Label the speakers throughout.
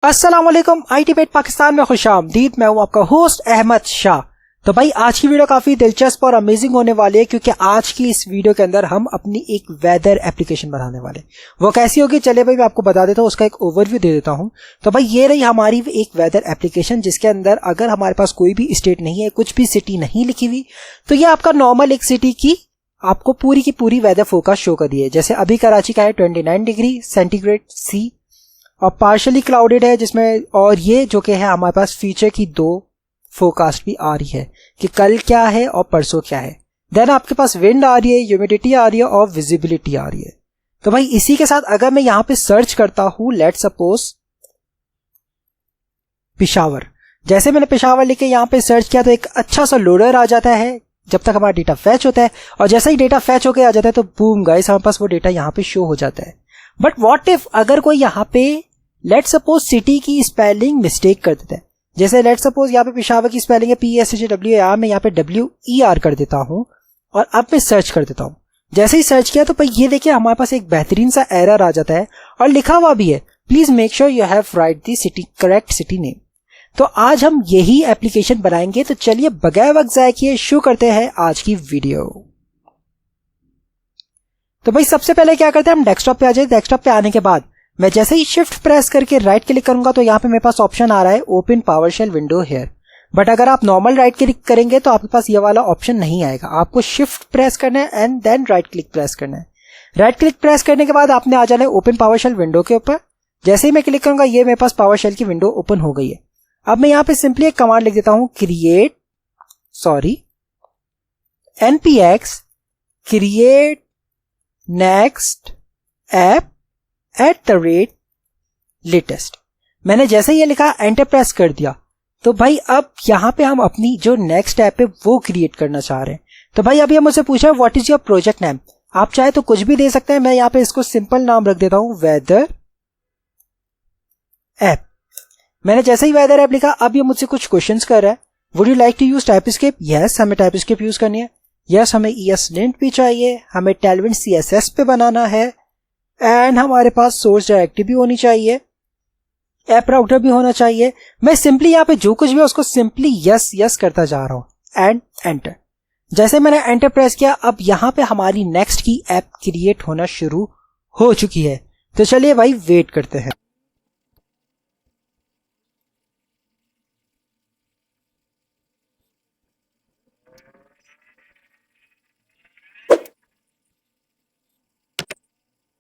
Speaker 1: अस्सलाम वालेकुम। IT बेट पाकिस्तान में खुशामदीद। मैं हूं आपका होस्ट अहमद शाह। तो भाई आज की वीडियो काफी दिलचस्प और अमेजिंग होने वाली है, क्योंकि आज की इस वीडियो के अंदर हम अपनी एक वेदर एप्लीकेशन बनाने वाले। वो कैसी होगी चलिए भाई मैं आपको बता देता हूँ, उसका एक ओवरव्यू दे देता हूँ। तो भाई ये रही हमारी एक वेदर एप्लीकेशन, जिसके अंदर अगर हमारे पास कोई भी स्टेट नहीं है, कुछ भी सिटी नहीं लिखी हुई, तो ये आपका नॉर्मल एक सिटी की आपको पूरी की पूरी वेदर फोरकास्ट शो कर दी है। जैसे अभी कराची का है 29 डिग्री सेंटीग्रेड सी और पार्शली क्लाउडेड है जिसमें, और ये जो कि है हमारे पास फ्यूचर की 2 फोरकास्ट भी आ रही है कि कल क्या है और परसों क्या है। देन आपके पास विंड आ रही है, ह्यूमिडिटी आ रही है और विजिबिलिटी आ रही है। तो भाई इसी के साथ अगर मैं यहां पे सर्च करता हूं, लेट सपोज पेशावर, जैसे मैंने पेशावर लिख के यहां पे सर्च किया तो एक अच्छा सा लोडर आ जाता है जब तक हमारा डेटा फैच होता है, और जैसे ही डेटा फैच होकर आ जाता है तो बूम गाइस हमारे पास वो डेटा यहां पे शो हो जाता है। बट व्हाट इफ अगर कोई यहां पे लेट सपोज सिटी की स्पेलिंग मिस्टेक कर देता है, जैसे लेट सपोज यहाँ पे पेशावर की स्पेलिंग है PSHWAR, मैं यहाँ पे WER कर देता हूँ और अब मैं सर्च कर देता हूँ। जैसे ही सर्च किया तो भाई ये देखिए हमारे पास एक बेहतरीन सा एरर आ जाता है और लिखा हुआ भी है, please make sure you have right the city correct city name. तो आज हम यही एप्लीकेशन बनाएंगे। तो चलिए बगैर वक्त जाए किए शुरू करते हैं आज की वीडियो। तो भाई सबसे पहले क्या करते हैं, हम डेस्कटॉप पे आ जाए। डेस्कटॉप पे आने के बाद मैं जैसे ही शिफ्ट प्रेस करके राइट क्लिक करूंगा तो यहाँ पे मेरे पास ऑप्शन आ रहा है open PowerShell window here. But अगर आप नॉर्मल राइट क्लिक करेंगे तो आपके पास ये वाला ऑप्शन नहीं आएगा। आपको शिफ्ट प्रेस करना है and then right click press करना है। राइट क्लिक प्रेस करने के बाद आपने आ जाना है ओपन पावरशेल विंडो के ऊपर। जैसे ही मैं क्लिक करूंगा ये मेरे पास पावरशेल की विंडो ओपन हो गई है। अब मैं यहाँ पे सिंपली एक कमांड लिख देता हूं, npx create next app @latest। मैंने जैसे ये लिखा एंटर प्रेस कर दिया तो भाई अब यहां पे हम अपनी जो नेक्स्ट ऐप है वो क्रिएट करना चाह रहे हैं। तो भाई अभी हम मुझसे पूछा what is your project name. आप चाहे तो कुछ भी दे सकते हैं, मैं यहां पे इसको सिंपल नाम रख देता हूं वेदर ऐप। मैंने जैसे ही वेदर ऐप लिखा अब ये मुझसे कुछ क्वेश्चंस कर रहा है। Would you like to use TypeScript? Yes, हमें टाइपस्क्रिप्ट यूज करनी है। यस, हमें ESLint भी चाहिए, हमें Tailwind CSS पे बनाना है एंड हमारे पास सोर्स डायरेक्टरी भी होनी चाहिए, ऐप राउटर भी होना चाहिए। मैं सिंपली यहाँ पे जो कुछ भी है उसको सिंपली यस यस करता जा रहा हूं एंड एंटर। जैसे मैंने एंटर प्रेस किया अब यहाँ पे हमारी नेक्स्ट की ऐप क्रिएट होना शुरू हो चुकी है। तो चलिए भाई वेट करते हैं।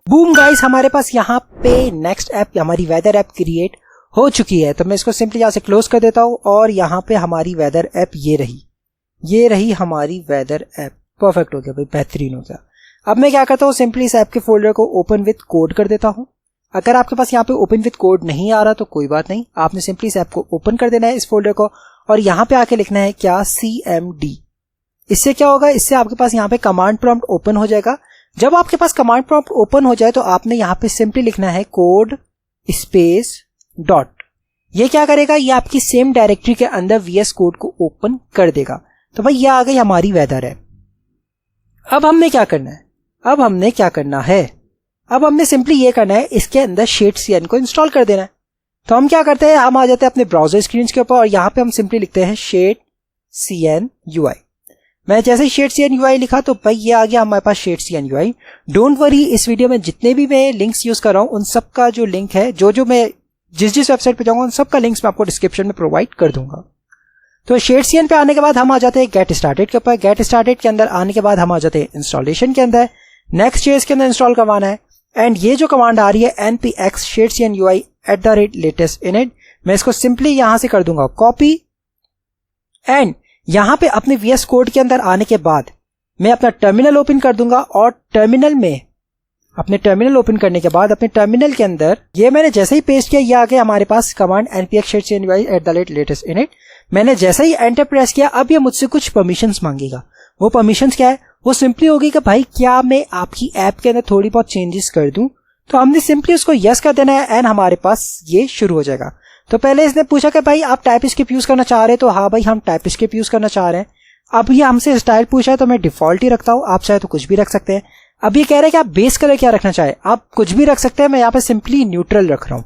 Speaker 1: बूम गाइस हमारे पास यहाँ पे नेक्स्ट ऐप हमारी वेदर ऐप क्रिएट हो चुकी है। तो मैं इसको सिंपली यहाँ से क्लोज कर देता हूँ और यहाँ पे हमारी वेदर ऐप ये रही हमारी वेदर ऐप। परफेक्ट हो गया भाई, बेहतरीन हो गया। अब मैं क्या करता हूँ, सिंपली इस ऐप के फोल्डर को ओपन विथ कोड कर देता हूँ। अगर आपके पास यहाँ पे ओपन विथ कोड नहीं आ रहा तो कोई बात नहीं, आपने सिंपली इस ऐप को ओपन कर देना है इस फोल्डर को, और यहाँ पे आके लिखना है क्या CMD। इससे क्या होगा, इससे आपके पास यहाँ पे कमांड प्रॉम्प्ट ओपन हो जाएगा। जब आपके पास कमांड प्रॉम्प्ट ओपन हो जाए तो आपने यहाँ पे सिंपली लिखना है कोड स्पेस डॉट। ये क्या करेगा, ये आपकी सेम डायरेक्टरी के अंदर VS कोड को ओपन कर देगा। तो भाई ये आ गई हमारी वेदर है। अब हमने क्या करना है, अब हमने सिंपली ये करना है, इसके अंदर shadecn को इंस्टॉल कर देना है। तो हम क्या करते हैं, हम आ जाते हैं अपने ब्राउजर स्क्रीन के ऊपर और यहाँ पे हम सिंपली लिखते हैं shadecn UI। मैं जैसे ही shadecn UI लिखा तो भाई ये आ गया हमारे पास shadecn UI। डोंट वरी, इस वीडियो में जितने भी मैं लिंक्स यूज कर रहा हूं उन सब का जो लिंक है, जो मैं जिस वेबसाइट पे जाऊंगा उन सब का लिंक्स मैं आपको डिस्क्रिप्शन में प्रोवाइड कर दूंगा। तो shadecn पे आने के बाद हम आ जाते हैं गेट स्टार्टेड के ऊपर। गेट स्टार्टेड के अंदर आने के बाद हम आ जाते हैं इंस्टॉलेशन के अंदर। नेक्स्ट चीज के अंदर इंस्टॉल करवाना है एंड ये जो कमांड आ रही है npx shadecn UI @latest init, मैं इसको सिंपली यहां से कर दूंगा कॉपी एंड यहां पे अपने VS कोड के अंदर आने के बाद मैं अपना टर्मिनल ओपन कर दूंगा और अपने टर्मिनल ओपन करने के बाद अपने टर्मिनल के अंदर ये मैंने जैसे ही पेस्ट किया ये आ गया हमारे पास command npx shadecn UI @latest init। मैंने जैसे ही एंटर प्रेस किया अब ये मुझसे कुछ परमिशंस मांगेगा। वो परमिशंस क्या है, वो सिंपली होगी कि भाई क्या मैं आपकी ऐप के अंदर थोड़ी बहुत चेंजेस कर दूं। तो हमने सिंपली उसको यस कर देना है एंड हमारे पास ये शुरू हो जाएगा। तो पहले इसने पूछा कि भाई आप टाइपस्क्रिप्ट यूज करना चाह रहे हैं, तो हाँ भाई हम टाइपस्क्रिप्ट यूज करना चाह रहे हैं। अब ये हमसे स्टाइल पूछा है तो मैं डिफॉल्ट ही रखता हूँ, आप चाहे तो कुछ भी रख सकते हैं। अब ये कह रहे हैं कि आप बेस कलर क्या रखना चाहे, आप कुछ भी रख सकते हैं। मैं यहाँ पे सिंपली न्यूट्रल रख रहा हूँ।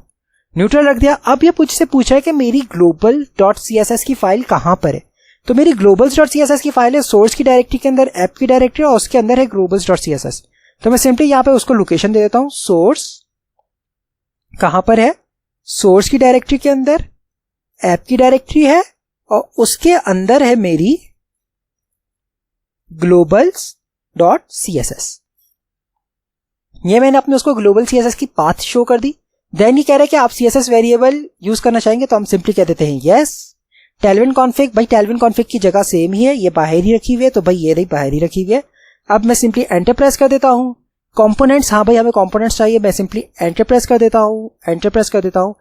Speaker 1: न्यूट्रल रख दिया। अब ये मुझसे पूछा है कि मेरी global.css की फाइल कहां पर है। तो मेरी globals.css की फाइल है सोर्स की डायरेक्टरी के अंदर, ऐप की डायरेक्टरी, और उसके अंदर है globals.css। तो मैं सिंपली यहां पे उसको लोकेशन दे देता हूं। सोर्स कहां पर है, सोर्स की डायरेक्टरी के अंदर, ऐप की डायरेक्टरी है, और उसके अंदर है मेरी globals.css। ये मैंने अपने उसको ग्लोबल CSS की पाथ शो कर दी। देन ये कह रहा है कि आप CSS वेरिएबल यूज करना चाहेंगे, तो हम सिंपली कह देते हैं यस। टेलविन कॉन्फिग, भाई टेलविन कॉन्फिग की जगह सेम ही है, ये बाहर ही रखी हुई है, तो भाई ये रही बाहर ही रखी हुई है। अब मैं सिंपली एंटर प्रेस कर देता हूं। कंपोनेंट्स, हाँ भाई हमें कंपोनेंट्स चाहिए, मैं सिंपली एंटर प्रेस कर देता हूं, एंटर प्रेस कर देता हूं।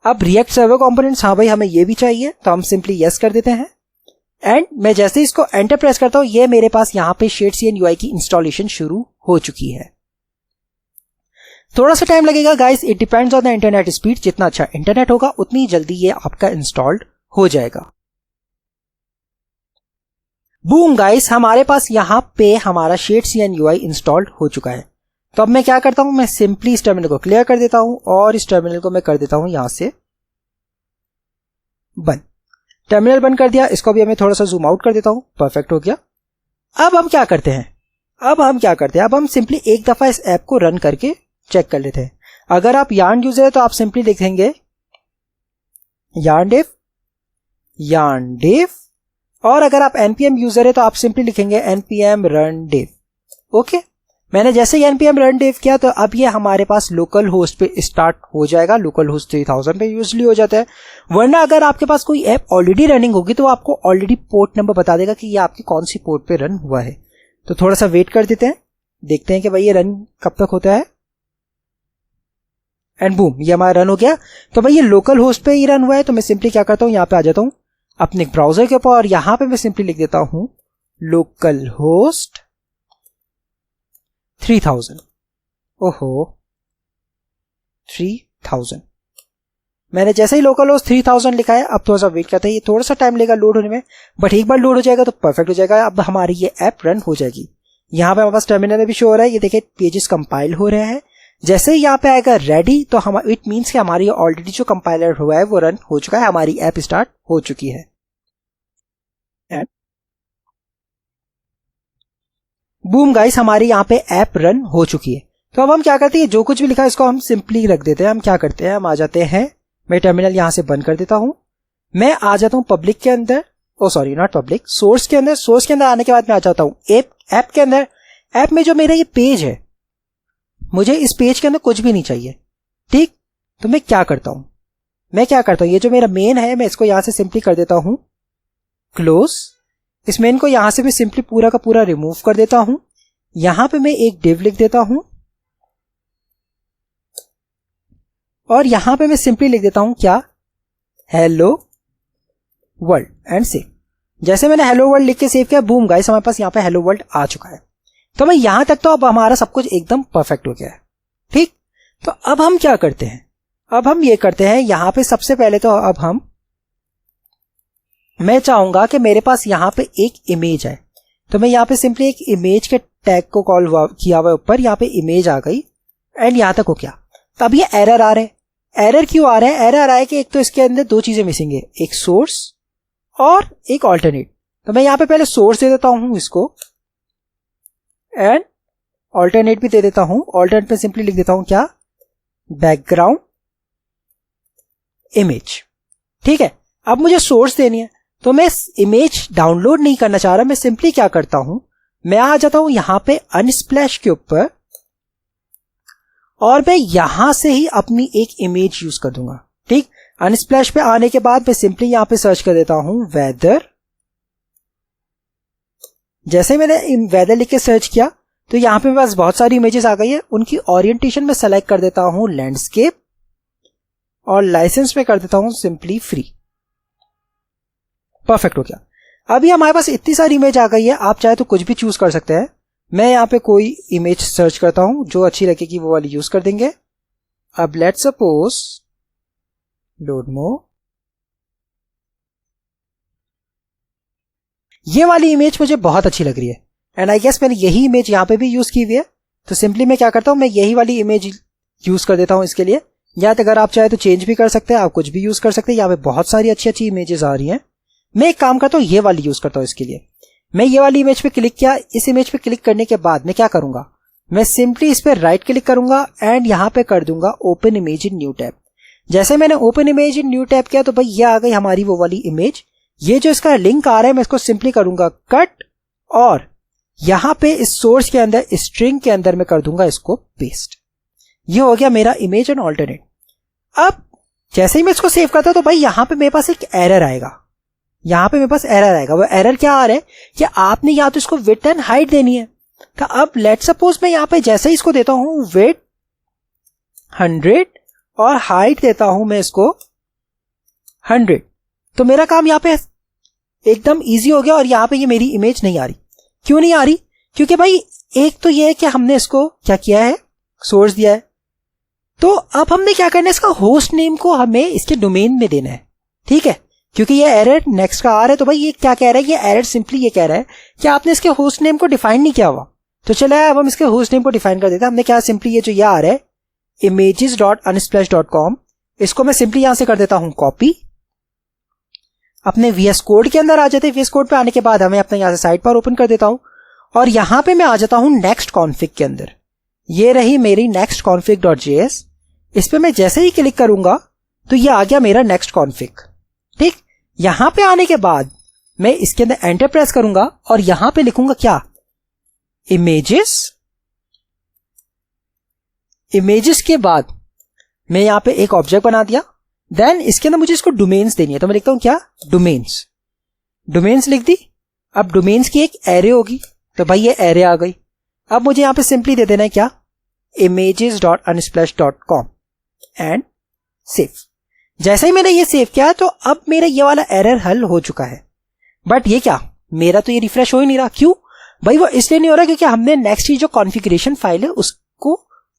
Speaker 1: अब रिएक्ट सर्वर कंपोनेंट्स, हाँ भाई हमें ये भी चाहिए, तो हम सिंपली यस कर देते हैं। एंड मैं जैसे ही इसको एंटर प्रेस करता हूं, ये मेरे पास यहां पे Shadescene UI की इंस्टॉलेशन शुरू हो चुकी है। थोड़ा सा टाइम लगेगा guys, it depends on the internet speed. जितना अच्छा इंटरनेट होगा उतनी जल्दी ये आपका इंस्टॉल्ड हो जाएगा। बूम गाइस, हमारे पास यहां पे हमारा Shadescene UI इंस्टॉल्ड हो चुका है। तो अब मैं क्या करता हूं, मैं सिंपली इस टर्मिनल को क्लियर कर देता हूं, और इस टर्मिनल को मैं कर देता हूं यहां से बंद। टर्मिनल बंद कर दिया। इसको भी हमें थोड़ा सा जूम आउट कर देता हूं, परफेक्ट हो गया। अब हम क्या करते हैं, अब हम सिंपली एक दफा इस ऐप को रन करके चेक कर लेते हैं। अगर आप yarn यूजर है तो आप सिंपली लिखेंगे yarn div, और अगर आप npm यूजर है तो आप सिंपली लिखेंगे npm run div। ओके, मैंने जैसे ही npm run div किया तो अब ये हमारे पास लोकल होस्ट पे स्टार्ट हो जाएगा। लोकल होस्ट 3000 पे यूजली हो जाता है, वरना अगर आपके पास कोई ऐप ऑलरेडी रनिंग होगी तो आपको ऑलरेडी पोर्ट नंबर बता देगा कि ये आपकी कौन सी पोर्ट पे रन हुआ है। तो थोड़ा सा वेट कर देते हैं, देखते हैं कि भाई ये रन कब तक होता है। एंड बूम, ये हमारा रन हो गया। तो भाई ये लोकल होस्ट पे ही रन हुआ है। तो मैं सिंपली क्या करता हूं, यहां पे आ जाता हूं अपने ब्राउजर के ऊपर, और यहां पे मैं सिंपली लिख देता हूं लोकल होस्ट 3000। ओहो 3000, मैंने जैसे ही लोकल होस्ट 3000 लिखा है। अब थोड़ा सा वेट करते हैं, ये थोड़ा सा टाइम लेगा लोड होने में, बट एक बार लोड हो जाएगा तो परफेक्ट हो जाएगा। अब हमारी ये ऐप रन हो जाएगी। यहां पे हमारे पास टर्मिनल में भी शो हो रहा है, ये देखिए पेजेस कंपाइल हो रहे हैं। जैसे ही यहाँ पे आएगा रेडी, तो हम इट मीन्स कि हमारी ऑलरेडी जो कंपाइलर हुआ है वो रन हो चुका है, हमारी ऐप स्टार्ट हो चुकी है। बूम गाइस, हमारी यहाँ पे ऐप रन हो चुकी है। तो अब हम क्या करते हैं, जो कुछ भी लिखा है इसको हम सिंपली रख देते हैं। हम क्या करते हैं, हम आ जाते हैं, मैं टर्मिनल यहां से बंद कर देता हूं, मैं आ जाता हूं पब्लिक के अंदर, ओ सॉरी नॉट पब्लिक, सोर्स के अंदर। सोर्स के अंदर आने के बाद मैं आ जाता हूं ऐप के अंदर। ऐप में जो मेरा ये पेज है, मुझे इस पेज के अंदर कुछ भी नहीं चाहिए, ठीक। तो मैं क्या करता हूं, ये जो मेरा मेन है, मैं इसको यहां से सिंपली कर देता हूं क्लोज। इस मेन को यहां से मैं सिंपली पूरा का पूरा रिमूव कर देता हूं। यहां पे मैं एक डिव लिख देता हूं, और यहां पे मैं सिंपली लिख देता हूं क्या, हेलो वर्ल्ड, एंड सेव। जैसे मैंने हेलो वर्ल्ड लिख के सेव किया, बूम गाइस, हमारे पास यहां पे हेलो वर्ल्ड आ चुका है। तो भाई यहां तक तो अब हमारा सब कुछ एकदम परफेक्ट हो गया है, ठीक। तो अब हम क्या करते हैं, अब हम ये करते हैं, यहां पे सबसे पहले तो अब मैं चाहूंगा कि मेरे पास यहां पे एक इमेज है, तो मैं यहां पे सिंपली एक इमेज के टैग को कॉल किया हुआ ऊपर, यहां पे इमेज आ गई, एंड यहां तक हो गया। तब ये एरर आ रहा है। एरर क्यों आ रहा है, एरर आ रहा है कि एक तो इसके अंदर दो चीजें मिसिंग है, एक सोर्स और एक ऑल्टरनेट। तो मैं यहां पे पहले सोर्स दे देता हूं इसको, एंड ऑल्टरनेट भी दे देता हूं। ऑल्टरनेट में सिंपली लिख देता हूं क्या, बैकग्राउंड इमेज, ठीक है। अब मुझे सोर्स देनी है, तो मैं इमेज डाउनलोड नहीं करना चाह रहा, मैं सिंपली क्या करता हूं, मैं आ जाता हूं यहां पे अनस्प्लैश के ऊपर, और मैं यहां से ही अपनी एक इमेज यूज कर दूंगा, ठीक। अनस्प्लैश पे आने के बाद मैं सिंपली यहां पे सर्च कर देता हूं वेदर। जैसे मैंने वेदर लिख के सर्च किया, तो यहां पे मेरे पास बहुत सारी इमेजेस आ गई है। उनकी ओरिएंटेशन में सेलेक्ट कर देता हूं लैंडस्केप, और लाइसेंस में कर देता हूं सिंपली फ्री। परफेक्ट हो गया। अभी हमारे पास इतनी सारी इमेज आ गई है, आप चाहे तो कुछ भी चूज कर सकते हैं। मैं यहां पे कोई इमेज सर्च करता हूं, जो अच्छी लगेगी वो वाली यूज कर देंगे। अब लेट्स सपोज लोड मोर, ये वाली इमेज मुझे बहुत अच्छी लग रही है, एंड आई गेस मैंने यही इमेज यहां पे भी यूज की हुई है। तो सिंपली मैं क्या करता हूं, मैं यही वाली इमेज यूज कर देता हूं इसके लिए। या तो अगर आप चाहे तो चेंज भी कर सकते हैं, आप कुछ भी यूज कर सकते हैं। यहाँ पे बहुत सारी अच्छी अच्छी इमेजेस आ रही हैं। मैं एक काम करता हूँ, ये वाली यूज करता हूँ इसके लिए। मैं ये वाली इमेज पे क्लिक किया। इस इमेज पे क्लिक करने के बाद मैं क्या करूंगा, मैं सिंपली इस पे राइट क्लिक करूंगा एंड यहाँ पे कर दूंगा open image in new tab. जैसे मैंने open image in new tab किया तो भाई ये आ गई हमारी वो वाली इमेज। ये जो इसका लिंक आ रहा है मैं इसको सिंपली करूंगा कट और यहाँ पे इस सोर्स के अंदर स्ट्रिंग के अंदर मैं कर दूंगा इसको पेस्ट। ये हो गया मेरा इमेज एंड ऑल्टरनेट। अब जैसे ही मैं इसको सेव करता हूं तो भाई यहाँ पे मेरे पास एक एरर आएगा। यहाँ पे मेरे पास एरर आएगा। वो एरर क्या आ रहा है कि आपने या तो इसको विड्थ एंड हाइट देनी है। तो अब लेट सपोज मैं यहाँ पे जैसे ही इसको देता हूं विड्थ 100 और हाइट देता हूं मैं इसको 100, तो मेरा काम यहाँ पे एकदम इजी हो गया और यहाँ पे ये मेरी इमेज नहीं आ रही। क्यों नहीं आ रही? क्योंकि भाई एक तो ये है कि हमने इसको क्या किया है, सोर्स दिया है। तो अब हमने क्या करना है, इसका होस्ट नेम को हमें इसके डोमेन में देना है। ठीक है, क्योंकि ये एरर नेक्स्ट का आ रहा है। तो भाई ये क्या कह रहा है, ये एरर सिंपली ये कह रहा है कि आपने इसके होस्ट नेम को डिफाइन नहीं किया हुआ। तो चलो अब हम इसके होस्ट नेम को डिफाइन कर देते हैं। हमने क्या सिंपली ये जो ये आ रहा है images.unsplash.com, इसको मैं सिंपली यहां से कर देता हूं कॉपी। अपने VS कोड के अंदर आ जाते हैं। VS कोड पे आने के बाद हमें अपने यहां से साइड पर ओपन कर देता हूं और यहां पे मैं आ जाता हूं नेक्स्ट कॉन्फिग के अंदर। ये रही मेरी नेक्स्ट config.js। इस पे मैं जैसे ही क्लिक करूंगा तो ये आ गया मेरा नेक्स्ट कॉन्फिग। ठीक, यहां पे आने के बाद मैं इसके अंदर एंटर प्रेस करूंगा और यहां पे लिखूंगा क्या, इमेजेस के बाद मैं यहां पे एक ऑब्जेक्ट बना दिया। देन इसके अंदर मुझे इसको डोमेन्स देनी है। तो मैं लिखता हूं क्या, डोमेन्स लिख दी। अब डोमेन्स की एक एरे होगी। तो भाई ये एरे आ गई। अब मुझे यहां पे सिंपली दे देना है क्या, images.unsplash.com एंड सेव। जैसे ही मैंने ये सेव किया तो अब मेरा ये वाला एरर हल हो चुका है। बट ये क्या, मेरा तो ये रिफ्रेश हो ही नहीं रहा। क्यों भाई? वो इसलिए नहीं हो रहा क्योंकि हमने नेक्स्ट की जो कॉन्फ़िगरेशन फाइल है उसको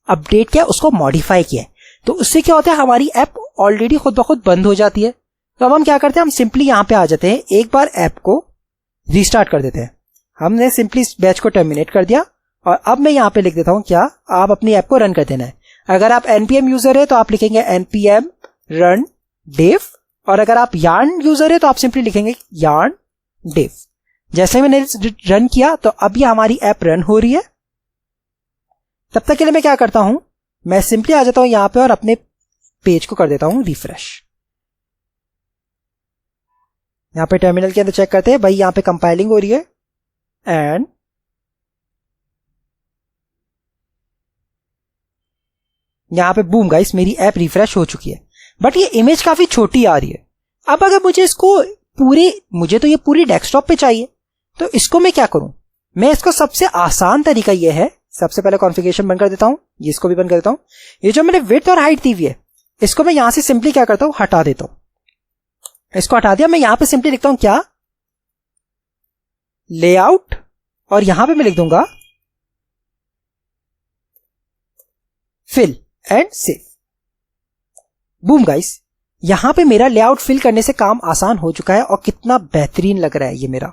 Speaker 1: अपडेट किया, उसको मॉडिफाई किया। तो उससे क्या होता है, हमारी ऐप ऑलरेडी खुद ब खुद बंद हो जाती है। तो अब हम क्या करते हैं, हम सिंपली यहां पे आ जाते हैं, एक बार ऐप को रीस्टार्ट कर देते हैं। हमने सिंपली इस बैच को टर्मिनेट कर दिया और अब मैं यहां पे लिख देता हूं क्या, आप अपनी ऐप को रन कर देना है। अगर आप npm यूजर है तो आप लिखेंगे npm run dev, और अगर आप yarn यूजर है तो आप सिंपली लिखेंगे yarn dev। जैसे मैंने रन किया तो अब ये हमारी ऐप रन हो रही है। तब तक के लिए मैं क्या करता हूं, मैं सिंपली आ जाता हूं यहां पे और अपने पेज को कर देता हूं रिफ्रेश। यहां पे टर्मिनल के अंदर चेक करते हैं, भाई यहां पे कंपाइलिंग हो रही है एंड यहां पे बूम गाइस, मेरी ऐप रिफ्रेश हो चुकी है। बट ये इमेज काफी छोटी आ रही है। अब अगर मुझे इसको मुझे तो ये पूरी डेस्कटॉप पे चाहिए, तो इसको मैं क्या करूं, मैं इसको सबसे आसान तरीका ये है, सबसे पहले कॉन्फ़िगरेशन बंद कर देता हूं, ये इसको भी बंद कर देता हूं। ये जो मैंने विड्थ और हाइट दी हुई है इसको मैं यहां से सिंपली क्या करता हूं, हटा देता हूं। इसको हटा दिया। मैं यहां पे सिंपली लिखता हूं क्या, लेआउट, और यहां पे मैं लिख दूंगा fill and save. Boom guys, यहां पे मेरा लेआउट फिल करने से काम आसान हो चुका है और कितना बेहतरीन लग रहा है ये मेरा,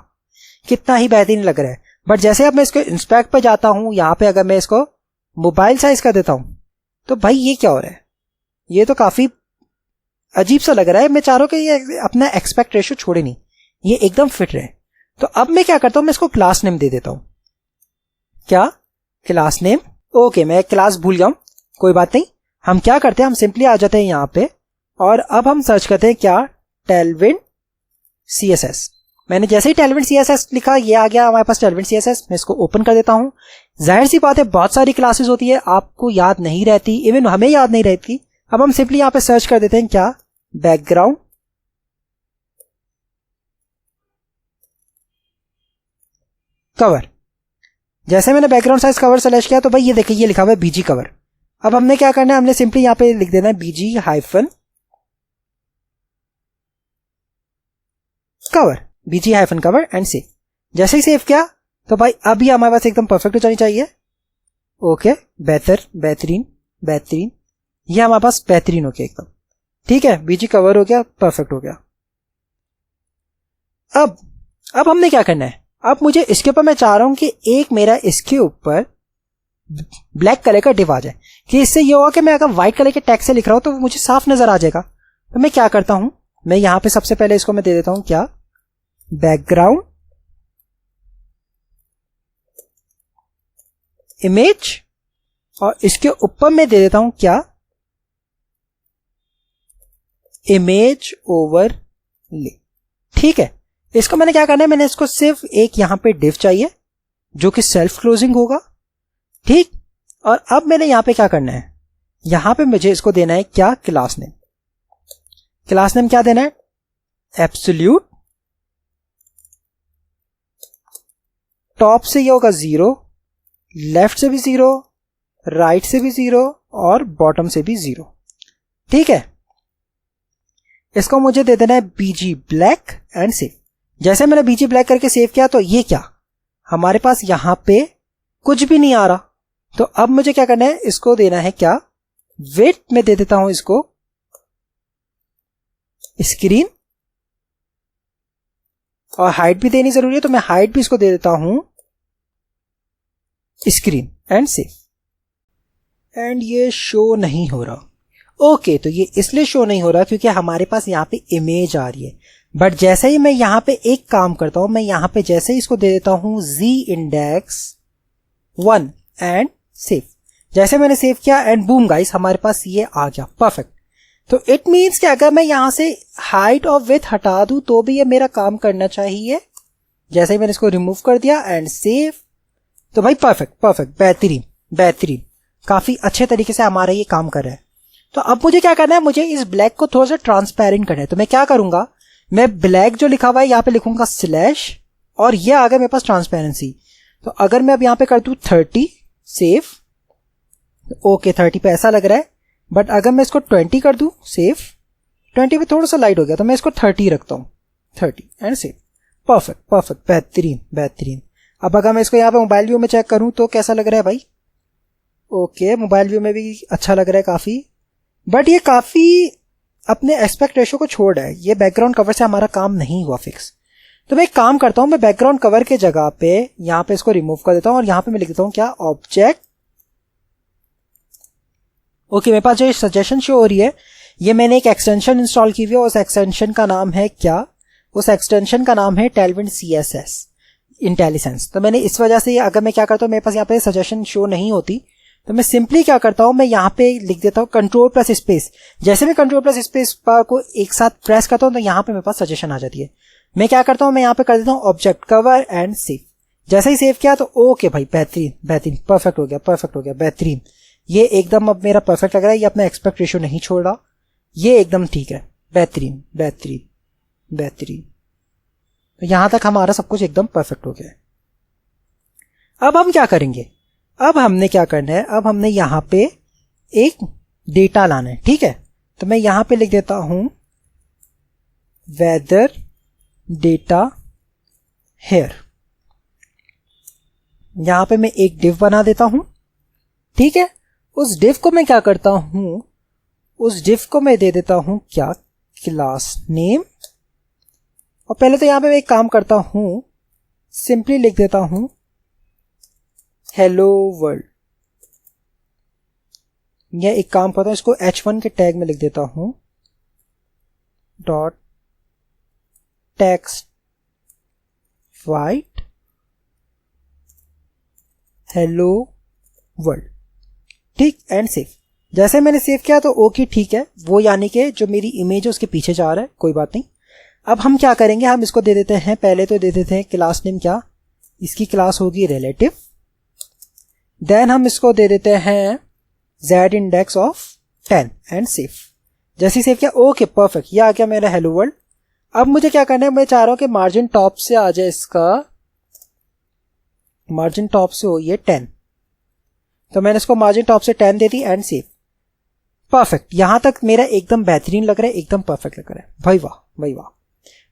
Speaker 1: कितना ही बेहतरीन लग रहा है। बट जैसे अब मैं इसको इंस्पेक्ट पे जाता हूं, यहां पे अगर मैं इसको मोबाइल साइज कर देता हूं तो भाई ये क्या हो रहा है, ये तो काफी अजीब सा लग रहा है। मैं चाह रहा हूं कि ये अपना एक्सपेक्ट रेशियो छोड़े नहीं, ये एकदम फिट रहे। तो अब मैं क्या करता हूं, मैं इसको क्लास नेम दे देता हूं। क्या, क्लास नेम। ओके, मैं क्लास भूल गया हूं, कोई बात नहीं। हम क्या करते हैं, हम सिंपली आ जाते हैं यहां पे और अब हम सर्च करते हैं क्या, Tailwind CSS। मैंने जैसे ही Tailwind CSS लिखा, ये आ गया हमारे पास Tailwind CSS। मैं इसको ओपन कर देता हूं। जाहिर सी बात है बहुत सारी क्लासेस होती है, आपको याद नहीं रहती, इवन हमें याद नहीं रहती। अब हम सिंपली यहां पे सर्च कर देते हैं क्या, बैकग्राउंड कवर। जैसे मैंने बैकग्राउंड साइज कवर सेलेक्ट किया तो भाई ये देखिए, ये लिखा हुआ है BG कवर। अब हमने क्या करना है, हमने सिंपली यहां पे लिख देना है BG hyphen cover, BG hyphen cover and save. जैसे ही सेव किया तो भाई अभी हमारे पास एकदम परफेक्ट हो जानी चाहिए। ओके, बेहतरीन, ये हमारे पास बेहतरीन हो गया एकदम। ठीक है, BG कवर हो गया, परफेक्ट हो गया। अब हमने क्या करना है, अब मुझे इसके ऊपर मैं चाह रहा हूं कि एक मेरा इसके ऊपर ब्लैक कलर का डिव आ जाए, कि इससे ये होगा कि मैं अगर व्हाइट कलर के टेक्स्ट से लिख रहा हूं तो मुझे साफ नजर आ जाएगा। तो मैं क्या करता हूं, मैं यहां पे सबसे पहले इसको मैं दे देता हूं क्या, बैकग्राउंड इमेज, और इसके ऊपर मैं दे देता हूं क्या, इमेज ओवरले। ठीक है, इसको मैंने क्या करना है, मैंने इसको सिर्फ एक यहां पे डिव चाहिए जो कि सेल्फ क्लोजिंग होगा। ठीक, और अब मैंने यहां पे क्या करना है, यहां पे मुझे इसको देना है क्या, क्लास नेम। क्लास नेम क्या देना है, एब्सोल्यूट, टॉप से ये होगा 0, लेफ्ट से भी 0, राइट से भी 0 और बॉटम से भी 0। ठीक है, इसको मुझे दे देना है बीजी ब्लैक एंड सेव। जैसे मैंने बीजी ब्लैक करके सेव किया तो ये क्या, हमारे पास यहां पे कुछ भी नहीं आ रहा। तो अब मुझे क्या करना है, इसको देना है क्या, विड्थ में दे देता हूं इसको स्क्रीन, और हाइट भी देनी जरूरी है तो मैं हाइट भी इसको दे देता हूं स्क्रीन एंड सेव। एंड ये शो नहीं हो रहा। ओके, तो ये इसलिए शो नहीं हो रहा क्योंकि हमारे पास यहाँ पे इमेज आ रही है। बट जैसे ही मैं यहाँ पे एक काम करता हूं, मैं यहाँ पे जैसे ही इसको दे देता हूं z-index 1 एंड सेव, जैसे मैंने सेव किया एंड बूम गाइस, हमारे पास ये आ गया परफेक्ट। तो इट मीन्स कि अगर मैं यहां से हाइट और विड्थ हटा दूं तो भी ये मेरा काम करना चाहिए। जैसे ही मैंने इसको रिमूव कर दिया एंड सेव, तो भाई परफेक्ट परफेक्ट, बेहतरीन बेहतरीन, काफी अच्छे तरीके से हमारा ये काम कर रहा है। तो अब मुझे क्या करना है, मुझे इस ब्लैक को थोड़ा सा ट्रांसपेरेंट करना है। तो मैं क्या करूंगा, मैं ब्लैक जो लिखा हुआ है यहाँ पे लिखूंगा स्लैश, और ये आ गया मेरे पास ट्रांसपेरेंसी। तो अगर मैं अब यहाँ पे कर दूं 30 सेव, ओके 30 पे ऐसा लग रहा है। बट अगर मैं इसको 20 कर दूं सेव, 20 पे थोड़ा सा लाइट हो गया तो मैं इसको 30 रखता हूं, 30 एंड सेव, परफेक्ट परफेक्ट, बेहतरीन बेहतरीन। अब अगर मैं इसको यहाँ पे मोबाइल व्यू में चेक करूं तो कैसा लग रहा है भाई, ओके मोबाइल व्यू में भी अच्छा लग रहा है काफी। बट ये काफी अपने एस्पेक्ट रेशो को छोड़ रहा है, ये बैकग्राउंड कवर से हमारा काम नहीं हुआ फिक्स। तो मैं एक काम करता हूं, मैं बैकग्राउंड कवर के जगह पे यहां पे इसको रिमूव कर देता हूं और यहां पे मैं लिख देता हूं क्या, ऑब्जेक्ट। ओके, मेरे पास जो सजेशन शो हो रही है, ये मैंने एक एक्सटेंशन इंस्टॉल की हुई है, उस एक्सटेंशन का नाम है क्या, उस एक्सटेंशन का नाम है टेलविंड CSS इंटेलिसेंस। तो मैंने इस वजह से अगर मैं क्या करता हूं, मेरे पास यहाँ पे सजेशन शो नहीं होती, तो मैं सिंपली क्या करता हूं, मैं यहाँ पे लिख देता हूं कंट्रोल प्लस स्पेस। जैसे मैं कंट्रोल प्लस स्पेस को एक साथ प्रेस करता हूं तो यहाँ पे मेरे पास सजेशन आ जाती है। मैं क्या करता हूं, मैं यहाँ पे कर देता हूं ऑब्जेक्ट कवर एंड सेव। जैसे ही सेव किया तो ओके भाई, बेहतरीन बेहतरीन, परफेक्ट हो गया परफेक्ट हो गया, बेहतरीन। ये एकदम अब मेरा परफेक्ट लग रहा है, ये अपना एक्सपेक्ट रेशियो नहीं छोड़ रहा, ये एकदम ठीक है, बेहतरीन बेहतरीन बेहतरीन। तो यहां तक हमारा सब कुछ एकदम परफेक्ट हो गया है। अब हम क्या करेंगे, अब हमने क्या करना है, अब हमने यहां पे एक डेटा लाना है। ठीक है, तो मैं यहां पे लिख देता हूं वेदर डेटा हेयर। यहां पे मैं एक डिव बना देता हूं। ठीक है, उस डिव को मैं क्या करता हूं, उस डिव को मैं दे देता हूं क्या, क्लास नेम। और पहले तो यहां पे मैं एक काम करता हूं, सिंपली लिख देता हूं हेलो वर्ल्ड। या एक काम करता हूं, इसको H1 के टैग में लिख देता हूं dot text white hello world. ठीक, एंड सेव। जैसे मैंने सेव किया तो ओके ठीक है, वो यानी कि जो मेरी इमेज है उसके पीछे जा रहा है, कोई बात नहीं। अब हम क्या करेंगे, हम इसको दे देते हैं, पहले तो दे देते हैं क्लास नेम क्या, इसकी क्लास होगी रिलेटिव। देन हम इसको दे देते हैं z-index of 10 एंड सेव। जैसे ही सेव किया ओके परफेक्ट, ये आ गया मेरा हेलो वर्ल्ड। अब मुझे क्या करना है, मैं चाह रहा हूं कि मार्जिन टॉप से आ जाए, इसका मार्जिन टॉप से हो ये 10। तो मैंने इसको मार्जिन टॉप से 10 दे दी एंड सेव, परफेक्ट। यहां तक मेरा एकदम बेहतरीन लग रहा है, एकदम परफेक्ट लग रहा है भाई, वाह भाई वाह।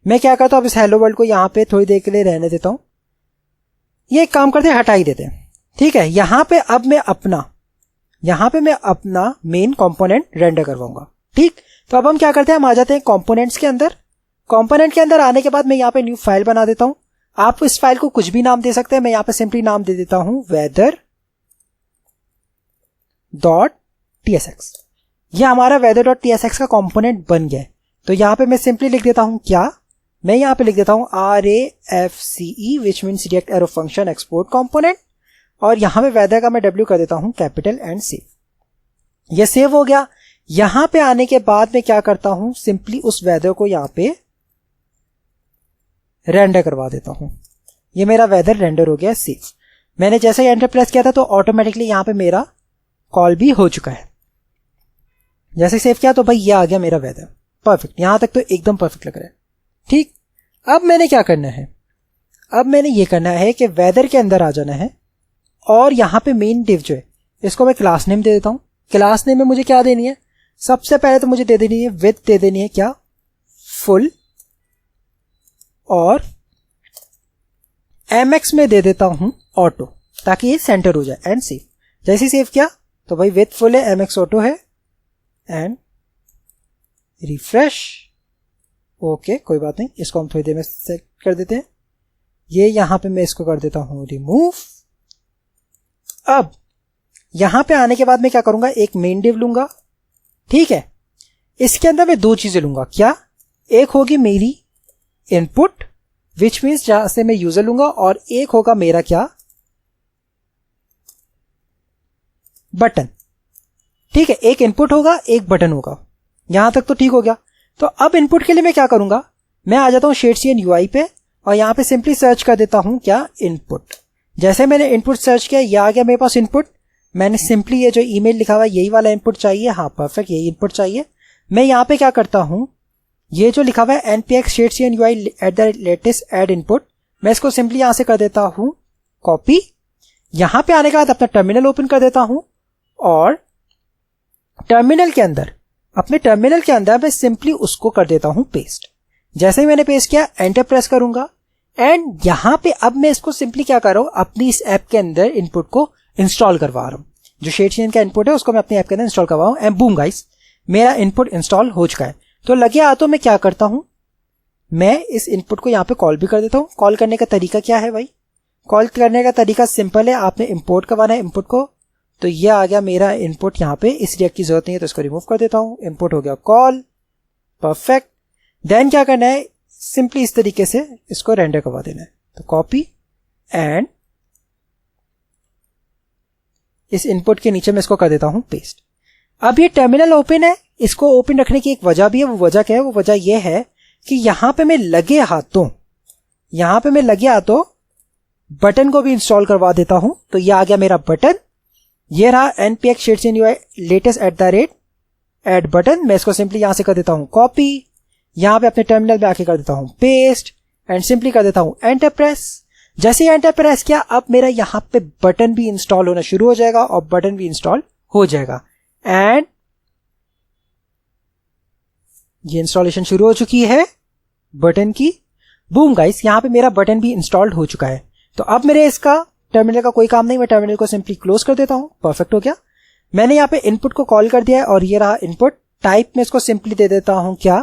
Speaker 1: मैं क्या करता हूं, अब इस हेलो वर्ल्ड को यहां पे थोड़ी देर के लिए रहने देता हूं। ये एक काम करते हैं, हटा ही देते हैं। ठीक है, यहां पे अब मैं अपना मेन कंपोनेंट रेंडर करवाऊंगा। ठीक, तो अब हम क्या करते हैं, हम आ जाते हैं कंपोनेंट्स के अंदर। कंपोनेंट के अंदर आने के बाद मैं यहाँ पे न्यू फाइल बना देता हूं। आप इस फाइल को कुछ भी नाम दे सकते हैं, मैं यहाँ पे सिंपली नाम दे देता हूं वेदर डॉट tsx। ये हमारा weather डॉट tsx का कंपोनेंट बन गया है। तो यहाँ पे मैं सिंपली लिख देता हूँ क्या, मैं यहाँ पे लिख देता हूँ RAFCE which means react arrow function export component, और यहाँ पे वेदर का मैं W कर देता हूँ कैपिटल एंड सेव। ये सेव हो गया। यहाँ पे आने के बाद मैं क्या करता हूँ, सिंपली उस वेदर को यहाँ पे रेंडर करवा देता हूँ। ये मेरा वेदर रेंडर हो गया सेव। मैंने जैसे ही एंटर प्रेस किया था तो ऑटोमेटिकली यहाँ पे मेरा कॉल भी हो चुका है। जैसे सेव किया तो भाई ये आ गया मेरा वेदर। परफेक्ट, यहां तक तो एकदम परफेक्ट लग रहा है। ठीक, अब मैंने क्या करना है, अब मैंने ये करना है कि वेदर के अंदर आ जाना है और यहां पे मेन डिव जो है इसको मैं क्लास नेम दे देता हूं। क्लास नेम में मुझे क्या देनी है, सबसे पहले तो मुझे दे देनी है विथ, दे देनी है क्या, फुल, और mx में दे देता हूं ऑटो, ताकि ये सेंटर हो जाए, एंड सेव। जैसे सेव किया तो भाई विथ फुल है, mx ऑटो है, एंड रिफ्रेश। ओके, कोई बात नहीं, इसको हम थोड़ी देर में सेट कर देते हैं। ये यहां पे मैं इसको कर देता हूं रिमूव। अब यहां पे आने के बाद मैं क्या करूंगा, एक मेन डिव लूंगा। ठीक है, इसके अंदर मैं दो चीजें लूंगा। क्या, एक होगी मेरी इनपुट विच मीन्स जहां से मैं यूजर लूंगा, और एक होगा मेरा क्या, बटन। ठीक है, एक इनपुट होगा, एक बटन होगा। यहां तक तो ठीक हो गया। तो अब इनपुट के लिए मैं क्या करूंगा, मैं आ जाता हूं शेडसीएन यूआई पे और यहां पे सिंपली सर्च कर देता हूं क्या, इनपुट। जैसे मैंने इनपुट सर्च किया, ये आ गया मेरे पास इनपुट। मैंने सिंपली ये जो ईमेल लिखा हुआ है यही वाला इनपुट चाहिए, हाँ परफेक्ट, यही इनपुट चाहिए। मैं यहां पे क्या करता हूं, ये जो लिखा हुआ है npx shadcn UI at the latest add input, मैं इसको सिंपली यहां से कर देता हूं कॉपी। यहां पे आने के बाद अपना टर्मिनल ओपन कर देता हूं और टर्मिनल के अंदर, अपने टर्मिनल के अंदर मैं सिंपली उसको कर देता हूं पेस्ट। जैसे ही मैंने पेस्ट किया, एंटर प्रेस करूंगा, एंड यहां पे अब मैं इसको सिंपली क्या कर रहा हूं, अपनी इस ऐप के अंदर इनपुट को इंस्टॉल करवा रहा हूं। जो शेडसीएन का इनपुट है उसको मैं अपनी ऐप के अंदर इंस्टॉल करवा रहा हूं, एंड बूम गाइस, मेरा इनपुट इंस्टॉल हो चुका है। तो लगे हाथों मैं क्या करता हूं, मैं इस इनपुट को यहां पे कॉल भी कर देता हूं। कॉल करने का तरीका क्या है भाई, कॉल करने का तरीका सिंपल है, आपने इंपोर्ट करवाना है इनपुट को। तो ये आ गया मेरा इनपुट यहाँ पे, इस रिएक्ट की जरूरत नहीं है तो इसको रिमूव कर देता हूं। इनपुट हो गया कॉल, परफेक्ट। देन क्या करना है, सिंपली इस तरीके से इसको रेंडर करवा देना है। तो कॉपी एंड इस इनपुट के नीचे मैं इसको कर देता हूं पेस्ट। अब ये टर्मिनल ओपन है, इसको ओपन रखने की एक वजह भी है। वो वजह क्या है, वो वजह ये है कि यहां पे मैं लगे हाथों बटन को भी इंस्टॉल करवा देता हूं। तो ये आ गया मेरा बटन, ये रहा npx shadcn UI latest at the rate add button. मैं इसको सिंपली यहां से कर देता हूं कॉपी, यहां पे अपने टर्मिनल में आके कर देता हूं पेस्ट, एंड सिंपली कर देता हूं एंटर प्रेस। जैसे ही एंटर प्रेस किया, अब मेरा यहां पे बटन भी इंस्टॉल होना शुरू हो जाएगा और बटन भी इंस्टॉल हो जाएगा। एंड ये इंस्टॉलेशन शुरू हो चुकी है बटन की। बूम गाइस, यहां पे मेरा बटन भी इंस्टॉल्ड हो चुका है। तो अब मेरे इसका टर्मिनल का कोई काम नहीं, मैं टर्मिनल को सिंपली क्लोज कर देता हूं। परफेक्ट हो गया। मैंने यहां पे इनपुट को कॉल कर दिया है और ये रहा इनपुट। टाइप में इसको सिंपली दे देता हूं क्या,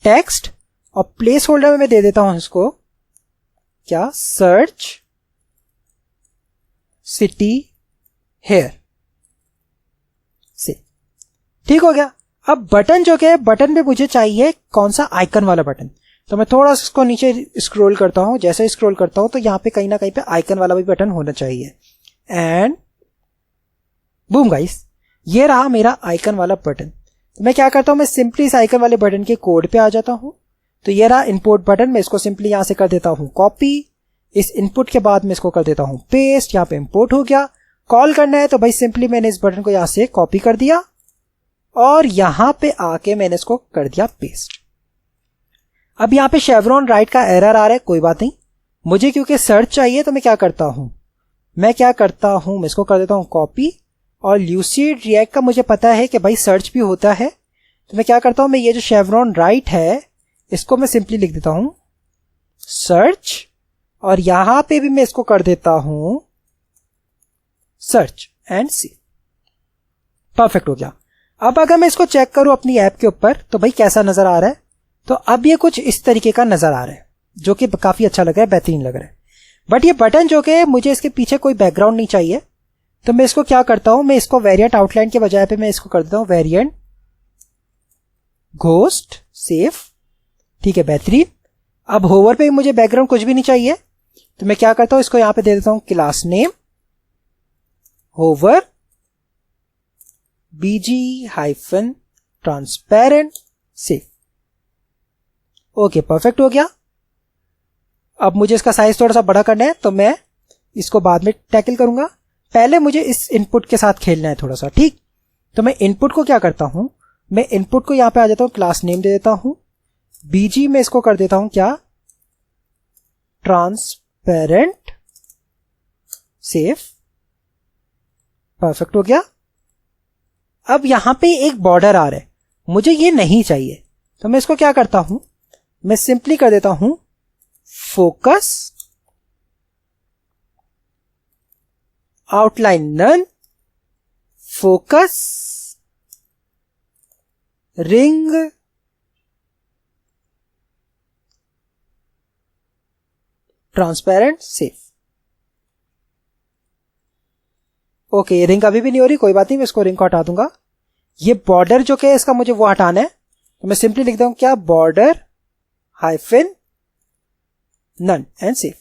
Speaker 1: टेक्स्ट, और प्लेस होल्डर में मैं दे देता हूं इसको क्या, सर्च सिटी हेयर से। ठीक हो गया। अब बटन जो क्या है, बटन पे मुझे चाहिए कौन सा, आइकन वाला बटन। तो मैं थोड़ा सा इसको नीचे स्क्रॉल करता हूं। जैसे स्क्रॉल करता हूं तो यहां पे कहीं ना कहीं पे आइकन वाला भी बटन होना चाहिए। एंड बूम गाइस, ये रहा मेरा आइकन वाला बटन। तो मैं क्या करता हूं, मैं सिंपली इस आइकन वाले बटन के कोड पे आ जाता हूं। तो ये रहा इनपुट बटन, मैं इसको सिंपली यहां से कर देता हूं कॉपी। इस इनपुट के बाद मैं इसको कर देता हूं पेस्ट। यहां पे इंपोर्ट हो गया। कॉल करना है तो भाई सिंपली मैंने इस बटन को यहां से कॉपी कर दिया और यहां पे आके मैंने इसको कर दिया पेस्ट। अब यहां पे शेवरॉन राइट का एरर आ रहा है, कोई बात नहीं। मुझे क्योंकि सर्च चाहिए तो मैं क्या करता हूं, मैं इसको कर देता हूं कॉपी। और ल्यूसिड रिएक्ट का मुझे पता है कि भाई सर्च भी होता है। तो मैं क्या करता हूं, मैं ये जो शेवरॉन राइट है इसको मैं सिंपली लिख देता हूं सर्च, और यहां पे भी मैं इसको कर देता हूं सर्च एंड सी। परफेक्ट हो गया। अब अगर मैं इसको चेक करूं अपनी ऐप के ऊपर तो भाई कैसा नजर आ रहा है, तो अब ये कुछ इस तरीके का नजर आ रहा है, जो कि काफी अच्छा लग रहा है, बेहतरीन लग रहा है। बट ये बटन जो कि मुझे इसके पीछे कोई बैकग्राउंड नहीं चाहिए, तो मैं इसको क्या करता हूं, मैं इसको वेरिएंट आउटलाइन के बजाय पे मैं इसको कर देता हूं वेरिएंट घोस्ट सेफ। ठीक है, बेहतरीन। अब होवर पे मुझे बैकग्राउंड कुछ भी नहीं चाहिए, तो मैं क्या करता हूं, इसको यहां पे दे देता हूं class name hover BG hyphen transparent safe. Okay, perfect हो गया। अब मुझे इसका साइज थोड़ा सा बड़ा करना है, तो मैं इसको बाद में टैकल करूंगा। पहले मुझे इस इनपुट के साथ खेलना है थोड़ा सा, ठीक। तो मैं इनपुट को क्या करता हूं, मैं इनपुट को यहां पे आ जाता हूं, क्लास नेम दे देता हूं, बीजी में इसको कर देता हूं क्या, ट्रांसपेरेंट सेफ। परफेक्ट हो गया। अब यहां पे एक बॉर्डर आ रहा है, मुझे ये नहीं चाहिए, तो मैं इसको क्या करता हूं, मैं सिंपली कर देता हूं focus outline none, focus ring transparent safe. Okay, ये रिंग अभी भी नहीं हो रही, कोई बात नहीं, मैं इसको रिंग को हटा दूंगा। ये बॉर्डर जो कि इसका मुझे वो हटाना है, तो मैं सिंपली लिखता हूं क्या, border hyphen none and save.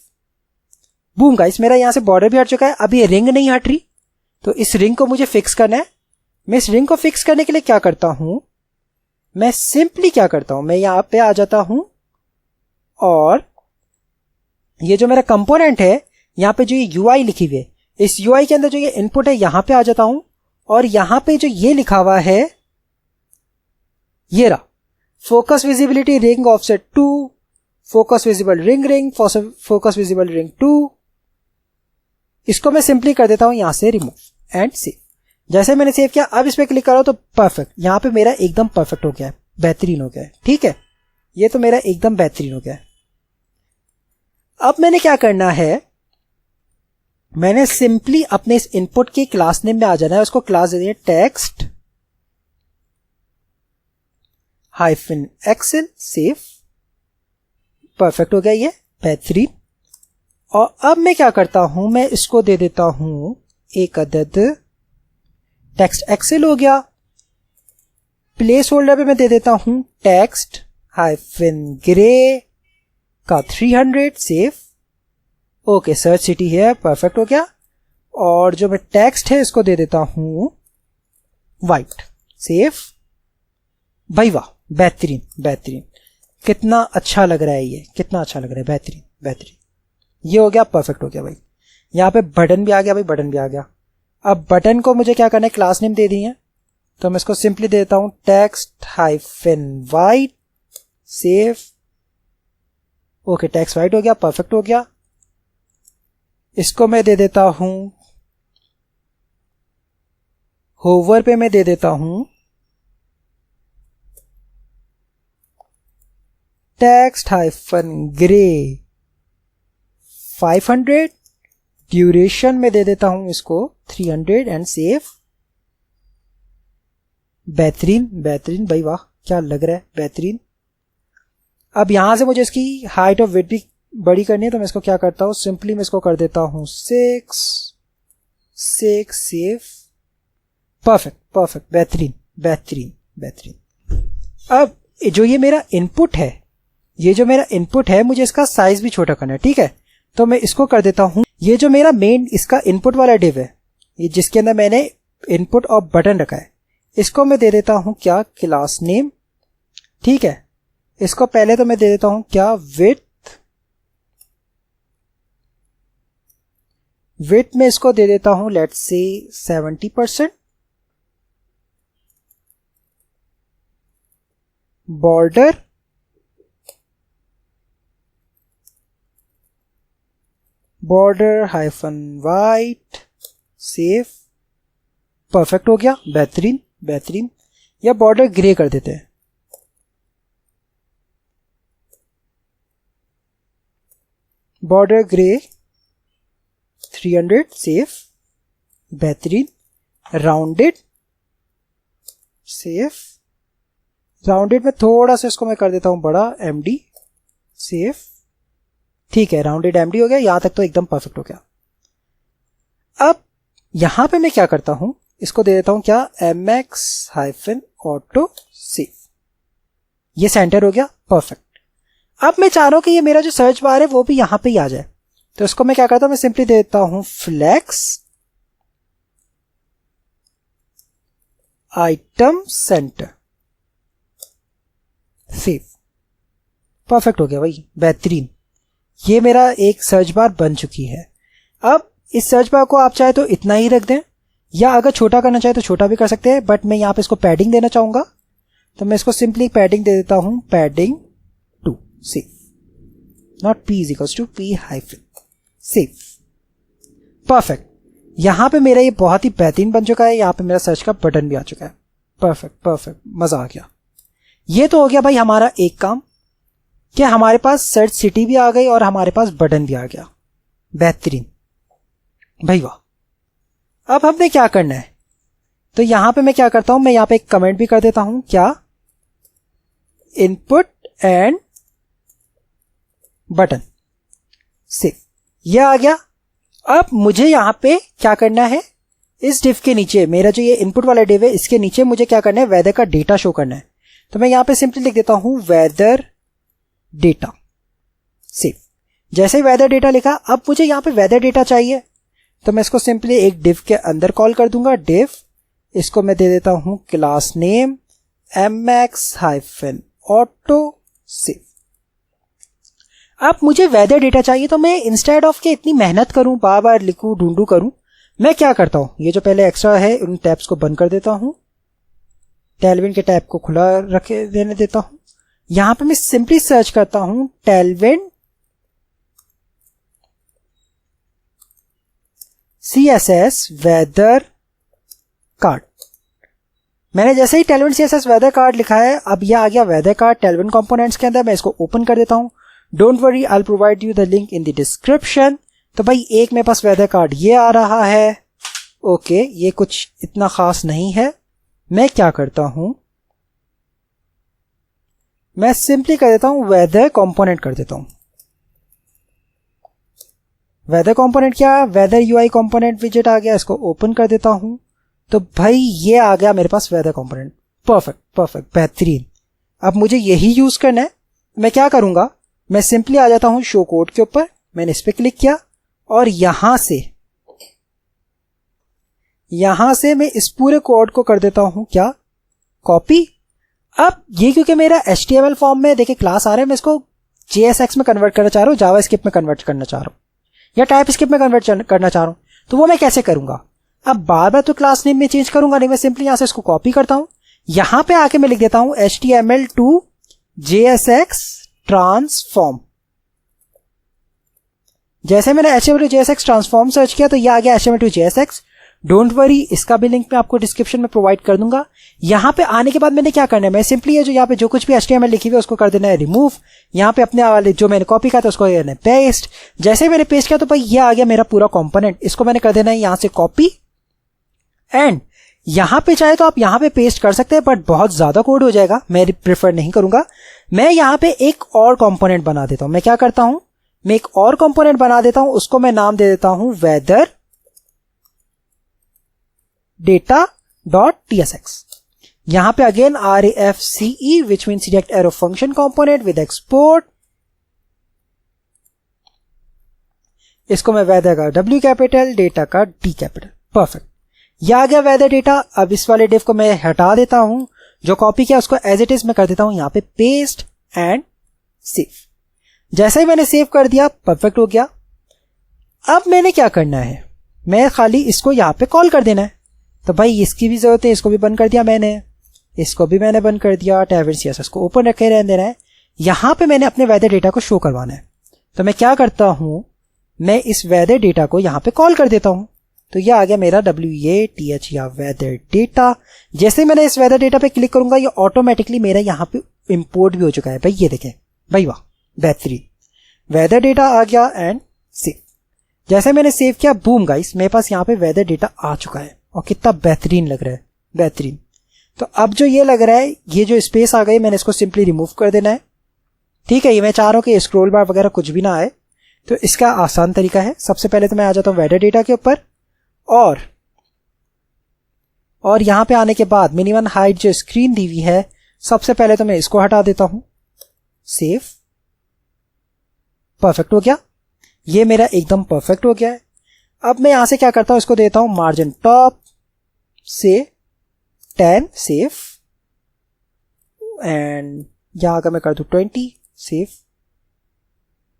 Speaker 1: Boom guys, मेरा यहां से बॉर्डर भी हट चुका है। अब ये रिंग नहीं हट रही, तो इस रिंग को मुझे फिक्स करना है। मैं इस रिंग को फिक्स करने के लिए क्या करता हूं, मैं सिंपली क्या करता हूं, मैं यहां पे आ जाता हूं और ये जो मेरा कंपोनेंट है, यहां पे जो ये यूआई लिखी हुई है, इस यूआई के अंदर जो ये इनपुट है यहां पे आ जाता हूं, और यहां पे जो ये लिखा हुआ है, ये रहा focus visibility ring offset 2, focus visible ring ring, focus visible ring 2, इसको मैं सिंपली कर देता हूं यहां से रिमूव एंड सेव। जैसे मैंने सेव किया, अब इस पे क्लिक करो तो परफेक्ट, यहां पे मेरा एकदम परफेक्ट हो गया है, बेहतरीन हो गया है। ठीक है, ये तो मेरा एकदम बेहतरीन हो गया है। अब मैंने क्या करना है, मैंने सिंपली अपने इस इनपुट की क्लास नेम में आ जाना है, उसको क्लास दे दिए text hyphen excel save. Perfect हो गया ये, बेहतरीन। और अब मैं क्या करता हूं, मैं इसको दे देता हूं एक अदद टेक्स्ट एक्सेल हो गया। प्लेस होल्डर पे मैं दे देता हूं टेक्स्ट हाइफन ग्रे का 300 सेफ। ओके, सर्च सिटी है, परफेक्ट हो गया। और जो मैं टेक्स्ट है इसको दे देता हूं वाइट सेफ। भाई वाह, बेहतरीन बेहतरीन, कितना अच्छा लग रहा है ये, कितना अच्छा लग रहा है, बेहतरीन बेहतरीन। ये हो गया, परफेक्ट हो गया भाई। यहाँ पे बटन भी आ गया भाई, बटन भी आ गया। अब बटन को मुझे क्या करना है, क्लास नेम दे दी है, तो मैं इसको सिंपली देता हूं text hyphen white safe. Okay, text white हो गया, परफेक्ट हो गया। इसको मैं दे देता हूं होवर पे, मैं दे देता हूं टेक्स्ट हाइफन ग्रे 500, ड्यूरेशन में दे देता हूं इसको 300 एंड सेफ। बेहतरीन बेहतरीन भाई, वाह क्या लग रहा है, बेहतरीन। अब यहां से मुझे इसकी हाइट और विड्थ भी बड़ी करनी है, तो मैं इसको क्या करता हूं, सिंपली मैं इसको कर देता हूं 6 सेफ। परफेक्ट परफेक्ट, बेहतरीन बेहतरीन बेहतरीन। अब जो ये मेरा इनपुट है, ये जो मेरा इनपुट है, मुझे इसका साइज भी छोटा करना है। ठीक है, तो मैं इसको कर देता हूं, ये जो मेरा मेन इसका इनपुट वाला डिव है, ये जिसके अंदर मैंने इनपुट और बटन रखा है, इसको मैं दे देता हूं क्या, क्लास नेम। ठीक है, इसको पहले तो मैं दे देता हूं क्या, विड्थ में इसको दे देता हूं let's say 70%। Border hyphen white safe. Perfect हो गया, बेहतरीन बेहतरीन। या बॉर्डर ग्रे कर देते हैं, बॉर्डर ग्रे 300 सेफ। बेहतरीन। Rounded safe. राउंडेड में थोड़ा सा इसको मैं कर देता हूं बड़ा, एमडी सेफ। ठीक है, राउंडेड एमडी हो गया, यहां तक तो एकदम परफेक्ट हो गया। अब यहां पे मैं क्या करता हूं, इसको दे देता हूं क्या, mx-auto save। ये सेंटर हो गया, परफेक्ट। अब मैं चाह रहा हूं कि ये मेरा जो सर्च बार है वो भी यहां पे ही आ जाए, तो इसको मैं क्या करता हूं, मैं सिंपली दे देता हूं flex item center, save. Perfect हो गया भाई, बेहतरीन। ये मेरा एक सर्च बार बन चुकी है। अब इस सर्च बार को आप चाहे तो इतना ही रख दें, या अगर छोटा करना चाहे तो छोटा भी कर सकते हैं, बट मैं यहां पे इसको पैडिंग देना चाहूंगा, तो मैं इसको सिंपली पैडिंग दे देता हूं, padding 2 save, not p is equals to p hyphen save. Perfect. यहां पे मेरा ये बहुत ही बेहतरीन बन चुका है, यहां पे मेरा सर्च का बटन भी आ चुका है। परफेक्ट परफेक्ट, मजा आ गया। ये तो हो गया भाई हमारा एक काम, कि हमारे पास सर्च सिटी भी आ गई और हमारे पास बटन भी आ गया। बेहतरीन भाई, वाह। अब हमने क्या करना है, तो यहां पे मैं क्या करता हूं, मैं यहां पे एक कमेंट भी कर देता हूं, क्या, इनपुट एंड बटन सेव। यह आ गया। अब मुझे यहां पे क्या करना है, इस डिव के नीचे, मेरा जो ये इनपुट वाला डिव है, इसके नीचे मुझे क्या करना है, वेदर का डेटा शो करना है। तो मैं यहां पे सिंपली लिख देता हूं वेदर डेटा सेव। जैसे ही वेदर डेटा लिखा, अब मुझे यहां पे वेदर डेटा चाहिए, तो मैं इसको सिंपली एक डिव के अंदर कॉल कर दूंगा, डिव, इसको मैं दे देता हूं क्लास नेम mx-auto save। अब मुझे वेदर डेटा चाहिए, तो मैं इंस्टेड ऑफ के इतनी मेहनत करूं, बार बार लिखूं, ढूंढू करूं, मैं क्या करता हूं, ये जो पहले एक्स्ट्रा है उन टैब्स को बंद कर देता हूं, टेलविन के टैब को खुला रखे देने देता हूं। यहां पे मैं सिंपली सर्च करता हूं टेलविन CSS वेदर कार्ड। मैंने जैसे ही टेलविन CSS वेदर कार्ड लिखा है, अब यह आ गया वेदर कार्ड टेलविन कंपोनेंट्स के अंदर। मैं इसको ओपन कर देता हूं, don't worry, I will provide you the link in the description. तो भाई एक मेरे पास वेदर कार्ड ये आ रहा है। ओके, ये कुछ इतना खास नहीं है। मैं क्या करता हूं, मैं सिंपली कर देता हूं वेदर कंपोनेंट कर देता हूं। वेदर कंपोनेंट क्या है, वेदर UI कंपोनेंट विजेट आ गया, इसको ओपन कर देता हूं। तो भाई ये आ गया मेरे पास वेदर कंपोनेंट। परफेक्ट परफेक्ट, बेहतरीन। अब मुझे यही यूज करना है। मैं क्या करूंगा, मैं सिंपली आ जाता हूं शो कोड के ऊपर, मैंने इस पे क्लिक किया और यहां से मैं इस पूरे कोड को कर देता हूं क्या, कॉपी। अब ये क्योंकि मेरा HTML फॉर्म में देखिए क्लास आ रहे हैं, मैं इसको JSX में कन्वर्ट करना चाह रहा हूं, जावास्क्रिप्ट में कन्वर्ट करना चाह रहा हूं, या टाइपस्क्रिप्ट में कन्वर्ट करना चाह रहा हूं। तो वो मैं कैसे करूंगा, अब बार बार तो क्लास नेम में चेंज करूंगा नहीं, मैं सिंपली यहां से इसको कॉपी करता हूं, यहां पे आके मैं लिख देता हूं HTML to JSX ट्रांसफॉर्म। जैसे मैंने HTML to JSX transform search किया तो ये आ गया HTML to JSX। Don't worry, इसका भी लिंक मैं आपको डिस्क्रिप्शन में प्रोवाइड कर दूंगा। यहां पे आने के बाद मैंने क्या करना है, मैं सिंपली ये जो यहाँ पे जो कुछ भी HTML लिखी हुई है उसको कर देना है रिमूव। यहाँ पे अपने वाले जो मैंने कॉपी किया था उसको करना है पेस्ट। जैसे ही मैंने पेस्ट किया तो भाई ये आ गया मेरा पूरा कंपोनेंट। इसको मैंने कर देना है यहां से कॉपी, एंड यहां पे चाहे तो आप यहां पे पेस्ट कर सकते हैं, बट बहुत ज्यादा कोड हो जाएगा, मैं प्रेफर नहीं करूंगा। मैं यहां पे एक और कंपोनेंट बना देता हूं। मैं क्या करता हूं, मैं एक और कंपोनेंट बना देता हूं, उसको मैं नाम दे देता हूं वेदर data.tsx। यहां पे again RAFCE which means react arrow function component with export। इसको मैं वेदर का W कैपिटल, डेटा का D कैपिटल। परफेक्ट, यह आ गया वेदर डेटा। अब इस वाले डिव को मैं हटा देता हूं, जो कॉपी किया उसको एज इट इज मैं कर देता हूं यहां पे पेस्ट एंड सेव। जैसे ही मैंने सेव कर दिया, परफेक्ट हो गया। अब मैंने क्या करना है, मैं खाली इसको यहां पे कॉल कर देना है। तो भाई इसकी भी जरूरत है, इसको भी बंद कर दिया मैंने, इसको भी मैंने बंद कर दिया, टेलविन CSS को ओपन रखे रहने देना है। यहां पे मैंने अपने वेदर डेटा को शो करवाना है। तो मैं क्या करता हूं, मैं इस वेदर डेटा को यहां पे कॉल कर देता हूं। तो यह आ गया मेरा WATH या वेदर डेटा। जैसे मैंने इस वेदर डेटा पे क्लिक करूंगा, ये ऑटोमेटिकली मेरा यहां पे इंपोर्ट भी हो चुका है। भाई ये देखें, भाई वाह, बेहतरीन। वेदर डेटा आ गया एंड सेव। जैसे मैंने सेव किया, बूम गाइस, मेरे पास यहाँ पे वेदर डेटा आ चुका है और कितना बेहतरीन लग रहा है, बेहतरीन। तो अब जो ये लग रहा है, ये जो स्पेस आ गई, मैंने इसको सिंपली रिमूव कर देना है। ठीक है, ये मैं चाह रहा हूं कि स्क्रॉल बार वगैरह कुछ भी ना आए, तो इसका आसान तरीका है। सबसे पहले तो मैं आ जाता हूं वेदर डेटा के ऊपर, और और यहाँ पे आने के बाद मिनिमम हाइट जो स्क्रीन दी हुई है, सबसे पहले तो मैं इसको हटा देता हूं। सेव, परफेक्ट हो गया, ये मेरा एकदम परफेक्ट हो गया है। अब मैं यहां से क्या करता हूं, इसको देता हूं मार्जिन टॉप से 10, सेव, एंड यहां का मैं कर दूं 20, सेव।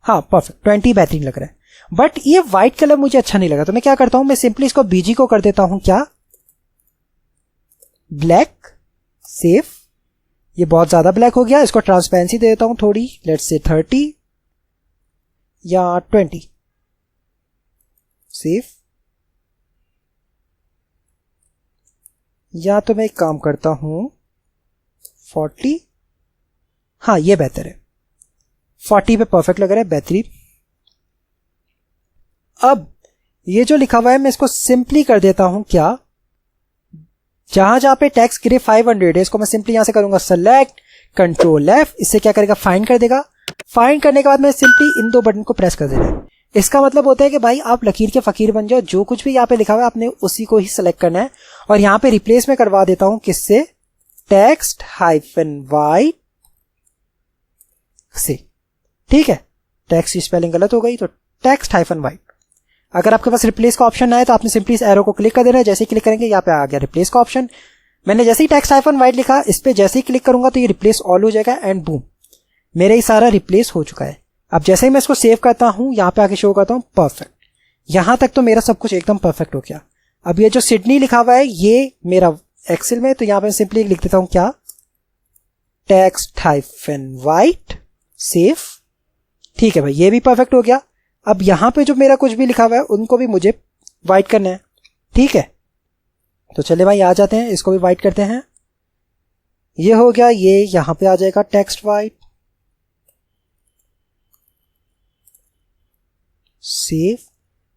Speaker 1: हाँ परफेक्ट, 20 बेहतरीन लग रहा है। बट ये व्हाइट कलर मुझे अच्छा नहीं लगा, तो मैं क्या करता हूं, मैं सिंपली इसको बीजी को कर देता हूं क्या, ब्लैक, सेव। ये बहुत ज्यादा ब्लैक हो गया, इसको ट्रांसपेरेंसी दे देता हूं थोड़ी, लेट्स से 30 या 20, सेव। या तो मैं एक काम करता हूं 40, हाँ ये बेहतर है, 40 पे परफेक्ट लग रहा है, बेहतरीन। अब ये जो लिखा हुआ है मैं इसको सिंपली कर देता हूं क्या, जहां जहां पे टैक्स गिरे 500 है, इसको मैं सिंपली यहां से करूंगा सेलेक्ट, कंट्रोल F, इससे क्या करेगा, फाइंड कर देगा। फाइंड करने के बाद मैं सिंपली इन दो बटन को प्रेस कर देना है। इसका मतलब होता है कि भाई आप लकीर के फकीर बन जाओ, जो कुछ भी यहाँ पे लिखा हुआ है आपने उसी को ही सिलेक्ट करना है। और यहाँ पे रिप्लेस में करवा देता हूं किससे, टेक्स्ट -white से, ठीक है। टेक्स्ट की स्पेलिंग गलत हो गई तो टेक्स्ट -white। अगर आपके पास रिप्लेस का ऑप्शन ना है तो आपने सिंपली इस एरो को क्लिक कर देना है, जैसे ही क्लिक करेंगे यहाँ पे आ गया रिप्लेस का ऑप्शन। मैंने जैसे ही टेक्स्ट -white लिखा, इस पे जैसे ही क्लिक करूंगा तो ये रिप्लेस ऑल हो जाएगा, एंड बूम, मेरा ये सारा रिप्लेस हो चुका है। अब जैसे ही मैं इसको सेव करता हूं, यहाँ पे आके शो करता हूं, परफेक्ट। यहां तक तो मेरा सब कुछ एकदम परफेक्ट हो गया। अब ये जो सिडनी लिखा हुआ है ये मेरा एक्सेल में, तो यहां पे सिंपली लिख देता हूं क्या, टेक्स्ट -white, सेव, ठीक है भाई, ये भी परफेक्ट हो गया। अब यहां पे जो मेरा कुछ भी लिखा हुआ है उनको भी मुझे वाइट करना है, ठीक है। तो चले भाई आ जाते हैं, इसको भी वाइट करते हैं। ये हो गया, ये यहां पे आ जाएगा टेक्स्ट वाइट, सेव।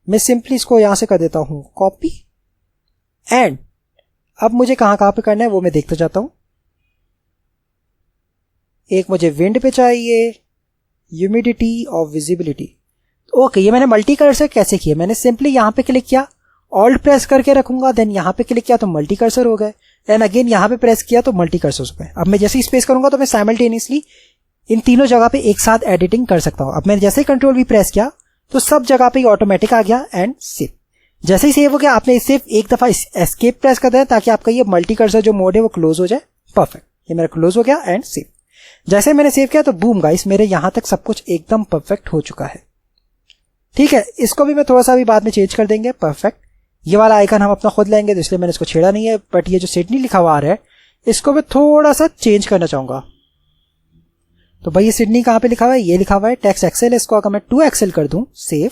Speaker 1: मैं सिंपली इसको यहां से कर देता हूं कॉपी, एंड अब मुझे कहां कहां पे करना है वो मैं देखते जाता हूं। एक मुझे विंड पे चाहिए, ह्यूमिडिटी और विजिबिलिटी। ओके, ये मैंने मल्टी कर्सर कैसे किया, मैंने सिंपली यहां पे क्लिक किया, ऑल्ट प्रेस करके रखूंगा, देन यहां पे क्लिक किया तो मल्टी कर्सर हो गए, देन अगेन यहां पे प्रेस किया तो मल्टी कर्सर हो गए। अब मैं जैसे ही स्पेस करूंगा तो मैं साइमल्टेनियसली इन तीनों जगह पे एक साथ एडिटिंग कर सकता हूं। अब मैंने जैसे ही कंट्रोल भी प्रेस किया तो सब जगह पे ऑटोमेटिक आ गया, एंड सेव। जैसे ही सेव हो गया, आपने सिर्फ एक दफा एस्केप प्रेस कर देना ताकि आपका ये मल्टी कर्सर जो मोड है वो क्लोज हो जाए। परफेक्ट, ये मेरा क्लोज हो गया, एंड सेव। जैसे मैंने सेव किया तो बूम गाइस, मेरे यहां तक सब कुछ एकदम परफेक्ट हो चुका है, ठीक है। इसको भी मैं थोड़ा सा भी बाद में चेंज कर देंगे, परफेक्ट। ये वाला आइकन हम अपना खुद लेंगे तो इसलिए मैंने इसको छेड़ा नहीं है, बट ये जो सिडनी लिखा हुआ आ रहा है इसको मैं थोड़ा सा चेंज करना चाहूंगा। तो भाई ये सिडनी कहां पे लिखा हुआ है, ये लिखा हुआ है टेक्स्ट एक्सेल, इसको अगर मैं 2 एक्सेल कर दूं, सेव।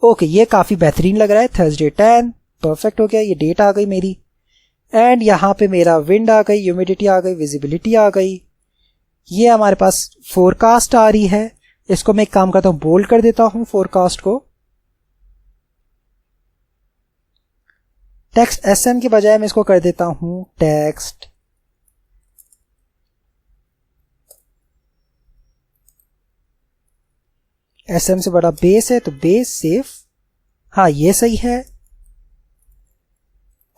Speaker 1: ओके, ये काफी बेहतरीन लग रहा है, थर्सडे 10, परफेक्ट हो गया। ये डेट आ गई मेरी, एंड यहां पे मेरा विंड आ गई, ह्यूमिडिटी आ गई, विजिबिलिटी आ गई। ये हमारे पास फोरकास्ट आ रही है, इसको मैं एक काम करता हूं, बोल्ड कर देता हूं फोरकास्ट को। टेक्स्ट एसएम के बजाय मैं इसको कर देता हूं टेक्स्ट एसएम से बड़ा बेस है तो बेस, सेव। हाँ ये सही है।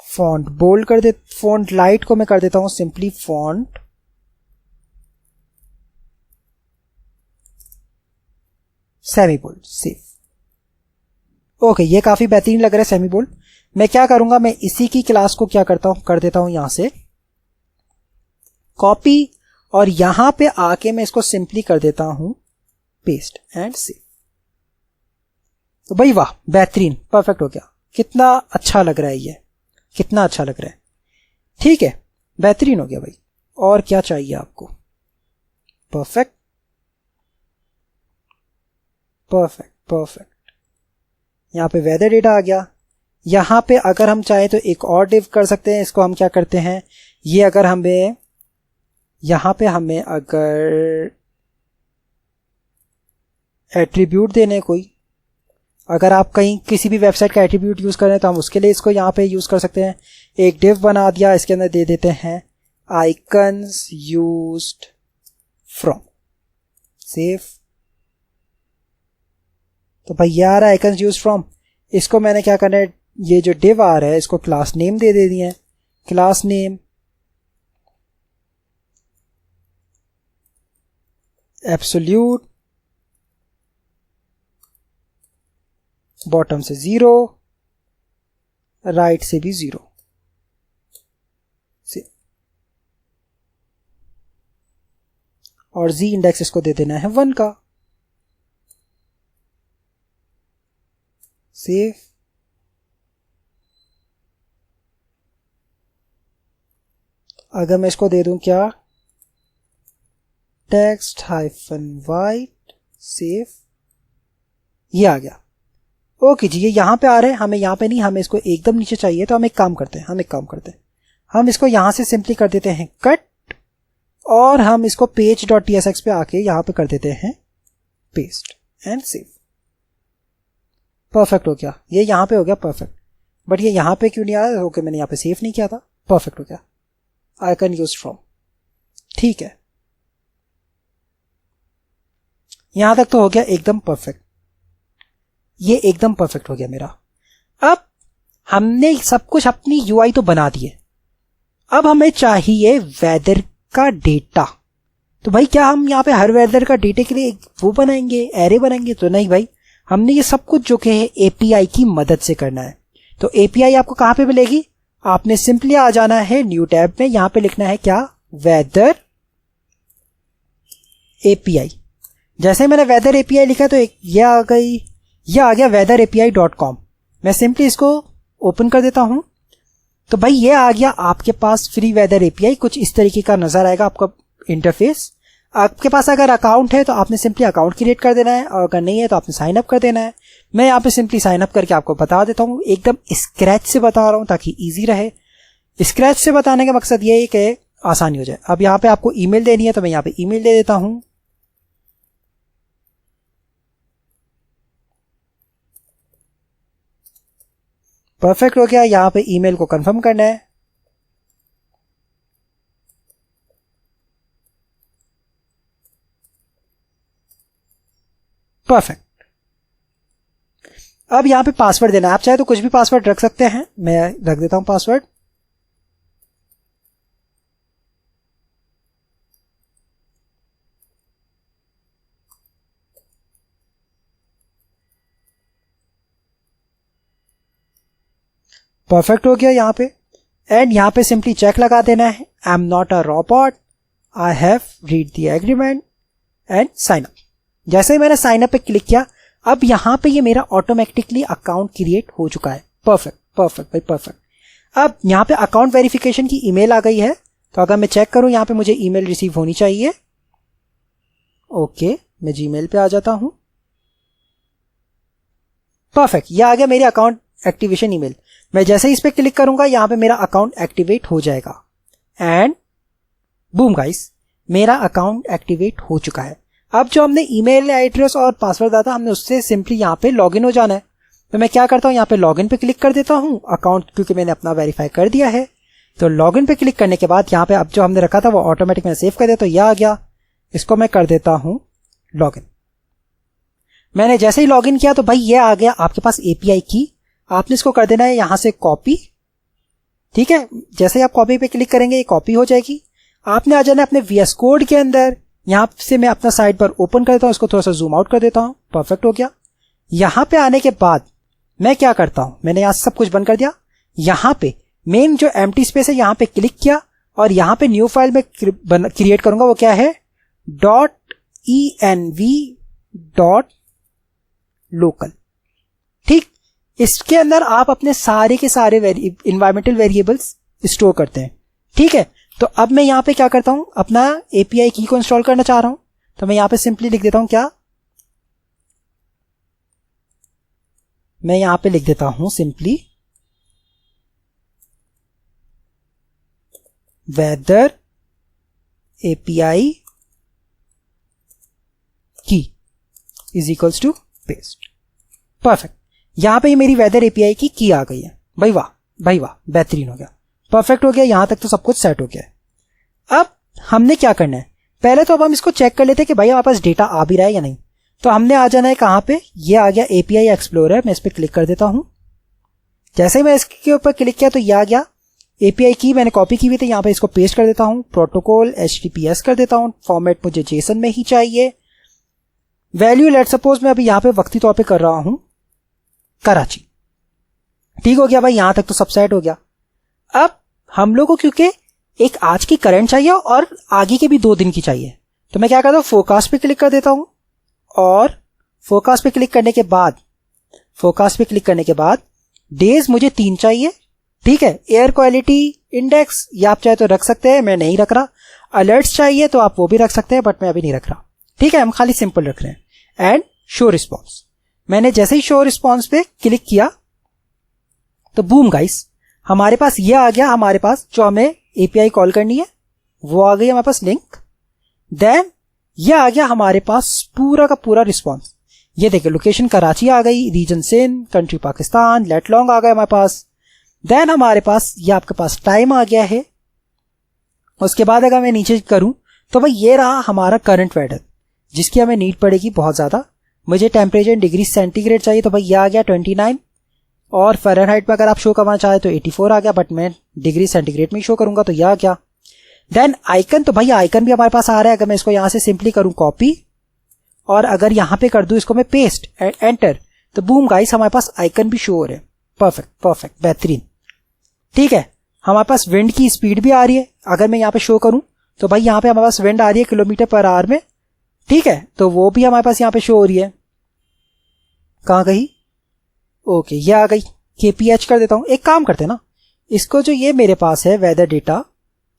Speaker 1: फॉन्ट बोल्ड कर दे, फॉन्ट लाइट को मैं कर देता हूं simply font semi bold, save. Okay, ये काफी बेहतरीन लग रहा है सेमी बोल्ड। मैं क्या करूंगा, मैं इसी की क्लास को क्या करता हूं, कर देता हूं यहां से कॉपी, और यहां पे आके मैं इसको सिंपली कर देता हूं पेस्ट, एंड सेव। तो भाई वाह, बेहतरीन, परफेक्ट हो गया। कितना अच्छा लग रहा है ये, कितना अच्छा लग रहा है, ठीक है, बेहतरीन हो गया भाई। और क्या चाहिए आपको, परफेक्ट परफेक्ट परफेक्ट। यहां पे वेदर डेटा आ गया। यहां पे अगर हम चाहें तो एक और डिव कर सकते हैं। इसको हम क्या करते हैं, ये अगर हमें यहां पे हमें अगर एट्रीब्यूट देने कोई, अगर आप कहीं किसी भी वेबसाइट का एट्रीब्यूट यूज कर रहे हैं तो हम उसके लिए इसको यहां पे यूज कर सकते हैं। एक डिव बना दिया, इसके अंदर दे देते हैं आइकन्स यूज्ड फ्रॉम, सेव। तो भाई यार आइकन्स यूज्ड फ्रॉम, इसको मैंने क्या करना है, ये जो div आ रहा है इसको क्लास नेम दे दिए हैं, क्लास नेम एब्सोल्यूट, बॉटम से 0, राइट से भी 0 से, और z इंडेक्स इसको दे देना है 1 का। सेव। अगर मैं इसको दे दूं क्या, टेक्स्ट हाइफन वाइट, सेव, ये आ गया। ओके जी, ये यहाँ पे आ रहे हैं, हमें यहाँ पे नहीं, हमें इसको एकदम नीचे चाहिए। तो हम एक काम करते हैं, हम इसको यहाँ से सिंपली कर देते हैं कट, और हम इसको page.tsx पे आके यहाँ पे कर देते हैं पेस्ट एंड सेव। परफेक्ट हो गया, ये यहाँ पे हो गया परफेक्ट। बट ये यहाँ पे क्यों नहीं आया? ओके, मैंने यहाँ पे सेव नहीं किया था। परफेक्ट हो गया, आई कैन यूज फ्रॉम। ठीक है, यहां तक तो हो गया एकदम परफेक्ट, ये एकदम परफेक्ट हो गया मेरा। अब हमने सब कुछ अपनी यूआई तो बना दी है, अब हमें चाहिए वेदर का डेटा। तो भाई क्या हम यहाँ पे हर वेदर का डेटा के लिए वो बनाएंगे, एरे बनाएंगे? तो नहीं भाई, हमने ये सब कुछ जो कि है एपीआई की मदद से करना है। तो एपीआई आपको कहां पे मिलेगी? आपने सिंपली आ जाना है न्यू टैब में, यहां पे लिखना है क्या, वेदर एपीआई। जैसे मैंने वेदर एपीआई लिखा तो एक ये आ गई, ये आ गया weatherapi.com। मैं सिंपली इसको ओपन कर देता हूं, तो भाई ये आ गया आपके पास फ्री वेदर एपीआई। कुछ इस तरीके का नजर आएगा आपका इंटरफेस। आपके पास अगर अकाउंट है तो आपने सिंपली अकाउंट क्रिएट कर देना है, और अगर नहीं है तो आपने साइन अप कर देना है। मैं यहाँ पे सिंपली साइन अप करके आपको बता देता हूँ, एकदम स्क्रैच से बता रहा हूँ ताकि ईजी रहे। स्क्रैच से बताने का मकसद ये है कि आसानी हो जाए। अब यहाँ पे आपको ईमेल देनी है, तो मैं यहाँ पे ईमेल दे देता हूँ। परफेक्ट हो गया, यहाँ पे ईमेल को कंफर्म करना है। परफेक्ट। अब यहां पे पासवर्ड देना है, आप चाहे तो कुछ भी पासवर्ड रख सकते हैं, मैं रख देता हूं पासवर्ड। परफेक्ट हो गया यहाँ पे। एंड यहाँ पे सिंपली चेक लगा देना है, I am not a robot, I have read the agreement and sign up. जैसे ही मैंने साइन अप पे क्लिक किया, अब यहाँ पे ये मेरा ऑटोमेटिकली अकाउंट क्रिएट हो चुका है। परफेक्ट परफेक्ट भाई परफेक्ट। अब यहाँ पे अकाउंट वेरिफिकेशन की ईमेल आ गई है, तो अगर मैं चेक करूं यहाँ पे मुझे ईमेल रिसीव होनी चाहिए। ओके, मैं जीमेल पे आ जाता हूं। परफेक्ट, ये आ गया मेरे अकाउंट एक्टिवेशन ईमेल। मैं जैसे ही इस पे क्लिक करूंगा यहाँ पे मेरा अकाउंट एक्टिवेट हो जाएगा। एंड बूम गाइस, मेरा अकाउंट एक्टिवेट हो चुका है। अब जो हमने ईमेल एड्रेस और पासवर्ड दिया था, हमने उससे सिंपली यहाँ पे लॉगिन हो जाना है। तो मैं क्या करता हूँ, यहाँ पे लॉगिन पे क्लिक कर देता हूँ अकाउंट, क्योंकि मैंने अपना वेरीफाई कर दिया है। तो लॉगिन पे क्लिक करने के बाद यहाँ पे अब जो हमने रखा था वो ऑटोमेटिक मैंने सेव कर दिया, तो यह आ गया। इसको मैं कर देता हूँ लॉगिन। मैंने जैसे ही लॉगिन किया तो भाई ये आ गया आपके पास एपीआई की। आपने इसको कर देना है यहाँ से कॉपी। ठीक है, जैसे ही आप कॉपी पे क्लिक करेंगे ये कॉपी हो जाएगी। आपने आ जाना है अपने वीएस कोड के अंदर। यहाँ से मैं अपना साइड पर ओपन कर देता हूँ, इसको थोड़ा सा जूम आउट कर देता हूँ। परफेक्ट हो गया। यहाँ पे आने के बाद मैं क्या करता हूँ, मैंने यहाँ सब कुछ बंद कर दिया। यहाँ पे मेन जो एम्प्टी स्पेस है यहाँ पे क्लिक किया, और यहाँ पे न्यू फाइल में क्रिएट करूंगा। वो क्या है, .env.local। ठीक, इसके अंदर आप अपने सारे के सारे इन्वायरमेंटल वेरिएबल्स स्टोर करते हैं। ठीक है, तो अब मैं यहाँ पे क्या करता हूं, अपना एपीआई की को इंस्टॉल करना चाह रहा हूं। तो मैं यहाँ पे सिंपली लिख देता हूं क्या, मैं यहाँ पे लिख देता हूं simply weather API key is equals to paste. Perfect, यहां पे मेरी वेदर एपीआई की आ गई है। भाई वाह भाई वाह, बेहतरीन हो गया, परफेक्ट हो गया। यहां तक तो सब कुछ सेट हो गया है। अब हमने क्या करना है, पहले तो अब हम इसको चेक कर लेते हैं कि भाई हमारे पास डेटा आ भी रहा है या नहीं। तो हमने आ जाना है कहां पे, ये आ गया एपीआई एक्सप्लोरर। मैं इस पर क्लिक कर देता हूं। जैसे ही मैं इसके ऊपर क्लिक किया तो ये आ गया। एपीआई की मैंने कॉपी की हुई थी, यहाँ पे इसको पेस्ट कर देता हूँ, प्रोटोकॉल HTTPS कर देता हूँ, फॉर्मेट मुझे जेसन में ही चाहिए। वैल्यू लेट सपोज मैं अभी यहाँ पे वक्ती तौर पे कर रहा हूँ कराची। ठीक हो गया भाई, यहां तक तो सब सेट हो गया। अब हम लोग को क्योंकि एक आज की करंट चाहिए और आगे के भी 2 दिन की चाहिए, तो मैं क्या करता हूँ, फोरकास्ट पे क्लिक कर देता हूँ और फोरकास्ट पे क्लिक करने के बाद डेज मुझे 3 चाहिए। ठीक है, एयर क्वालिटी इंडेक्स ये आप चाहे तो रख सकते हैं, मैं नहीं रख रहा। अलर्ट्स चाहिए तो आप वो भी रख सकते हैं, बट मैं अभी नहीं रख रहा। ठीक है, हम खाली सिंपल रख रहे हैं। एंड शो रिस्पॉन्स, मैंने जैसे ही शो रिस्पॉन्स पे क्लिक किया तो बूम गाइस, हमारे पास ये आ गया, हमारे पास जो हमें एपीआई कॉल करनी है वो आ गई हमारे पास लिंक। देन ये आ गया हमारे पास पूरा का पूरा रिस्पॉन्स। ये देखिए, लोकेशन कराची आ गई, region Sindh, country Pakistan, lat long आ गया हमारे पास। देन हमारे पास ये आपके पास टाइम आ गया है। उसके बाद अगर मैं नीचे करूं तो भाई ये रहा हमारा करंट वेदर, जिसकी हमें नीड पड़ेगी बहुत ज्यादा। मुझे टेम्परेचर डिग्री सेंटीग्रेड चाहिए, तो भाई ये आ गया 29, और फ़ारेनहाइट में अगर आप शो करना चाहे तो 84 आ गया, बट मैं डिग्री सेंटीग्रेड में शो करूंगा तो यह आ गया। देन आइकन, तो भाई आइकन भी हमारे पास आ रहा है। अगर मैं इसको यहां से सिंपली करूं कॉपी और अगर यहां पे कर दूं इसको मैं पेस्ट एंटर, तो बूम गाइस हमारे पास आइकन भी शो हो रहे हैं। परफेक्ट बेहतरीन। ठीक है, हमारे पास विंड की स्पीड भी आ रही है। अगर मैं यहाँ पे शो करूं तो भाई यहाँ पे हमारे पास विंड आ रही है km/h में। ठीक है, तो वो भी हमारे पास यहाँ पे शो हो रही है। कहाँ गई? ओके, ये आ गई। KPH कर देता हूं। एक काम करते हैं ना, इसको जो ये मेरे पास है वेदर डेटा,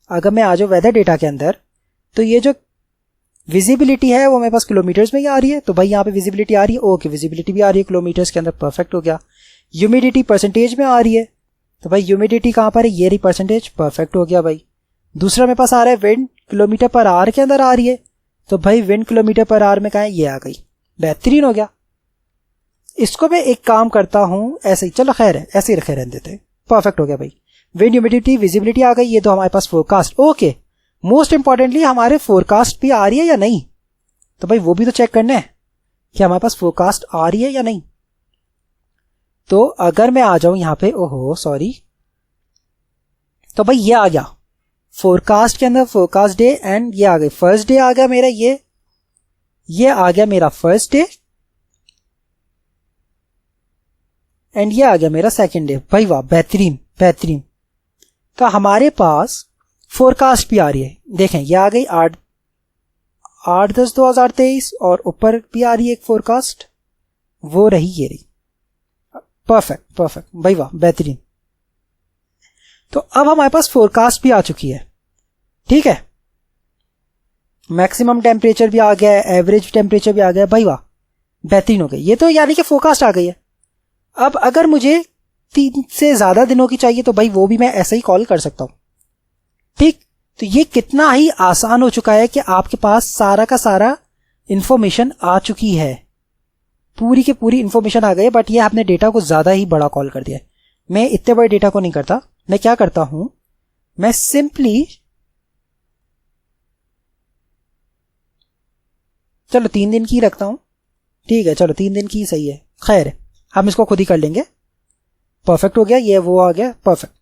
Speaker 1: अगर मैं आ जाऊं वेदर डेटा के अंदर, तो ये जो विजिबिलिटी है वो मेरे पास किलोमीटर्स में ही आ रही है। तो भाई यहाँ पे विजिबिलिटी आ रही है। ओके, विजिबिलिटी भी आ रही है किलोमीटर्स के अंदर। परफेक्ट हो गया। ह्यूमिडिटी परसेंटेज में आ रही है, तो भाई ह्यूमिडिटी कहाँ पर है? ये रही परसेंटेज। परफेक्ट हो गया भाई। दूसरा मेरे पास आ रहा है विंड km/h के अंदर आ रही है, तो भाई विंड km/h में कहाँ है? ये आ गई। बेहतरीन हो गया। इसको मैं एक काम करता हूं ऐसे ही, चलो खैर है, ऐसे ही रखे रहने देते हैं। परफेक्ट हो गया भाई। विंड, ह्यूमिडिटी, विजिबिलिटी आ गई। ये तो हमारे पास फोरकास्ट। ओके, मोस्ट इंपॉर्टेंटली हमारे फोरकास्ट भी आ रही है या नहीं, तो भाई वो भी तो चेक करना है कि हमारे पास फोरकास्ट आ रही है या नहीं। तो अगर मैं आ जाऊं यहां पे, ओहो सॉरी, तो भाई ये आ गया फोरकास्ट के अंदर, फोरकास्ट डे, एंड ये आ गई फर्स्ट डे आ गया मेरा। ये आ गया मेरा फर्स्ट डे, एंड ये आ गया मेरा सेकंड डे। भाई वाह, बेहतरीन। तो हमारे पास फोरकास्ट भी आ रही है। देखें, ये आ गई 8/10/2023, और ऊपर भी आ रही है एक फोरकास्ट, वो रही, ये रही। परफेक्ट भाई वाह, बेहतरीन। तो अब हमारे पास फोरकास्ट भी आ चुकी है। ठीक है, मैक्सिमम टेम्परेचर भी आ गया है, एवरेज टेम्परेचर भी आ गया है। भाई वाह, बेहतरीन हो गई। ये तो यानी कि फोरकास्ट आ गई है। अब अगर मुझे 3 से ज्यादा दिनों की चाहिए तो भाई वो भी मैं ऐसे ही कॉल कर सकता हूं। ठीक, तो ये कितना ही आसान हो चुका है कि आपके पास सारा का सारा इंफॉर्मेशन आ चुकी है, पूरी की पूरी इंफॉर्मेशन आ गई है। बट ये आपने डेटा को ज्यादा ही बड़ा कॉल कर दिया है। मैं इतने बड़े डेटा को नहीं करता। मैं क्या करता हूं, मैं सिंपली, चलो 3 दिन की रखता हूं। ठीक है, चलो 3 दिन की सही है। खैर है, हम इसको खुद ही कर लेंगे। परफेक्ट हो गया। ये वो आ गया। परफेक्ट।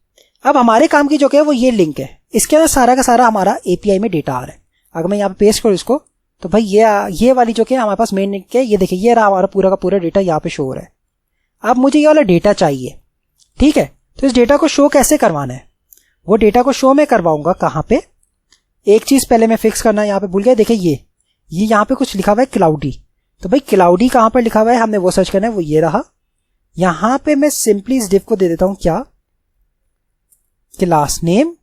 Speaker 1: अब हमारे काम की जो है वो ये लिंक है, इसके अंदर सारा का सारा हमारा एपीआई में डेटा आ रहा है। अगर मैं यहाँ पे पेस्ट करूँ इसको, तो भाई ये वाली जो कि हमारे पास मेन लिंक है, ये देखिए, ये रहा हमारा पूरा का पूरा डेटा यहाँ पे शो हो रहा है। अब मुझे ये वाला डेटा चाहिए। ठीक है, तो इस डेटा को शो कैसे करवाना है? वो डेटा को शो में करवाऊंगा कहाँ पे? एक चीज पहले मैं फिक्स करना यहाँ पे भूल गया। देखिए, ये यहाँ पे कुछ लिखा हुआ है क्लाउडी। तो भाई क्लाउडी कहाँ पर लिखा हुआ है, हमने वो सर्च करना है। वो ये रहा। यहां पे मैं सिंपली इस डिव को दे देता हूं क्या, class name,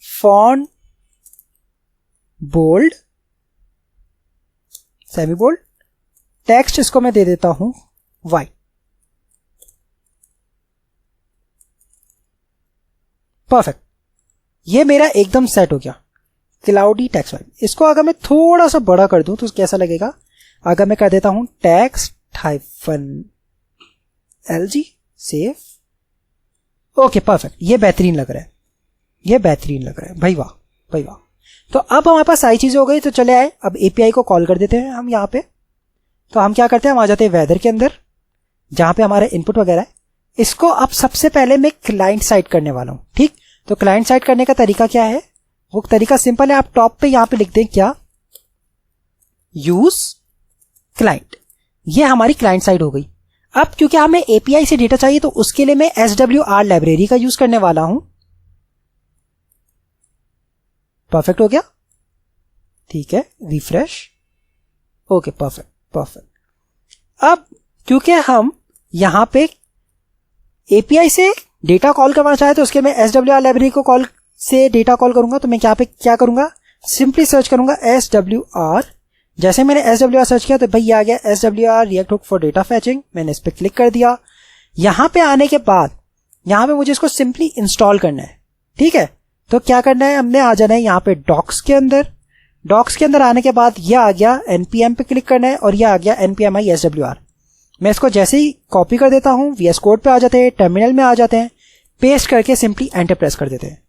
Speaker 1: font bold, semi bold, text इसको मैं दे देता हूं वाइट। परफेक्ट, ये मेरा एकदम सेट हो गया। Cloudy text white. इसको अगर मैं थोड़ा सा बड़ा कर दूं तो कैसा लगेगा? अगर मैं कर देता हूं text -LG save. Okay, perfect. ये बेहतरीन लग रहा है। भाई वाह। तो अब हमारे पास सारी चीजें हो गई। तो चले आए, अब एपीआई को कॉल कर देते हैं हम यहाँ पे। तो हम क्या करते हैं, हम आ जाते हैं वेदर के अंदर। जहां पे हमारा इनपुट वगैरह है, इसको अब सबसे पहले मैं क्लाइंट साइड करने वाला हूं। ठीक, तो क्लाइंट साइड करने का तरीका क्या है? वो तरीका सिंपल है, आप टॉप पे यहां पे लिख दें क्या, यूज क्लाइंट। ये हमारी क्लाइंट साइड हो गई। अब क्योंकि हमें एपीआई से डेटा चाहिए तो उसके लिए मैं SWR लाइब्रेरी का यूज करने वाला हूं। परफेक्ट हो गया, ठीक है, रिफ्रेश, ओके, परफेक्ट। अब क्योंकि हम यहां पे एपीआई से डेटा कॉल करना चाहे तो उसके मैं SWR लाइब्रेरी को कॉल से डेटा कॉल करूंगा, तो मैं क्या करूंगा, सिंपली सर्च करूंगा SWR। जैसे मैंने SWR सर्च किया तो भाई ये आ गया SWR react hook for data फैचिंग। मैंने इस पर क्लिक कर दिया। यहां पे आने के बाद यहां पे मुझे इसको सिंपली इंस्टॉल करना है। ठीक है, तो क्या करना है, हमने आ जाना है यहां पे डॉक्स के अंदर। डॉक्स के अंदर आने के बाद ये आ गया npm पे क्लिक करना है और ये आ गया npm SWR। मैं इसको जैसे ही कॉपी कर देता हूं, VS कोड पे आ जाते हैं, टर्मिनल में आ जाते हैं, पेस्ट करके सिंपली एंटर प्रेस कर देते हैं।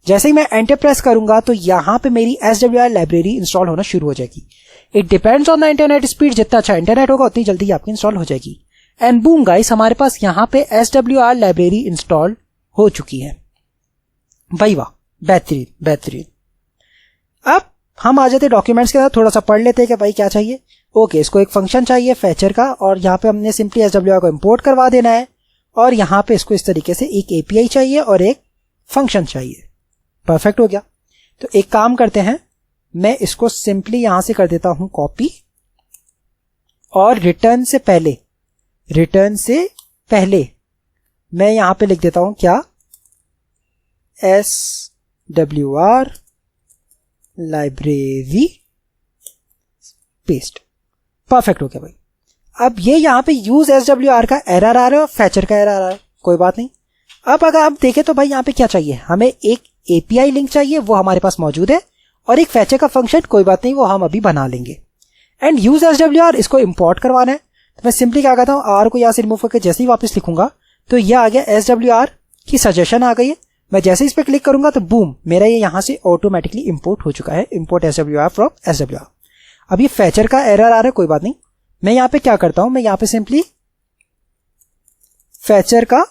Speaker 1: जैसे ही मैं एंटर प्रेस करूंगा तो यहां पे मेरी SWR लाइब्रेरी इंस्टॉल होना शुरू हो जाएगी। It depends on the internet speed, जितना अच्छा इंटरनेट होगा उतनी जल्दी आपकी इंस्टॉल हो जाएगी। एंड बूम गाइस, हमारे पास यहां पे SWR लाइब्रेरी इंस्टॉल हो चुकी है। भाई वाह, बेहतरीन बेहतरीन। अब हम आ जाते डॉक्यूमेंट्स के साथ, थोड़ा सा पढ़ लेते हैं कि भाई क्या चाहिए। ओके, इसको एक फंक्शन चाहिए फैचर का, और यहाँ पे हमने सिंपली SWR को इंपोर्ट करवा देना है, और यहाँ पे इसको इस तरीके से एक एपीआई चाहिए और एक फंक्शन चाहिए। परफेक्ट हो गया। तो एक काम करते हैं, मैं इसको सिंपली यहां से कर देता हूं कॉपी, और रिटर्न से पहले मैं यहां पे लिख देता हूं क्या, SWR लाइब्रेरी पेस्ट। परफेक्ट हो गया भाई। अब ये यहां पे यूज SWR का एरर आ रहा है और फैचर का एरर आ रहा है, कोई बात नहीं। अब अगर आप देखें तो भाई यहां पे क्या चाहिए, हमें एक एपीआई लिंक चाहिए, वो हमारे पास मौजूद है, और एक फैचर का फंक्शन, कोई बात नहीं, वो हम अभी बना लेंगे। एंड यूज SWR, इसको इंपोर्ट करवाना है। तो मैं सिंपली क्या करता हूं, आर को यहां से रिमूव करके जैसे ही वापस लिखूंगा तो ये आ गया SWR की सजेशन आ गई है। मैं जैसे इस पर क्लिक करूंगा तो बूम, मेरा ये यहां से ऑटोमेटिकली इंपोर्ट हो चुका है, इंपोर्ट SWR फ्रॉम SWR। अब ये फैचर का एरर आ रहा है, कोई बात नहीं। मैं यहां पे क्या करता हूं, मैं यहां पे सिंपली फैचर का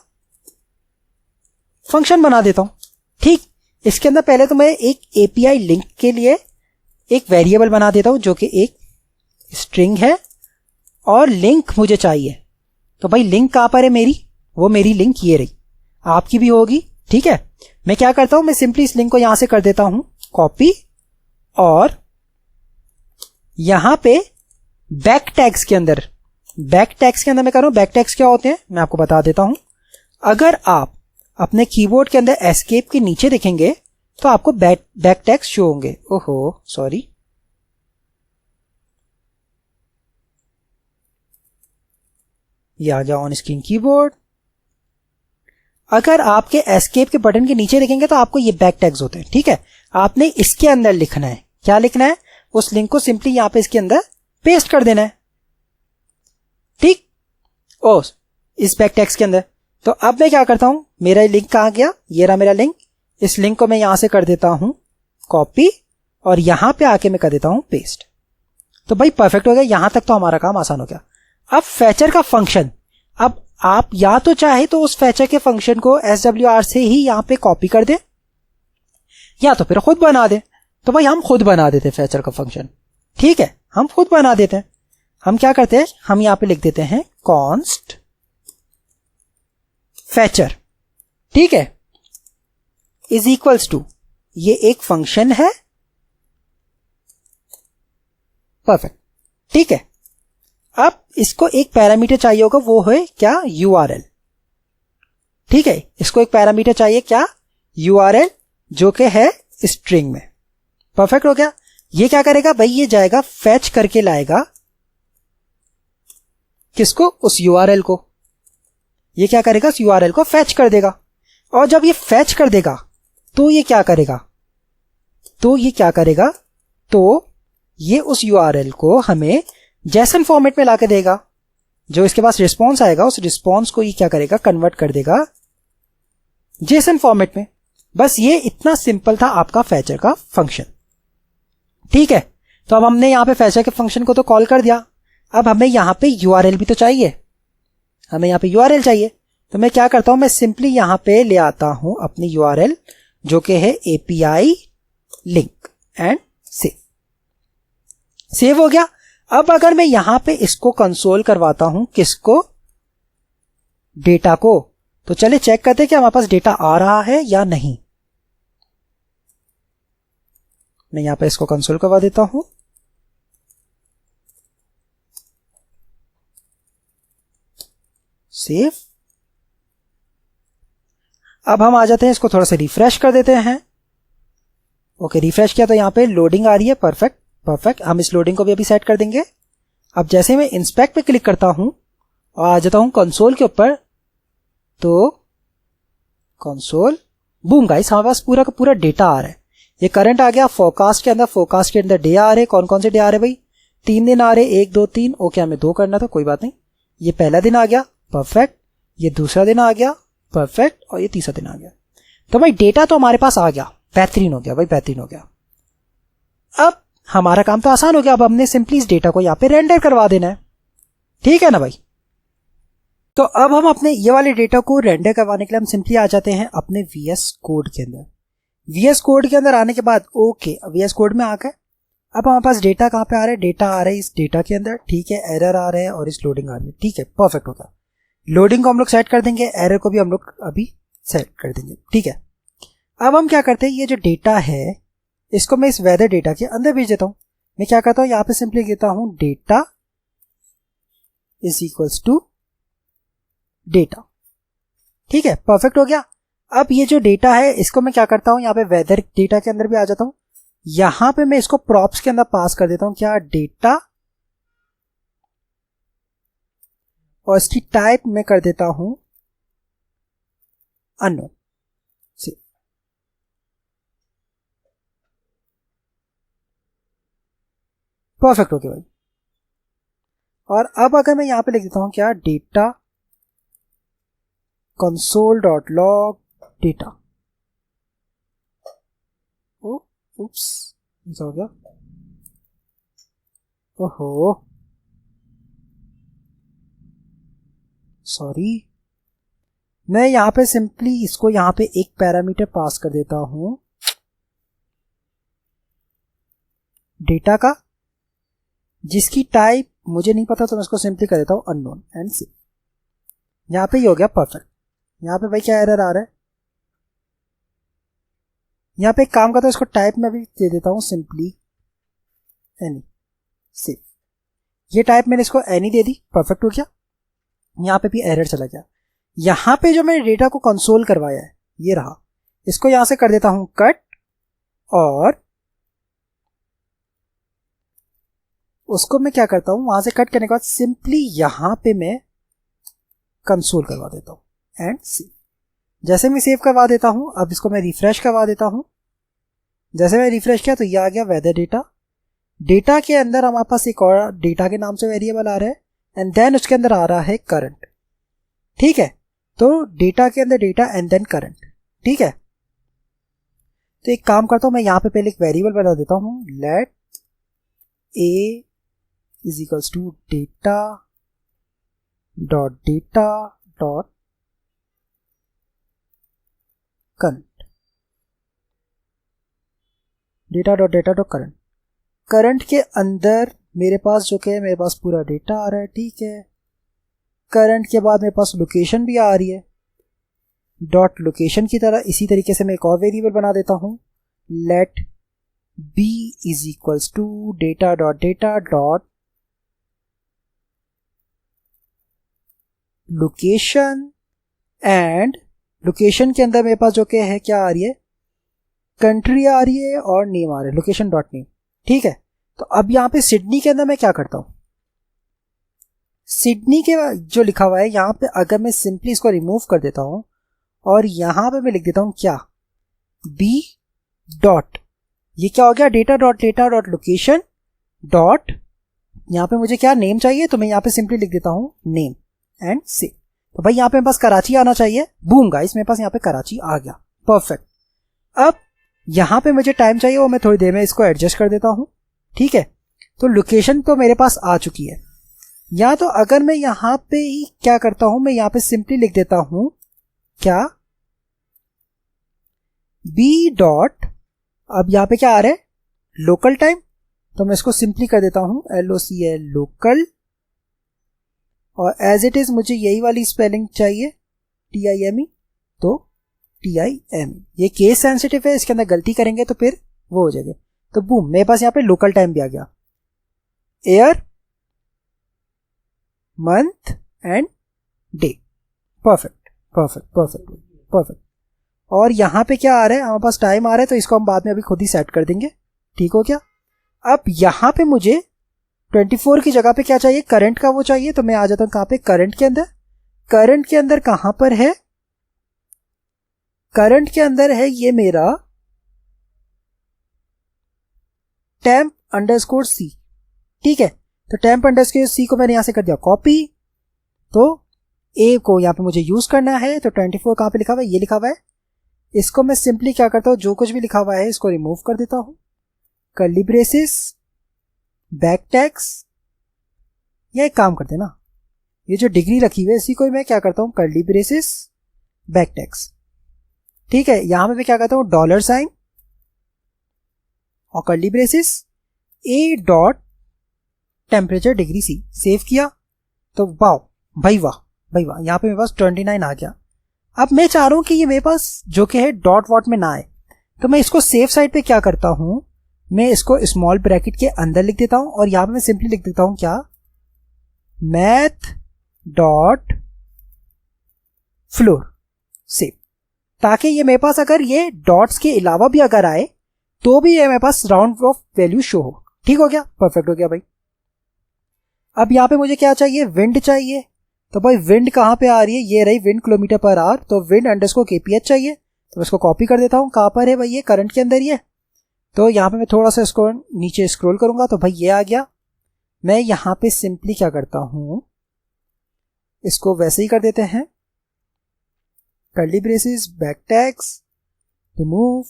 Speaker 1: फंक्शन बना देता हूं। ठीक, इसके अंदर पहले तो मैं एक एपीआई लिंक के लिए एक वेरिएबल बना देता हूं जो कि एक स्ट्रिंग है, और लिंक मुझे चाहिए। तो भाई लिंक कहां पर है मेरी, वो मेरी लिंक ये रही, आपकी भी होगी। ठीक है, मैं क्या करता हूं, मैं सिंपली इस लिंक को यहां से कर देता हूं कॉपी, और यहां पे बैक टैग्स के अंदर मैं कर रहा हूं। बैक टैग्स क्या होते हैं मैं आपको बता देता हूं। अगर आप अपने कीबोर्ड के अंदर एस्केप के नीचे देखेंगे तो आपको बैक टैग्स शो होंगे। ओहो सॉरी, ये आ जाओ ऑन स्क्रीन कीबोर्ड। अगर आपके एस्केप के बटन के नीचे देखेंगे तो आपको ये बैक टैग्स होते हैं। ठीक है, आपने इसके अंदर लिखना है, क्या लिखना है, उस लिंक को सिंपली यहां पे इसके अंदर पेस्ट कर देना है। ठीक, ओ इस बैक टैग्स के अंदर। तो अब मैं क्या करता हूं, मेरा लिंक कहां गया, ये रहा मेरा लिंक। इस लिंक को मैं यहां से कर देता हूं कॉपी, और यहां पे आके मैं कर देता हूं पेस्ट। तो भाई परफेक्ट हो गया, यहां तक तो हमारा काम आसान हो गया। अब फैचर का फंक्शन, अब आप या तो चाहे तो उस फैचर के फंक्शन को SWR से ही यहां पे कॉपी कर दे, या तो फिर खुद बना दे। तो भाई हम खुद बना देते फैचर का फंक्शन। ठीक है, हम खुद बना देते हैं। हम क्या करते हैं, हम यहां पे लिख देते हैं कॉन्स्ट फैचर। ठीक है, इज इक्वल्स टू, ये एक फंक्शन है। परफेक्ट, ठीक है। अब इसको एक पैरामीटर चाहिए होगा, वो है क्या, URL। ठीक है, इसको एक पैरामीटर चाहिए क्या, URL, जो कि है स्ट्रिंग में। परफेक्ट हो गया। ये क्या करेगा भाई, ये जाएगा फैच करके लाएगा किसको, उस URL को। ये क्या करेगा, उस URL को फैच कर देगा, और जब ये फैच कर देगा तो ये क्या करेगा, तो ये उस URL को हमें जेसन फॉर्मेट में लाके देगा। जो इसके पास रिस्पॉन्स आएगा, उस रिस्पॉन्स को ये क्या करेगा, कन्वर्ट कर देगा जेसन फॉर्मेट में। बस ये इतना सिंपल था आपका फैचर का फंक्शन। ठीक है, तो अब हमने यहां पे फैचर के फंक्शन को तो कॉल कर दिया। अब हमें यहां पे URL भी तो चाहिए। हमें यहाँ पे URL चाहिए, तो मैं क्या करता हूँ, मैं सिंपली यहाँ पे ले आता हूँ अपनी URL जो कि है API लिंक एंड सेव हो गया। अब अगर मैं यहाँ पे इसको कंसोल करवाता हूँ, किसको, डेटा को, तो चले चेक करते हैं कि हमारे पास डेटा आ रहा है या नहीं। मैं यहाँ पे इसको कंसोल करवा देता हूँ। सेव। अब हम आ जाते हैं, इसको थोड़ा सा रिफ्रेश कर देते हैं। ओके, रिफ्रेश किया तो यहाँ पे लोडिंग आ रही है। Perfect perfect. हम इस लोडिंग को भी अभी सेट कर देंगे। अब जैसे मैं इंस्पेक्ट पे क्लिक करता हूं और आ जाता हूं कंसोल के ऊपर, तो कंसोल, बूम गाइस, हमारे पास पूरा का पूरा डेटा आ रहा है। ये करंट आ गया फोरकास्ट के अंदर, फोरकास्ट के अंदर डे आ रहे। कौन कौन से डे आ रहे भाई, 3 दिन आ रहे, 1 2 3। ओके, हमें 2 करना था, कोई बात नहीं। ये पहला दिन आ गया, परफेक्ट। ये दूसरा दिन आ गया, परफेक्ट। और ये तीसरा दिन आ गया। तो भाई डेटा तो हमारे पास आ गया, बेहतरीन हो गया भाई, बेहतरीन हो गया। अब हमारा काम तो आसान हो गया। अब हमने सिंपली इस डेटा को यहाँ पे रेंडर करवा देना है, ठीक है ना भाई। तो अब हम अपने ये वाले डेटा को रेंडर करवाने के लिए हम सिंपली आ जाते हैं अपने VS कोड के अंदर। VS कोड के अंदर आने के बाद ओके, VS कोड में आ गए। अब हमारे पास डेटा कहाँ पे आ रहा है, डेटा आ रहा है इस डेटा के अंदर, ठीक है। एरर आ रहा है और इस लोडिंग आ रही है, ठीक है, परफेक्ट होगा। लोडिंग को हम लोग सेट कर देंगे, एरर को भी हम लोग अभी सेट कर देंगे, ठीक है। अब हम क्या करते हैं, ये जो डेटा है इसको मैं इस वेदर डेटा के अंदर भेज देता हूं। मैं क्या करता हूं, यहां पे सिंपली कहता हूं data is equals to data, ठीक है, परफेक्ट हो गया। अब ये जो डेटा है इसको मैं क्या करता हूं, यहाँ पे वेदर डेटा के अंदर भी आ जाता हूं। यहां पे मैं इसको प्रॉप्स के अंदर पास कर देता हूं, क्या, डेटा, और इसकी टाइप में कर देता हूं अननोन। परफेक्ट हो गया भाई। और अब अगर मैं यहां पे लिख देता हूं क्या, data console dot log data, oops, ऐसा हो गया, ओहो सॉरी। मैं यहां पे सिंपली इसको यहां पे एक पैरामीटर पास कर देता हूं डेटा का, जिसकी टाइप मुझे नहीं पता, तो मैं इसको सिंपली कर देता हूं अननोन एंड सी। यहां पे ये हो गया परफेक्ट। यहां पे भाई क्या एरर आ रहा है, यहां पे एक काम करता हूं, इसको टाइप में भी दे देता हूं सिंपली एनी सी। ये टाइप मैंने इसको एनी दे दी, परफेक्ट हो गया। यहां पे भी एरर चला गया। यहां पे जो मैंने डेटा को कंसोल करवाया है ये रहा, इसको यहां से कर देता हूं कट, और उसको मैं क्या करता हूं, वहां से कट करने के बाद सिंपली यहां पे मैं कंसोल करवा देता हूं एंड सी। जैसे मैं सेव करवा देता हूं, अब इसको मैं रिफ्रेश करवा देता हूं। जैसे मैं रिफ्रेश किया तो ये आ गया वेदर डेटा। डेटा के अंदर हमारे पास एक और डेटा के नाम से वेरिएबल आ रहा है, एंड देन उसके अंदर आ रहा है करंट, ठीक है। तो डेटा के अंदर डेटा एंड देन करंट, ठीक है। तो एक काम करता हूं, मैं यहां पे पहले एक वेरिएबल बना देता हूं, let a is equals to data dot current, data dot current. Current के अंदर मेरे पास जो कि मेरे पास पूरा डेटा आ रहा है, ठीक है। करंट के बाद मेरे पास लोकेशन भी आ रही है, डॉट लोकेशन की तरह इसी तरीके से मैं एक और वेरिएबल बना देता हूं, let b is equals to data dot location, and location के अंदर मेरे पास जो कि है क्या आ रही है, कंट्री आ रही है और नेम आ रहा है, लोकेशन डॉट नेम, ठीक है। तो अब यहां पे सिडनी के अंदर मैं क्या करता हूं, सिडनी के जो लिखा हुआ है यहां पे अगर मैं सिंपली इसको रिमूव कर देता हूं और यहां पे मैं लिख देता हूं क्या, b डॉट, ये क्या हो गया, डेटा डॉट लोकेशन डॉट, यहां पे मुझे क्या नेम चाहिए, तो मैं यहां पे सिंपली लिख देता हूं नेम एंड से। तो भाई यहां पे मेरे पास कराची आना चाहिए, बूम गाइस, मेरे पास यहां पे कराची आ गया, परफेक्ट। अब यहां पे मुझे टाइम चाहिए, वो मैं थोड़ी देर में इसको एडजस्ट कर देता हूं, ठीक है। तो लोकेशन तो मेरे पास आ चुकी है। या तो अगर मैं यहाँ पे ही क्या करता हूं, मैं यहाँ पे सिंपली लिख देता हूं क्या, बी डॉट, अब यहाँ पे क्या आ रहा है, लोकल टाइम, तो मैं इसको सिंपली कर देता हूं LOCL लोकल, और एज इट इज मुझे यही वाली स्पेलिंग चाहिए TIME, तो TIME, ये केस सेंसिटिव है, इसके अंदर गलती करेंगे तो फिर वो हो जाएगा। तो बूम, मेरे पास यहाँ पे लोकल टाइम भी आ गया, year month and day, perfect perfect perfect perfect. और यहाँ पे क्या आ रहा है, हमारे पास टाइम आ रहा है, तो इसको हम बाद में अभी खुद ही सेट कर देंगे, ठीक हो क्या। अब यहाँ पे मुझे 24 की जगह पे क्या चाहिए, करंट का वो चाहिए, तो मैं आ जाता हूँ कहाँ पे, करंट के अंदर। करंट के अंदर कहाँ पर है, करंट के अंदर है ये मेरा टेम्प अंडरस्कोर सी, ठीक है। तो टेम्प अंडरस्कोर सी को मैंने यहां से कर दिया कॉपी, तो ए को यहां पे मुझे यूज करना है, तो 24 कहां पे लिखा हुआ है, ये लिखा हुआ है। इसको मैं सिंपली क्या करता हूं, जो कुछ भी लिखा हुआ है इसको रिमूव कर देता हूं, कर्ली ब्रेसेस, बैक टैक्स, या एक काम करते ना, ये जो डिग्री रखी हुई है इसी को मैं क्या करता हूं, कर्ली ब्रेसेस बैक टैक्स, ठीक है। यहां पे मैं क्या करता हूं, डॉलर साइन और curly braces a dot temperature degree C, save किया, तो वाह भाई वाह भाई वाह, यहाँ पे मेरे पास 29 आ गया। अब मैं चाह रहा हूं कि ये मेरे पास जो कि है डॉट वॉट में ना आए, तो मैं इसको सेफ साइड पे क्या करता हूं, मैं इसको स्मॉल ब्रैकेट के अंदर लिख देता हूं, और यहां पे मैं सिंपली लिख देता हूं क्या, मैथ डॉट फ्लोर सेव, ताकि ये मेरे पास अगर ये डॉट्स के अलावा भी अगर आए तो भी ये मेरे पास राउंड ऑफ वैल्यू शो हो, ठीक हो गया, परफेक्ट हो गया भाई। अब यहाँ पे मुझे क्या चाहिए, विंड चाहिए, तो भाई विंड कहाँ पे आ रही है, ये रही विंड किलोमीटर पर आवर, तो विंड अंडरस्कोर KPH चाहिए, तो इसको कॉपी कर देता हूँ, कहाँ पर है भाई, ये करंट के अंदर ही है। तो यहाँ पे मैं थोड़ा सा इसको नीचे स्क्रॉल करूंगा, तो भाई ये आ गया। मैं यहाँ पे सिंपली क्या करता हूँ, इसको वैसे ही कर देते हैं, curly braces backticks, remove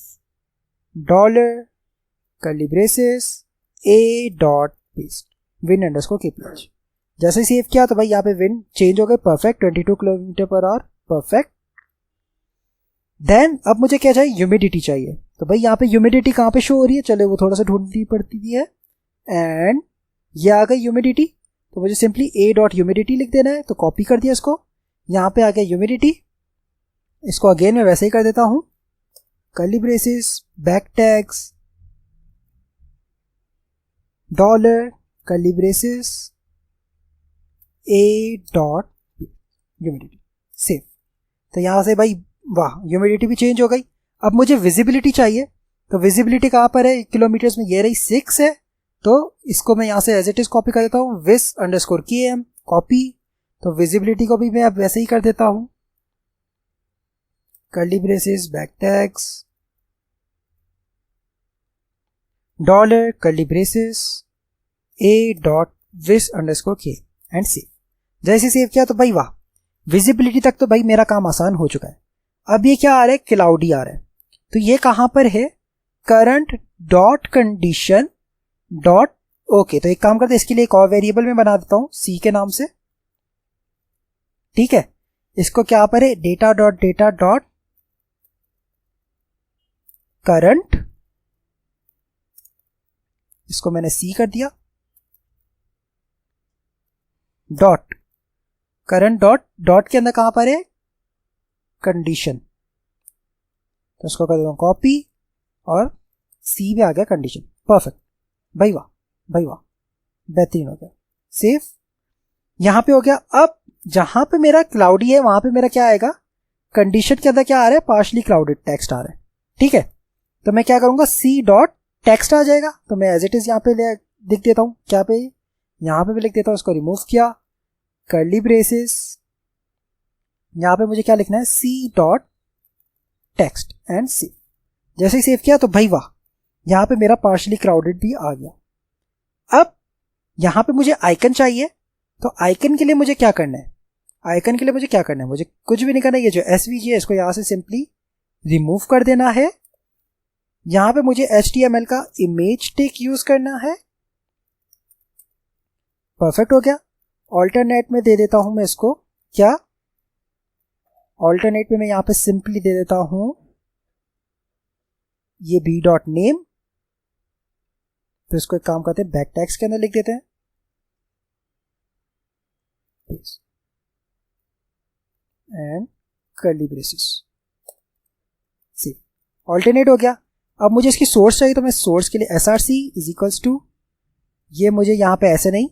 Speaker 1: dollar curly braces a dot paste wind underscore KPH। जैसे सेव किया तो भाई यहाँ पे विंड चेंज हो गए, perfect 22 kilometre per hour, perfect. Then अब मुझे क्या चाहिए, ह्यूमिडिटी चाहिए, तो भाई यहाँ पे ह्यूमिडिटी कहाँ पे शो हो रही है, चलो वो थोड़ा सा ढूंढनी पड़ती है, एंड ये आ गई ह्यूमिडिटी, तो मुझे सिंपली ए डॉट ह्यूमिडिटी लिख देना है, तो कॉपी कर दिया इसको, यहाँ पे आ गया ह्यूमिडिटी, इसको अगेन मैं वैसे ही कर देता हूँ, curly braces back tags dollar curly braces a dot humidity, save. तो यहां से भाई वाह, ह्यूमिडिटी भी चेंज हो गई। अब मुझे विजिबिलिटी चाहिए, तो विजिबिलिटी कहां पर है, किलोमीटर्स में, ये रही 6 है, तो इसको मैं यहां से एज इट इज कॉपी कर देता हूं, विस अंडरस्कोर KM कॉपी, तो विजिबिलिटी को भी मैं अब वैसे ही कर देता हूं, curly braces back tags dollar curly braces a dot विस अंडरस्कोर K एंड सेव। जैसे सेव किया तो भाई वाह, विजिबिलिटी तक तो भाई मेरा काम आसान हो चुका है। अब ये क्या आ रहा है, क्लाउडी आ रहा है, तो ये कहां पर है, current dot condition dot okay. तो एक काम करते हैं, इसके लिए एक और वेरिएबल में बना देता हूं C के नाम से, ठीक है। इसको क्या पर है, डेटा डॉट करंट, इसको मैंने C कर दिया, डॉट करंट डॉट के अंदर कहां पर है, कंडीशन, तो इसको कर देता हूं कॉपी, और C में आ गया कंडीशन, परफेक्ट भाई वाह भाई वाह, बेहतरीन हो गया, सेव। यहां पे हो गया। अब जहां पे मेरा क्लाउडी है वहां पे मेरा क्या आएगा, कंडीशन के अंदर क्या आ रहा है, पार्शली क्लाउडेड टेक्स्ट आ रहा है, ठीक है। तो मैं क्या करूंगा, C डॉट टेक्स्ट आ जाएगा, तो मैं एज इट इज यहाँ पे लिख देता हूँ, क्या पे, यहाँ पे भी लिख देता हूँ, इसको रिमूव किया, कर्ली ब्रेसेस, यहाँ पे मुझे क्या लिखना है, C dot text and save. जैसे ही सेव किया तो भाई वाह, यहाँ पे मेरा पार्शली क्राउडेड भी आ गया। अब यहाँ पे मुझे आइकन चाहिए, तो आइकन के लिए मुझे क्या करना है, आइकन के लिए मुझे क्या करना है, मुझे कुछ भी नहीं करना है, ये जो SVG है इसको यहाँ से सिंपली रिमूव कर देना है। यहाँ पे मुझे HTML का इमेज टेक यूज करना है, परफेक्ट हो गया। ऑल्टरनेट में दे देता हूं मैं इसको क्या, ऑल्टरनेट में मैं यहां पे सिंपली दे देता हूं ये बी डॉट नेम। तो इसको एक काम करते हैं, बैक टैग्स के अंदर लिख देते हैं and curly braces. Save. Alternate हो गया। अब मुझे इसकी सोर्स चाहिए, तो मैं सोर्स के लिए src इज इक्वल्स टू, ये मुझे यहां पे ऐसे नहीं,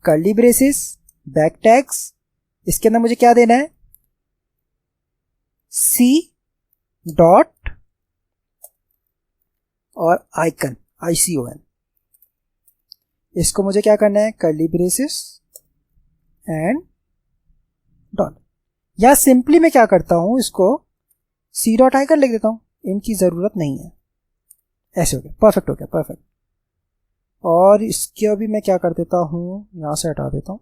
Speaker 1: कर्ली ब्रेसेस बैक टैग्स, इसके अंदर मुझे क्या देना है, c डॉट और आइकन ICON, इसको मुझे क्या करना है, कर्ली ब्रेसेस एंड डॉट, या सिंपली मैं क्या करता हूं, इसको c डॉट आइकन लिख देता हूं, इनकी जरूरत नहीं है। ऐसे हो गया, परफेक्ट हो गया, परफेक्ट। और इसके अभी मैं क्या कर देता हूं, यहां से हटा देता हूं,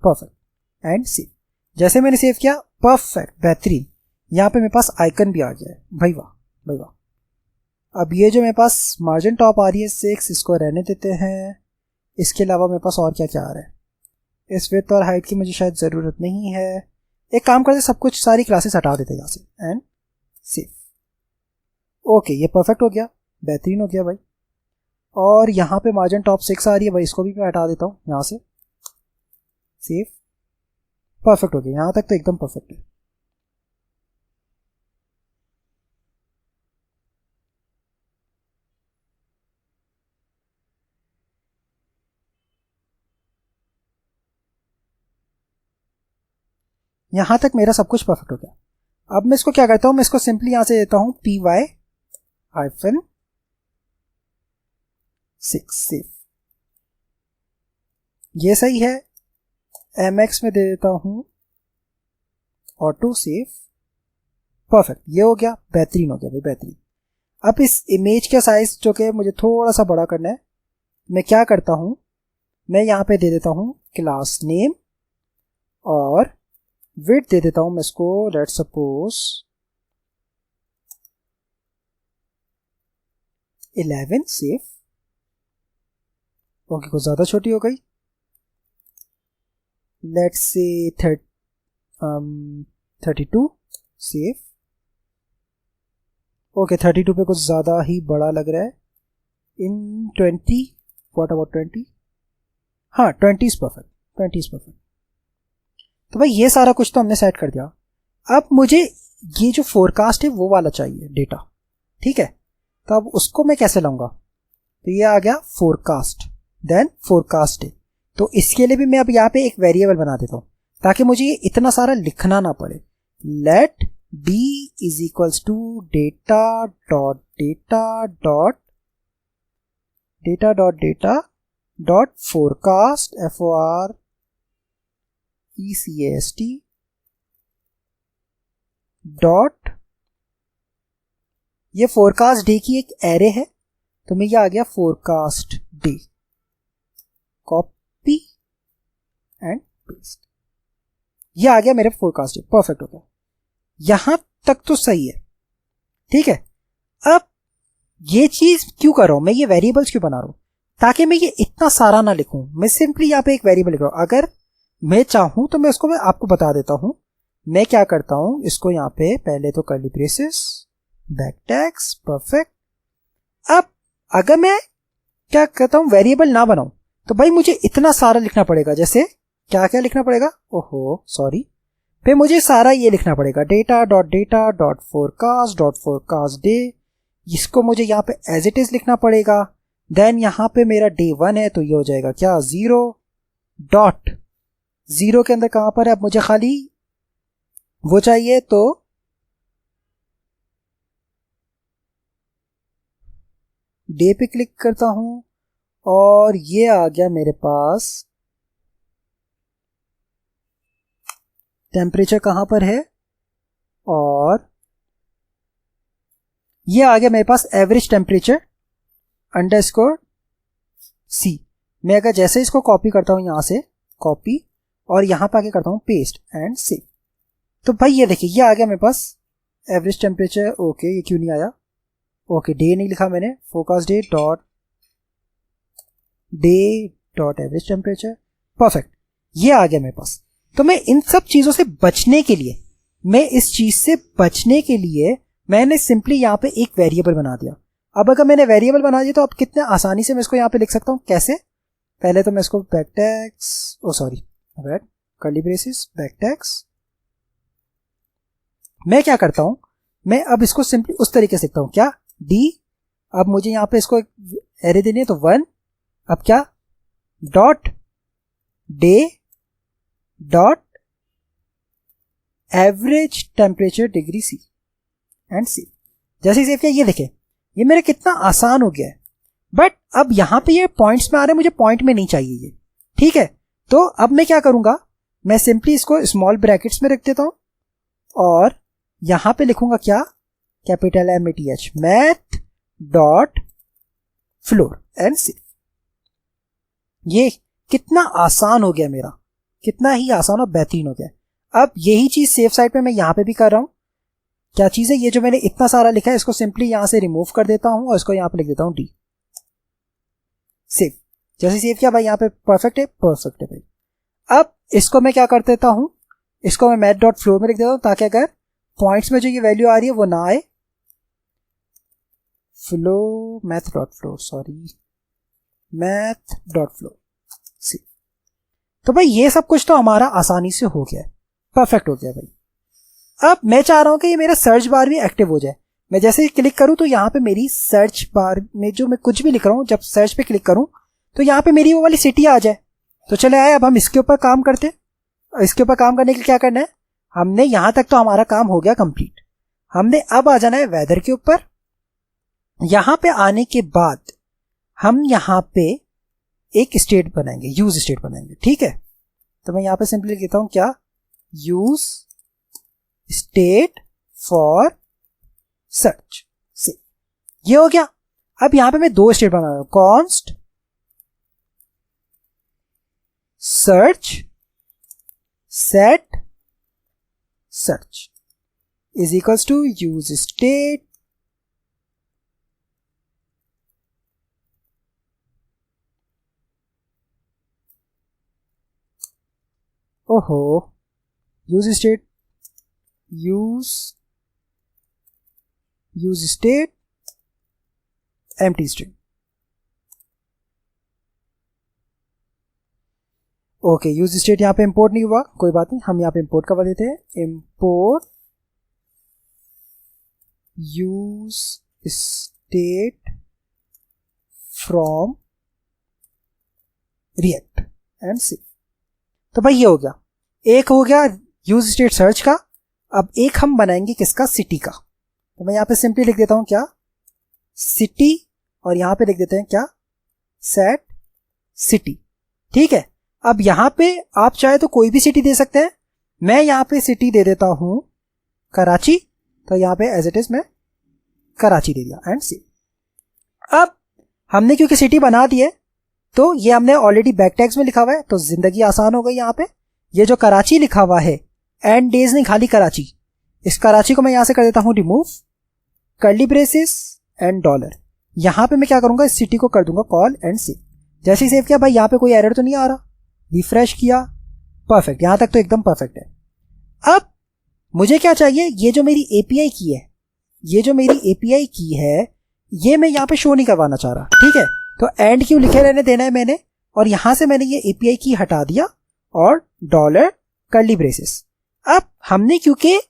Speaker 1: परफेक्ट एंड सेव। जैसे मैंने सेव किया, परफेक्ट, बेहतरीन, यहां पे मेरे पास आइकन भी आ गया है, भाई वाह भाई वाह। अब ये जो मेरे पास मार्जिन टॉप आ रही है 6, इसको रहने देते हैं। इसके अलावा मेरे पास और क्या क्या आ रहा है, इस विड्थ और हाइट की मुझे शायद ज़रूरत नहीं है। एक काम करते, सब कुछ सारी क्लासेस हटा देते हैं यहाँ से एंड सेव। ओके, ये परफेक्ट हो गया, बेहतरीन हो गया भाई। और यहाँ पे मार्जिन टॉप 6 आ रही है भाई, इसको भी मैं हटा देता हूँ यहाँ से, सेव, परफेक्ट हो गया। यहाँ तक तो एकदम परफेक्ट है। यहाँ तक मेरा सब कुछ परफेक्ट हो गया। अब मैं इसको क्या करता हूँ, मैं इसको सिंपली यहाँ से देता हूँ py-6 सेव। ये सही है। mx में दे देता हूँ ऑटो सेव, परफेक्ट, ये हो गया, बेहतरीन हो गया भाई, बेहतरीन। अब इस इमेज का साइज जो कि मुझे थोड़ा सा बड़ा करना है, मैं क्या करता हूँ, मैं यहाँ पे दे देता हूँ क्लास नेम और विड्थ दे देता हूँ मैं इसको, लेट्स सपोज 11 सेव। ओके, कुछ ज़्यादा छोटी हो गई, लेट्स से 32 सेव। ओके, 32 पे कुछ ज़्यादा ही बड़ा लग रहा है। इन 20, व्हाट अबाउट 20? हाँ, 20 इज परफेक्ट, 20 इज परफेक्ट। तो भाई ये सारा कुछ तो हमने सेट कर दिया। अब मुझे ये जो फोरकास्ट है वो वाला चाहिए डेटा, ठीक है। तो अब उसको मैं कैसे लाऊंगा, तो ये आ गया फोरकास्ट, देन फोरकास्ट डे। तो इसके लिए भी मैं अब यहाँ पे एक वेरिएबल बना देता हूँ ताकि मुझे ये इतना सारा लिखना ना पड़े। Let b is equals to data dot data dot data dot data dot forecast FOR ECAST dot, ये फोरकास्ट डे की एक एरे है, तो मैं ये आ गया forecast day, copy and paste, ये आ गया मेरे फोरकास्ट डे, परफेक्ट हो गया। यहां तक तो सही है, ठीक है। अब ये चीज क्यों कर रहा हूं मैं, ये वेरिएबल्स क्यों बना रहा हूं, ताकि मैं ये इतना सारा ना लिखूं। मैं सिंपली यहाँ पे एक वेरिएबल लिख रहा हूं। अगर मैं चाहूं तो मैं उसको मैं आपको बता देता हूं। मैं क्या करता हूं, इसको यहाँ पे पहले तो curly braces back tags, perfect. अब अगर मैं क्या करता हूं, वेरिएबल ना बनाऊं, तो भाई मुझे इतना सारा लिखना पड़ेगा। जैसे क्या क्या लिखना पड़ेगा, ओहो सॉरी, फिर मुझे सारा ये लिखना पड़ेगा, डेटा डॉट फोरकास्ट डे। इसको मुझे यहाँ पे एज इट इज लिखना पड़ेगा। देन यहाँ पे मेरा डे 1 है, तो ये हो जाएगा क्या, 0 डॉट, 0 के अंदर कहां पर है, अब मुझे खाली वो चाहिए, तो डे पे क्लिक करता हूं और ये आ गया मेरे पास टेम्परेचर कहां पर है, और ये आ गया मेरे पास एवरेज टेम्परेचर अंडरस्कोर सी। मैं अगर जैसे इसको कॉपी करता हूं, यहां से कॉपी और यहां पे आके करता हूं पेस्ट एंड सेव, तो भाई ये देखिए ये आ गया मेरे पास एवरेज टेम्परेचर। ओके, ये क्यों नहीं आया, ओके डे नहीं लिखा मैंने, forecast day dot average temperature, perfect. ये आ गया मेरे पास। तो मैं इन सब चीजों से बचने के लिए, मैंने सिंपली यहाँ पे एक वेरिएबल बना दिया। अब अगर मैंने वेरिएबल बना दिया तो अब कितने आसानी से मैं इसको यहाँ पे लिख सकता हूँ। कैसे? पहले तो मैं इसको बैकटैक्स कर्ली ब्रेसेस बैकटैक्स, मैं क्या करता हूं, मैं अब इसको सिंपली उस तरीके से लिखता हूं। क्या? डी, अब मुझे यहां पे इसको एरे देनी है तो 1, अब क्या, dot day dot average temperature degree C and C. जैसे सेव किया, ये देखें ये मेरा कितना आसान हो गया है। बट अब यहां पे ये पॉइंट्स में आ रहे हैं, मुझे पॉइंट में नहीं चाहिए ये, ठीक है। तो अब मैं क्या करूंगा, मैं सिंपली इसको स्मॉल ब्रैकेट्स में रख देता हूं और यहां पे लिखूंगा क्या, capital MATH, math dot floor and C. ये कितना आसान हो गया मेरा, कितना ही आसान और बेहतरीन हो गया। अब यही चीज सेफ साइड पे मैं यहां पे भी कर रहा हूं। क्या चीज है, ये जो मैंने इतना सारा लिखा है इसको सिंपली यहां से रिमूव कर देता हूं और इसको यहां पे लिख देता हूं डी, सेव। जैसे सेव किया भाई, यहां पे परफेक्ट है भाई। अब इसको मैं क्या कर देता हूं, इसको मैं मैथ डॉट फ्लोर में लिख देता हूं ताकि अगर पॉइंट्स में जो ये वैल्यू आ रही है वो ना आए। मैथ डॉट फ्लोर सी। तो भाई ये सब कुछ तो हमारा आसानी से हो गया है, परफेक्ट हो गया भाई। अब मैं चाह रहा हूं कि ये मेरा सर्च बार भी एक्टिव हो जाए। मैं जैसे ही क्लिक करूं तो यहां पे मेरी सर्च बार में जो मैं कुछ भी लिख रहा हूं, जब सर्च पे क्लिक करूं तो यहां पे मेरी वो वाली सिटी आ जाए। तो चले आए, अब हम इसके ऊपर काम करते हैं। इसके ऊपर काम करने के लिए क्या करना है, हमने यहां तक तो हमारा काम हो गया कंप्लीट। हमने अब आ जाना है वेदर के ऊपर। यहां पे आने के बाद हम यहां पे एक स्टेट बनाएंगे, यूज स्टेट बनाएंगे, ठीक है। तो मैं यहां पे सिंपली लिखता हूं क्या, यूज स्टेट फॉर सर्च से। ये हो गया। अब यहां पे मैं 2 स्टेट बना रहा हूं, const search set search is equals to use state use state empty string। Okay, use state यहाँ पे इंपोर्ट नहीं हुआ, कोई बात नहीं, हम यहाँ पे इंपोर्ट करवा देते हैं। Import use state from React and C. तो भाई ये हो गया, एक हो गया यूज स्टेट सर्च का। अब एक हम बनाएंगे किसका, सिटी का। तो मैं यहाँ पे सिंपली लिख देता हूं क्या, सिटी, और यहां पे लिख देते हैं क्या, सेट सिटी, ठीक है। अब यहां पे आप चाहे तो कोई भी सिटी दे सकते हैं। मैं यहां पे सिटी दे देता हूं कराची, तो यहां पे एज इट इज मैं कराची दे दिया एंड सी। अब हमने क्योंकि सिटी बना दी है तो ये हमने ऑलरेडी बैक टैग्स में लिखा हुआ है, तो जिंदगी आसान हो गई। यहां पे ये जो कराची लिखा हुआ है, एंड डेज नहीं, खाली कराची, इस कराची को मैं यहां से कर देता हूं remove, curly braces and dollar. यहां पे मैं क्या करूंगा, इस सिटी को कर दूंगा कॉल एंड सी। जैसे ही सेव किया भाई, यहां पे कोई एरर तो नहीं आ रहा, रिफ्रेश किया, परफेक्ट, यहां तक तो एकदम परफेक्ट है। अब मुझे क्या चाहिए, ये जो मेरी एपीआई की है, ये मैं यहां पे शो नहीं करवाना चाह रहा, ठीक है। तो एंड क्यों लिखे रहने देना है मैंने, और यहां से मैंने ये एपीआई की हटा दिया और डॉलर कर्ली ब्रेसेस। अब हमने क्योंकि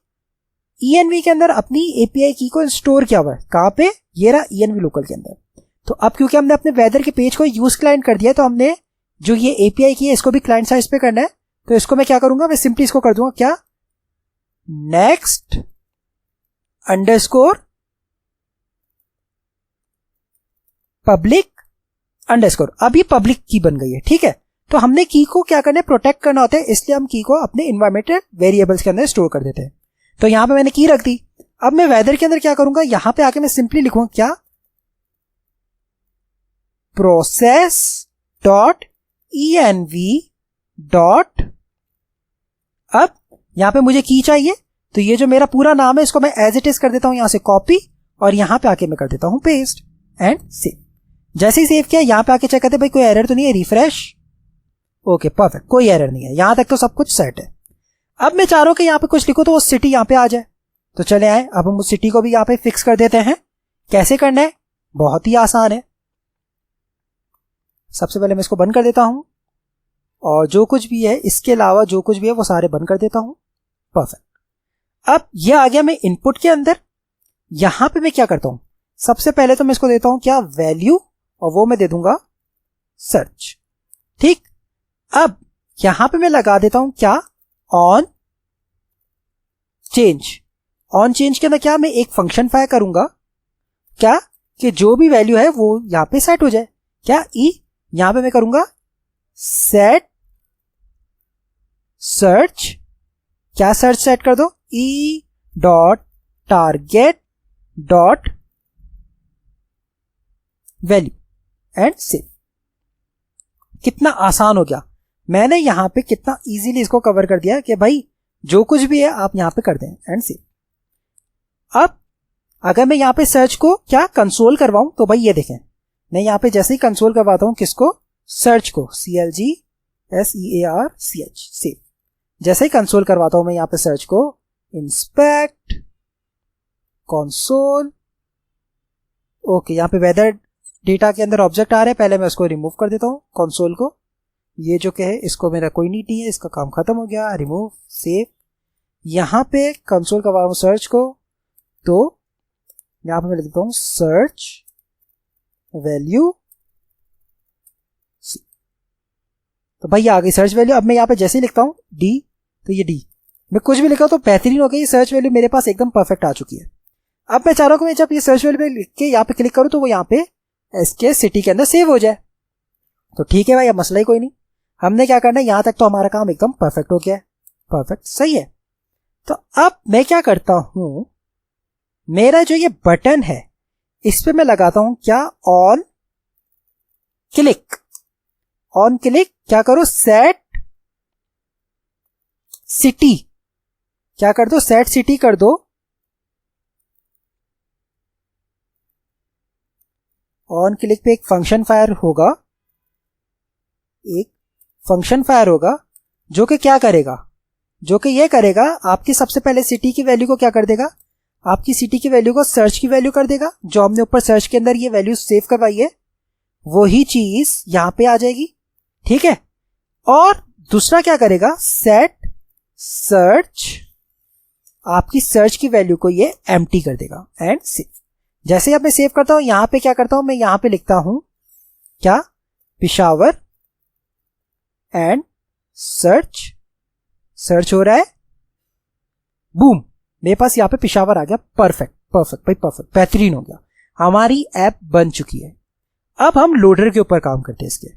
Speaker 1: ENV के अंदर अपनी एपीआई की को स्टोर किया हुआ है, कहां पे, ये रहा ENV लोकल के अंदर। तो अब क्योंकि हमने अपने वेदर के पेज को यूज क्लाइंट कर दिया, तो हमने जो ये एपीआई की है इसको भी क्लाइंट साइड पे करना है। तो इसको मैं क्या करूंगा, मैं सिंपली इसको कर दूंगा क्या, नेक्स्ट अंडरस्कोर पब्लिक अंडरस्कोर। अब ये पब्लिक की बन गई है, ठीक है। तो हमने की को क्या करना है, प्रोटेक्ट करना होता है, इसलिए हम की को अपने एनवायरमेंटल वेरिएबल्स के अंदर स्टोर कर देते हैं। तो यहां पे मैंने की रख दी। अब मैं वेदर के अंदर क्या करूंगा, यहां पे आके मैं सिंपली लिखूंगा क्या, प्रोसेस डॉट ENV डॉट, अब यहां पे मुझे की चाहिए, तो ये जो मेरा पूरा नाम है इसको मैं एज इट इज कर देता हूं यहां से कॉपी, और यहां पे आके मैं कर देता हूं पेस्ट एंड सेव। जैसे ही सेव किया, यहां पे आके चेक करते भाई कोई एरर तो नहीं है, रिफ्रेश, ओके परफेक्ट, कोई एरर नहीं है, यहां तक तो सब कुछ सेट है। अब मैं चाह रहा हूं कि यहां पे कुछ लिखो तो वो सिटी यहां पे आ जाए, तो चले आए। अब हम उस सिटी को भी यहां पे फिक्स कर देते हैं। कैसे करना है, बहुत ही आसान है। सबसे पहले मैं इसको बंद कर देता हूं और जो कुछ भी है इसके अलावा जो कुछ भी है वो सारे बंद कर देता हूं। परफेक्ट। अब ये आ गया मैं इनपुट के अंदर। यहां पे मैं क्या करता हूं, सबसे पहले तो मैं इसको देता हूं क्या, वैल्यू, और वो मैं दे दूंगा सर्च। ठीक, अब यहां पे मैं लगा देता हूं क्या, ऑन चेंज। ऑन चेंज के अंदर क्या, मैं एक फंक्शन फायर करूंगा क्या, कि जो भी वैल्यू है वो यहां पे सेट हो जाए। क्या, ई, यहां पे मैं करूंगा सेट सर्च। क्या सर्च सेट कर दो, E dot target dot value and save. कितना आसान हो गया, मैंने यहां पे कितना इजीली इसको कवर कर दिया कि भाई जो कुछ भी है आप यहां पे कर दें एंड सेव। अब अगर मैं यहां पे सर्च को क्या कंसोल करवाऊं तो भाई ये देखें, मैं यहां पे जैसे ही कंसोल करवाता हूं किसको, सर्च को, CLGSEARCH सेव। जैसे ही कंसोल करवाता हूं मैं यहां पे सर्च को, इंस्पेक्ट कंसोल। ओके, यहां पे वेदर डेटा के अंदर ऑब्जेक्ट आ रहे हैं, पहले मैं उसको रिमूव कर देता हूं कंसोल को। ये जो कि है इसको मेरा कोई नीड नहीं है, इसका काम खत्म हो गया। Remove, save. यहां पे कंसोल करवा रहा हूं सर्च को, तो यहां पे मैं लिख देता हूं सर्च वैल्यू। तो भाई आ गई सर्च वैल्यू। अब मैं यहां पे जैसे ही लिखता हूं डी, तो ये डी, मैं कुछ भी लिखा तो बेहतरीन हो गई। सर्च वैल्यू मेरे पास एकदम परफेक्ट आ चुकी है। अब मैं चाह रहा हूं कि मैं जब ये सर्च वैल्यू पे लिख के यहां पे क्लिक करूं तो वो यहां पे इसके सिटी के अंदर सेव हो जाए। तो ठीक है भाई, अब मसला ही कोई नहीं। हमने क्या करना है, यहां तक तो हमारा काम एकदम परफेक्ट हो गया है। परफेक्ट, सही है। तो अब मैं क्या करता हूं, मेरा जो ये बटन है इस पे मैं लगाता हूं क्या, ऑन क्लिक। ऑन क्लिक क्या करो, सेट सिटी। क्या कर दो, सेट सिटी कर दो। ऑन क्लिक पे एक फंक्शन फायर होगा, एक फंक्शन फायर होगा जो कि क्या करेगा, जो कि ये करेगा आपकी सबसे पहले सिटी की वैल्यू को क्या कर देगा, आपकी सिटी की वैल्यू को सर्च की वैल्यू कर देगा। जो हमने ऊपर सर्च के अंदर ये वैल्यू सेव करवाई है वही चीज यहां पे आ जाएगी। ठीक है, और दूसरा क्या करेगा, सेट सर्च, आपकी सर्च की वैल्यू को ये एम्प्टी कर देगा एंड सेव। जैसे अब मैं सेव करता हूं, यहां पे क्या करता हूं, मैं यहां पे लिखता हूं क्या, पिशावर एंड सर्च। सर्च हो रहा है, बूम, मेरे पास यहां पे पिशावर आ गया। परफेक्ट परफेक्ट भाई, परफेक्ट, बेहतरीन हो गया। हमारी ऐप बन चुकी है। अब हम लोडर के ऊपर काम करते हैं इसके।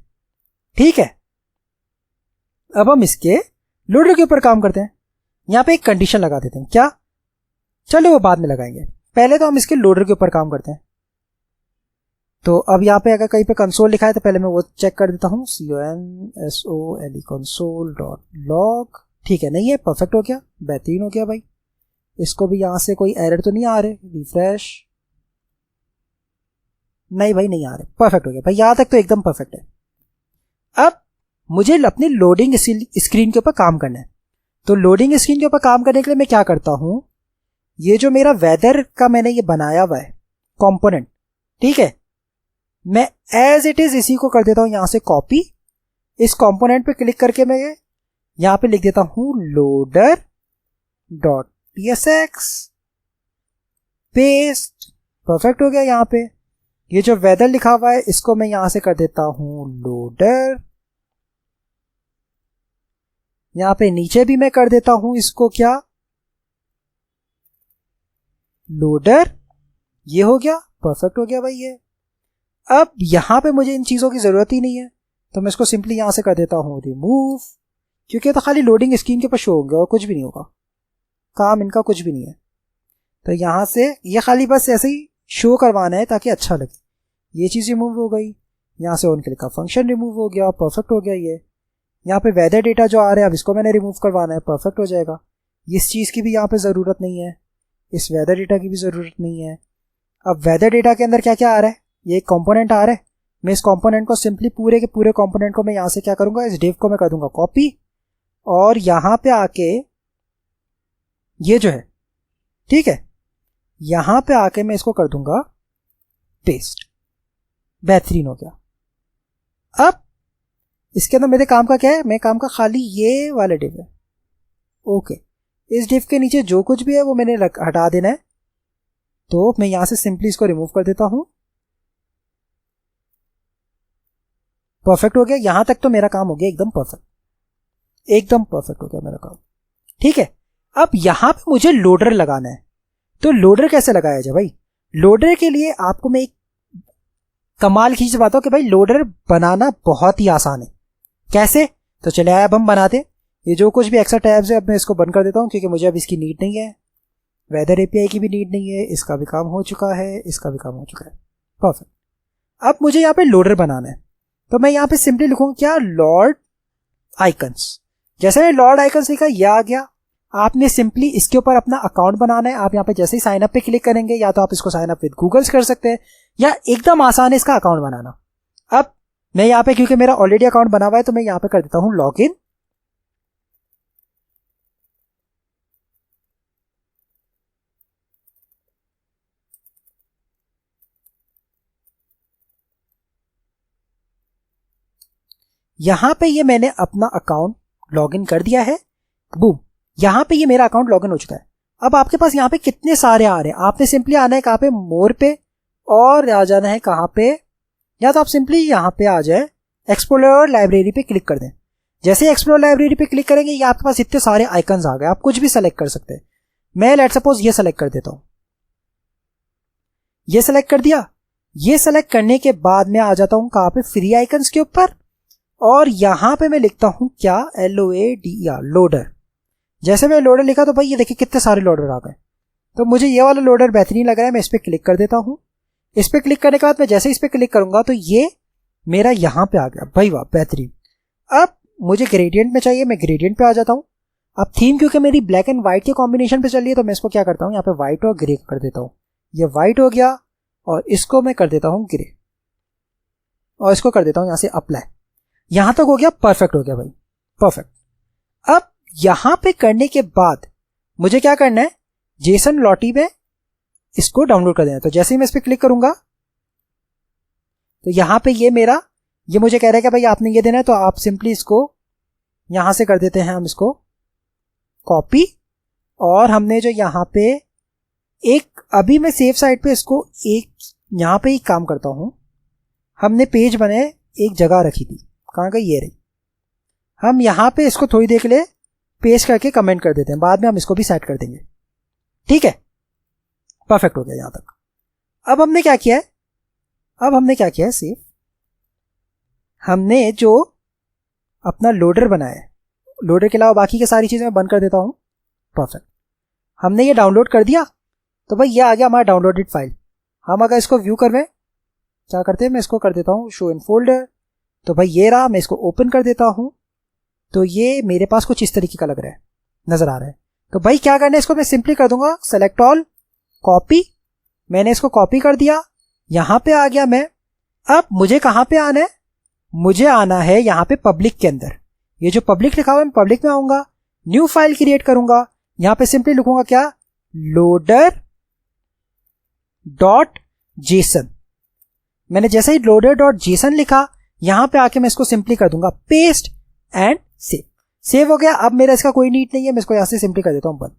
Speaker 1: ठीक है, अब हम इसके लोडर के ऊपर काम करते हैं। यहां पे एक कंडीशन लगा देते हैं क्या, चलो वो बाद में लगाएंगे, पहले तो हम इसके लोडर के ऊपर काम करते हैं। तो अब यहां पे अगर कहीं पे कंसोल लिखा है तो पहले मैं वो चेक कर देता हूं, CONSOLE कंसोल डॉट लॉग। ठीक है, नहीं है, परफेक्ट हो गया, बेहतरीन हो गया भाई। इसको भी यहां से कोई एरर तो नहीं आ रहे, रिफ्रेश, नहीं भाई नहीं आ रहे, परफेक्ट हो गया भाई, यहां तक तो एकदम परफेक्ट है। अब मुझे अपनी लोडिंग स्क्रीन के ऊपर काम करना है। तो लोडिंग स्क्रीन के ऊपर काम करने के लिए मैं क्या करता हूं, ये जो मेरा वेदर का मैंने ये बनाया हुआ है कंपोनेंट, ठीक है, मैं एज इट इज इसी को कर देता हूं यहां से कॉपी। इस कंपोनेंट पे क्लिक करके मैं यहां पे लिख देता हूं loader dot tsx, paste. Perfect हो गया। यहां पे ये जो वेदर लिखा हुआ है इसको मैं यहां से कर देता हूं लोडर। यहां पे नीचे भी मैं कर देता हूं इसको क्या, लोडर। ये हो गया, परफेक्ट हो गया भाई ये। अब यहां पे मुझे इन चीजों की जरूरत ही नहीं है, तो मैं इसको सिंपली यहां से कर देता हूं रिमूव, क्योंकि तो खाली लोडिंग स्क्रीन के ऊपर शो होंगे और कुछ भी नहीं होगा, काम इनका कुछ भी नहीं है। तो यहां से ये खाली बस ऐसे ही शो करवाना है ताकि अच्छा लगे। ये चीज रिमूव हो गई। यहां से ऑन क्लिक का फंक्शन रिमूव हो गया, परफेक्ट हो गया ये। यहाँ पे वेदर डेटा जो आ रहा है अब इसको मैंने रिमूव करवाना है, परफेक्ट हो जाएगा। इस चीज़ की भी यहाँ पे ज़रूरत नहीं है, इस वेदर डेटा की भी ज़रूरत नहीं है। अब वेदर डेटा के अंदर क्या क्या आ रहा है, ये एक कंपोनेंट आ रहा है, मैं इस कंपोनेंट को सिंपली पूरे के पूरे कंपोनेंट को मैं यहाँ से क्या करूँगा, इस div को मैं कर दूंगा कॉपी, और यहाँ पे आके ये जो है, ठीक है, यहाँ पे आके मैं इसको कर दूंगा पेस्ट। बेहतरीन हो गया। अब इसके अंदर मेरे काम का क्या है, मेरे काम का खाली ये वाला div है। ओके, इस div के नीचे जो कुछ भी है वो मैंने हटा देना है, तो मैं यहां से सिंपली इसको रिमूव कर देता हूं। परफेक्ट हो गया, यहां तक तो मेरा काम हो गया एकदम परफेक्ट, एकदम परफेक्ट हो गया मेरा काम। ठीक है, अब यहां पे मुझे लोडर लगाना है। तो लोडर कैसे लगाया जाए भाई? लोडर के लिए आपको मैं एक कमाल खींच पाता हूं कि भाई लोडर बनाना बहुत ही आसान है। कैसे? तो चले आए अब हम बनाते हैं। ये जो कुछ भी एक्स्ट्रा टैब्स है अब मैं इसको बंद कर देता हूं, क्योंकि मुझे अब इसकी नीड नहीं है। वेदर एपीआई की भी नीड नहीं है, इसका भी काम हो चुका है, इसका भी काम हो चुका है। परफेक्ट। अब मुझे यहाँ पे लोडर बनाना है, तो मैं यहाँ पे सिंपली लिखूंगा क्या, लॉर्ड आइकन्स। जैसे मैं लॉर्ड आइकन्स लिखा, यह आ गया। आपने सिंपली इसके ऊपर अपना अकाउंट बनाना है। आप यहाँ पे जैसे ही साइन अप पे क्लिक करेंगे, या तो आप इसको साइन अप विद गूगल्स कर सकते हैं, या एकदम आसान है इसका अकाउंट बनाना। अब मैं यहाँ पे, क्योंकि मेरा ऑलरेडी अकाउंट बना हुआ है, तो मैं यहाँ पे कर देता हूँ लॉग इन। यहां पे ये मैंने अपना अकाउंट लॉगिन कर दिया है। बूम, यहां पे ये मेरा अकाउंट लॉगिन हो चुका है। अब आपके पास यहाँ पे कितने सारे आ रहे हैं, आपने सिंपली आना है कहाँ पे, मोर पे, और आ जाना है कहाँ पे, या तो आप सिंपली यहाँ पे आ जाए, एक्सप्लोर लाइब्रेरी पे क्लिक कर दें। जैसे एक्सप्लोर लाइब्रेरी पे क्लिक करेंगे, ये आपके पास इतने सारे आइकन्स आ गए। आप कुछ भी सेलेक्ट कर सकते हैं। मैं लेट सपोज ये सेलेक्ट कर देता हूं। ये सेलेक्ट कर दिया। ये सेलेक्ट करने के बाद मैं आ जाता हूं कहाँ पे, फ्री आइकन्स के ऊपर, और यहां पे मैं लिखता हूं क्या, LOADER, लोडर। जैसे मैं लोडर लिखा, तो भाई ये देखिए कितने सारे लोडर आ गए। तो मुझे ये वाला लोडर बेहतरीन लग रहा है, मैं इस पर क्लिक कर देता हूं। इस पर क्लिक करने के बाद मैं जैसे इस पर क्लिक करूंगा, तो ये मेरा यहां पे आ गया। भाई वाह, बेहतरीन। अब मुझे ग्रेडियंट में चाहिए, मैं ग्रेडियंट पे आ जाता हूं। अब थीम क्योंकि मेरी ब्लैक एंड व्हाइट के कॉम्बिनेशन पे चल रही है, तो मैं इसको क्या करता हूं, यहाँ पे व्हाइट और ग्रे कर देता हूं। ये व्हाइट हो गया, और इसको मैं कर देता हूं ग्रे, और इसको कर देता हूं यहां से अप्लाई। यहां तक हो गया, परफेक्ट हो गया भाई, परफेक्ट। अब यहां पे करने के बाद मुझे क्या करना है, जेसन लॉटी में इसको डाउनलोड कर देना। तो जैसे ही मैं इस पर क्लिक करूंगा, तो यहां पे ये मेरा, ये मुझे कह रहा है कि भाई आपने ये देना है, तो आप सिंपली इसको यहां से कर देते हैं, हम इसको कॉपी, और हमने जो यहां पे एक, अभी मैं सेफ साइड पे इसको एक यहां पे ही काम करता हूं। हमने पेज बने एक जगह रखी थी, कहां गई, ये रही। हम यहां पे इसको थोड़ी देर के लिए पेस्ट करके कमेंट कर देते हैं, बाद में हम इसको भी सेट कर देंगे। ठीक है, परफेक्ट हो गया यहां तक। अब हमने क्या किया है, सेफ, हमने जो अपना लोडर बनाया है, लोडर के अलावा बाकी की सारी चीजें मैं बंद कर देता हूं। परफेक्ट, हमने ये डाउनलोड कर दिया, तो भाई ये आ गया हमारा डाउनलोडेड फाइल। हम अगर इसको व्यू करवें, क्या करते हैं, मैं इसको कर देता हूं शो इन फोल्डर। तो भाई ये रहा, मैं इसको ओपन कर देता हूं, तो ये मेरे पास कुछ इस तरीके का लग रहा है, नजर आ रहा है। तो भाई क्या करना है, इसको मैं सिंपली कर दूंगा सेलेक्ट ऑल, कॉपी। मैंने इसको कॉपी कर दिया, यहां पे आ गया मैं। अब मुझे कहां पे आना है, मुझे आना है यहां पे पब्लिक के अंदर। ये जो पब्लिक लिखा हुआ है, मैं पब्लिक में आऊंगा, न्यू फाइल क्रिएट करूंगा। यहां पे सिंपली लिखूंगा क्या, लोडर डॉट जेसन। मैंने जैसे ही लोडर डॉट जेसन लिखा, यहां पे आके मैं इसको सिंपली कर दूंगा पेस्ट एंड सेव। सेव हो गया। अब मेरा इसका कोई नीड नहीं है, मैं इसको यहां से सिंपली कर देता हूं बंद।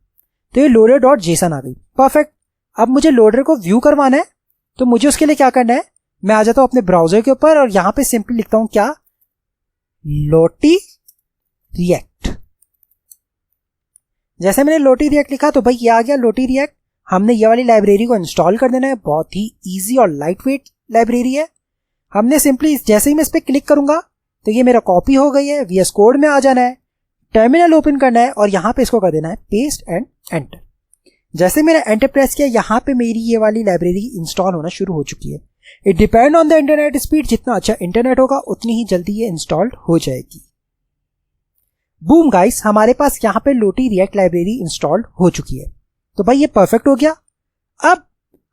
Speaker 1: तो ये लोडर डॉट जेसन आ गई, परफेक्ट। अब मुझे लोडर को व्यू करवाना है, तो मुझे उसके लिए क्या करना है, मैं आ जाता हूं अपने ब्राउजर के ऊपर, और यहां पे सिंपली लिखता हूं क्या, लोटी रिएक्ट। जैसे मैंने लोटी रिएक्ट लिखा, तो भाई ये आ गया लोटी रिएक्ट। हमने ये वाली लाइब्रेरी को इंस्टॉल कर देना है, बहुत ही इजी और लाइट वेट लाइब्रेरी है। हमने सिंपली जैसे ही मैं इस पर क्लिक करूंगा, तो ये मेरा कॉपी हो गई है। VS कोड में आ जाना है, टर्मिनल ओपन करना है, और यहां पे इसको कर देना है पेस्ट एंड एंटर। जैसे मैंने एंटर प्रेस किया, यहां पे मेरी ये वाली लाइब्रेरी इंस्टॉल होना शुरू हो चुकी है। It depend on the internet speed, जितना अच्छा इंटरनेट होगा उतनी ही जल्दी ये इंस्टॉल्ड हो जाएगी। बूम गाइस, हमारे पास यहां पे लोटी रिएक्ट लाइब्रेरी इंस्टॉल्ड हो चुकी है। तो भाई ये परफेक्ट हो गया। अब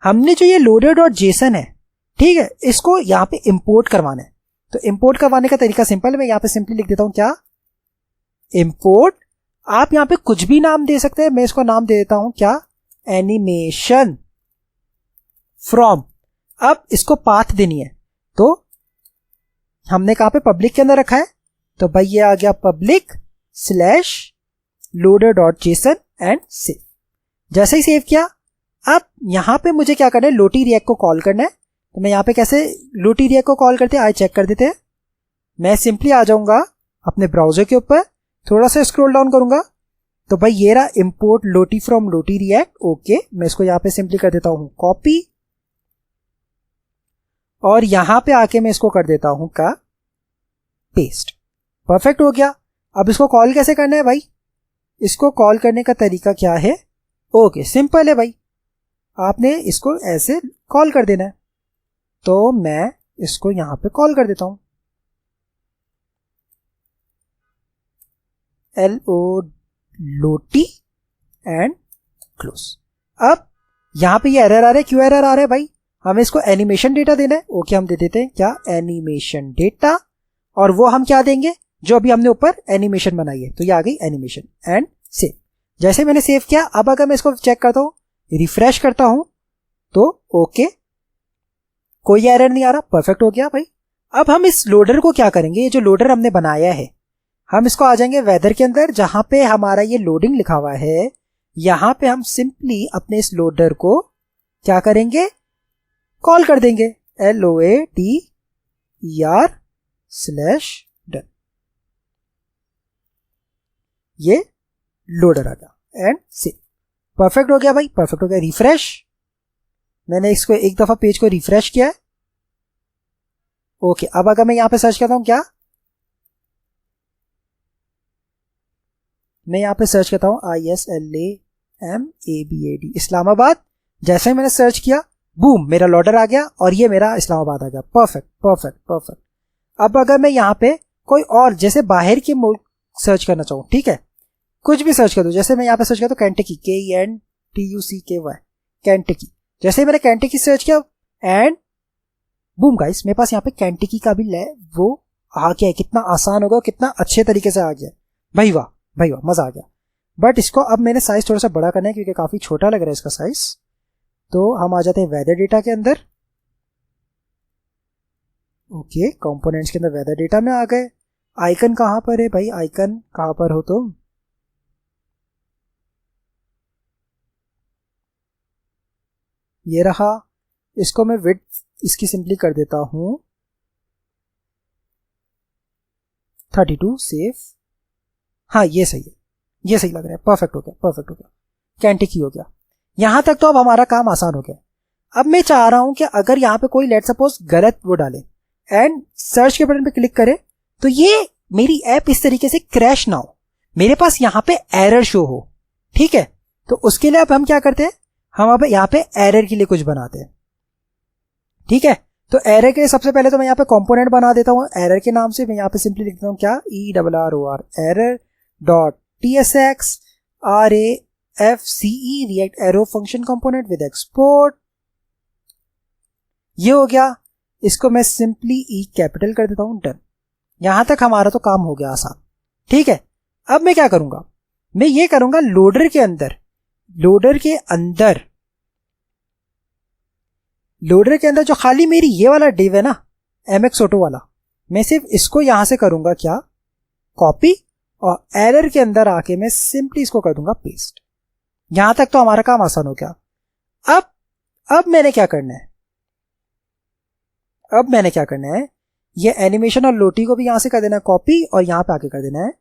Speaker 1: हमने जो ये लोडर डॉट जेसन है, ठीक है, इसको यहाँ पे इंपोर्ट करवाना है। तो इंपोर्ट करवाने का तरीका सिंपल है, मैं यहाँ पे सिंपली लिख देता हूँ क्या, इंपोर्ट। आप यहाँ पे कुछ भी नाम दे सकते हैं, मैं इसको नाम दे देता हूँ क्या, एनिमेशन फ्रॉम। अब इसको पाथ देनी है, तो हमने कहाँ पे पब्लिक के अंदर रखा है, तो भाई ये आ गया public slash loader dot JSON and save. जैसे ही सेव किया, अब यहां पे मुझे क्या करना है, लोटी रिएक्ट को कॉल करना है। तो मैं यहां पे कैसे लोटी रिएक्ट को कॉल करते हैं, आइए चेक कर देते हैं। मैं सिंपली आ जाऊंगा अपने ब्राउजर के ऊपर, थोड़ा सा स्क्रॉल डाउन करूंगा, तो भाई ये रहा इंपोर्ट लोटी फ्रॉम लोटी रिएक्ट। ओके, मैं इसको यहां पे सिंपली कर देता हूं कॉपी, और यहां पे आके मैं इसको कर देता हूं का पेस्ट। परफेक्ट हो गया। अब इसको कॉल कैसे करना है भाई, इसको कॉल करने का तरीका क्या है, ओके सिंपल है भाई, आपने इसको ऐसे कॉल कर देना है। तो मैं इसको यहां पे कॉल कर देता हूं, LO लोटी एंड क्लोज। अब यहां पे ये एरर आ रहा है, क्यों एरर आ रहा है भाई, हमें इसको एनिमेशन डेटा देना है। ओके, हम दे देते हैं क्या, एनिमेशन डेटा, और वो हम क्या देंगे, जो अभी हमने ऊपर एनिमेशन बनाई है, तो ये आ गई एनिमेशन एंड सेव। जैसे मैंने सेव किया, अब अगर मैं इसको चेक करता हूं, रिफ्रेश करता हूं, तो ओके कोई एरर नहीं आ रहा, परफेक्ट हो गया भाई। अब हम इस लोडर को क्या करेंगे, ये जो लोडर हमने बनाया है, हम इसको आ जाएंगे वेदर के अंदर, जहां पे हमारा ये लोडिंग लिखा हुआ है, यहां पे हम सिंपली अपने इस लोडर को क्या करेंगे, कॉल कर देंगे, LOADER स्लैश डन। ये लोडर आ गया एंड सेव। परफेक्ट हो गया भाई, परफेक्ट हो गया। रिफ्रेश, मैंने इसको एक दफा पेज को रिफ्रेश किया है। ओके, अब अगर मैं यहां पे सर्च करता हूं क्या, मैं यहां पे सर्च करता हूं ISLAMABAD इस्लामाबाद। जैसे ही मैंने सर्च किया, बूम, मेरा लोडर आ गया और ये मेरा इस्लामाबाद आ गया। Perfect perfect perfect. अब अगर मैं यहां पे कोई और जैसे बाहर के मुल्क सर्च करना चाहूं, ठीक है, कुछ भी सर्च कर दो, जैसे मैं यहां पे सर्च करता हूं कैंटकी, KENTUCKY, कैंटकी। जैसे मैंने कैंटकी सर्च किया एंड बूम गाइस, मेरे पास यहाँ पे कैंटकी का भी वो आ गया है। कितना आसान होगा, कितना अच्छे तरीके से आ गया भाई, वाह भाई वाह, मजा आ गया। बट इसको अब मैंने साइज थोड़ा सा बड़ा करना है, क्योंकि काफी छोटा लग रहा है इसका साइज। तो हम आ जाते हैं वेदर डेटा के अंदर। ओके, कंपोनेंट्स के अंदर वेदर डेटा में आ गए। आइकन कहां पर है भाई, आइकन कहां पर हो तुम, ये रहा। इसको मैं विड्थ इसकी सिंपली कर देता हूं 32, सेव। हाँ ये सही है, ये सही लग रहा है, परफेक्ट हो गया, परफेक्ट हो गया, कैंटिकी हो गया। यहां तक तो अब हमारा काम आसान हो गया। अब मैं चाह रहा हूं कि अगर यहां पे कोई लेट सपोज गलत वो डाले एंड सर्च के बटन पे क्लिक करे, तो ये मेरी ऐप इस तरीके से क्रैश ना हो, मेरे पास यहां पे एरर शो हो। ठीक है, तो उसके लिए अब हम क्या करते हैं, हम अब यहाँ पे एरर के लिए कुछ बनाते हैं। ठीक है, तो एरर के सबसे पहले तो मैं यहाँ पे कंपोनेंट बना देता हूँ एरर के नाम से। मैं यहाँ पे सिंपली लिख देता हूँ क्या, ERROR error dot TSX RAFCE react arrow function component with export. ये हो गया, इसको मैं सिंपली E कैपिटल कर देता हूँ, डन। यहां तक हमारा तो काम हो गया आसान। ठीक है, अब मैं क्या करूंगा, मैं ये करूंगा लोडर के अंदर, लोडर के अंदर जो खाली मेरी ये वाला डिव है ना, MX ऑटो वाला, मैं सिर्फ इसको यहां से करूंगा क्या, कॉपी, और एरर के अंदर आके मैं सिंपली इसको कर दूंगा पेस्ट। यहां तक तो हमारा काम आसान हो गया। अब मैंने क्या करना है, ये एनिमेशन और लोटी को भी यहां से कर देना है कॉपी, और यहां पे आके कर देना है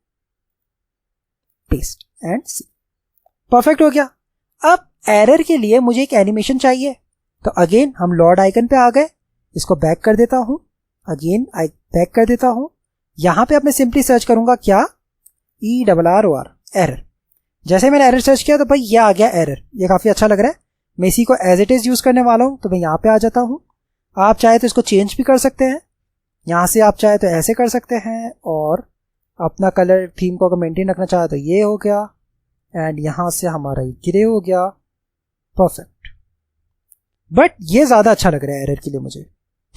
Speaker 1: पेस्ट एंड सी। परफेक्ट हो गया। अब एरर के लिए मुझे एक एनिमेशन चाहिए, तो अगेन हम लॉर्ड आइकन पे आ गए, इसको बैक कर देता हूं, अगेन बैक कर देता हूं। यहां पे अब मैं सिंपली सर्च करूंगा क्या, ERROR एरर। जैसे मैंने एरर सर्च किया तो भाई ये आ गया एरर, ये काफी अच्छा लग रहा है। मैं इसी को एज इट इज यूज करने वाला हूं, तो मैं यहां पे आ जाता हूं। आप चाहे तो इसको चेंज भी कर सकते हैं, यहां से आप चाहे तो ऐसे कर सकते हैं, और अपना कलर थीम को अगर मेंटेन रखना चाहे तो ये हो गया, एंड यहां से हमारा ये ग्रे हो गया। परफेक्ट, बट ये ज्यादा अच्छा लग रहा है एरर के लिए मुझे।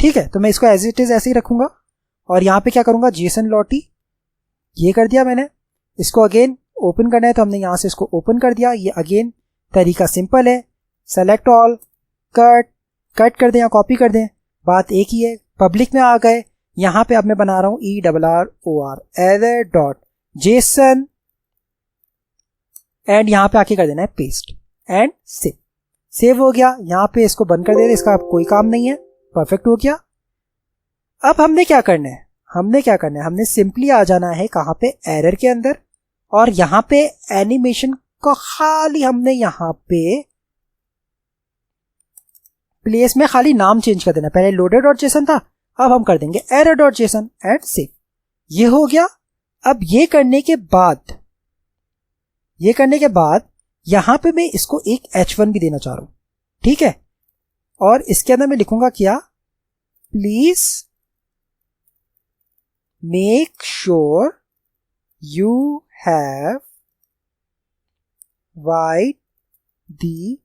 Speaker 1: ठीक है, तो मैं इसको एज इट इज ऐसे ही रखूंगा और यहाँ पे क्या करूंगा, जेसन लॉटी, ये कर दिया मैंने। इसको अगेन ओपन करना है तो हमने यहाँ से इसको ओपन कर दिया। ये अगेन तरीका सिंपल है, सेलेक्ट ऑल, कट कर दें या कॉपी कर दें, बात एक ही है। पब्लिक में आ गए, यहाँ पे अब मैं बना रहा हूँ ERROR error dot JSON and यहाँ पे आके कर देना है पेस्ट एंड सेव हो गया। यहाँ पे इसको बंद कर देना, इसका कोई काम नहीं है, परफेक्ट हो गया। अब हमने क्या करना है, हमने सिंपली आ जाना है कहाँ पे, एरर के अंदर, और यहाँ पे एनिमेशन को खाली हमने यहाँ पे प्लेस में खाली नाम चेंज कर देना। पहले लोडर डॉट जेसन था, अब हम कर देंगे error dot JSON and save. ये हो गया। अब ये करने के बाद यहां पे मैं इसको एक H1 भी देना चाह रहा हूं, ठीक है। और इसके अंदर मैं लिखूंगा क्या, please make sure you have right the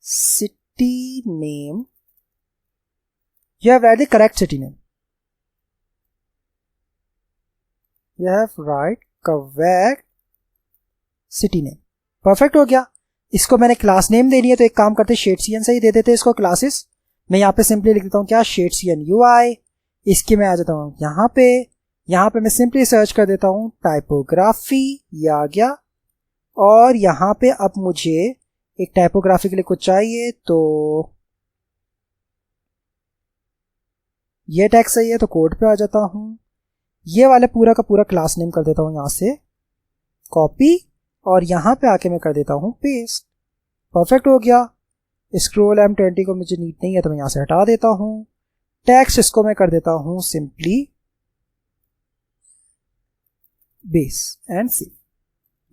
Speaker 1: city name, you have write the correct city name, you have write correct city name। Perfect हो गया। इसको मैंने क्लास नेम देनी है तो एक काम करते शेडसीएन से ही दे देते इसको क्लासेस। मैं यहाँ पे सिंपली लिख देता हूँ क्या, शेडसीएन UI। इसके मैं आ जाता हूँ यहाँ पे मैं सिंपली सर्च कर देता हूँ टाइपोग्राफी, ये आ गया। और यहाँ पे अब मुझे एक टाइपोग्राफी के लिए कुछ चाहिए, तो ये टैग सही है तो कोड पे आ जाता हूँ। ये वाले पूरा का पूरा क्लास नेम कर देता हूँ यहाँ से कॉपी, और यहाँ पे आके मैं कर देता हूँ पेस्ट। परफेक्ट हो गया। स्क्रोल M20 को मुझे नीड नहीं है तो मैं यहाँ से हटा देता हूँ। टेक्स्ट इसको मैं कर देता हूँ सिंपली बेस एंड सी,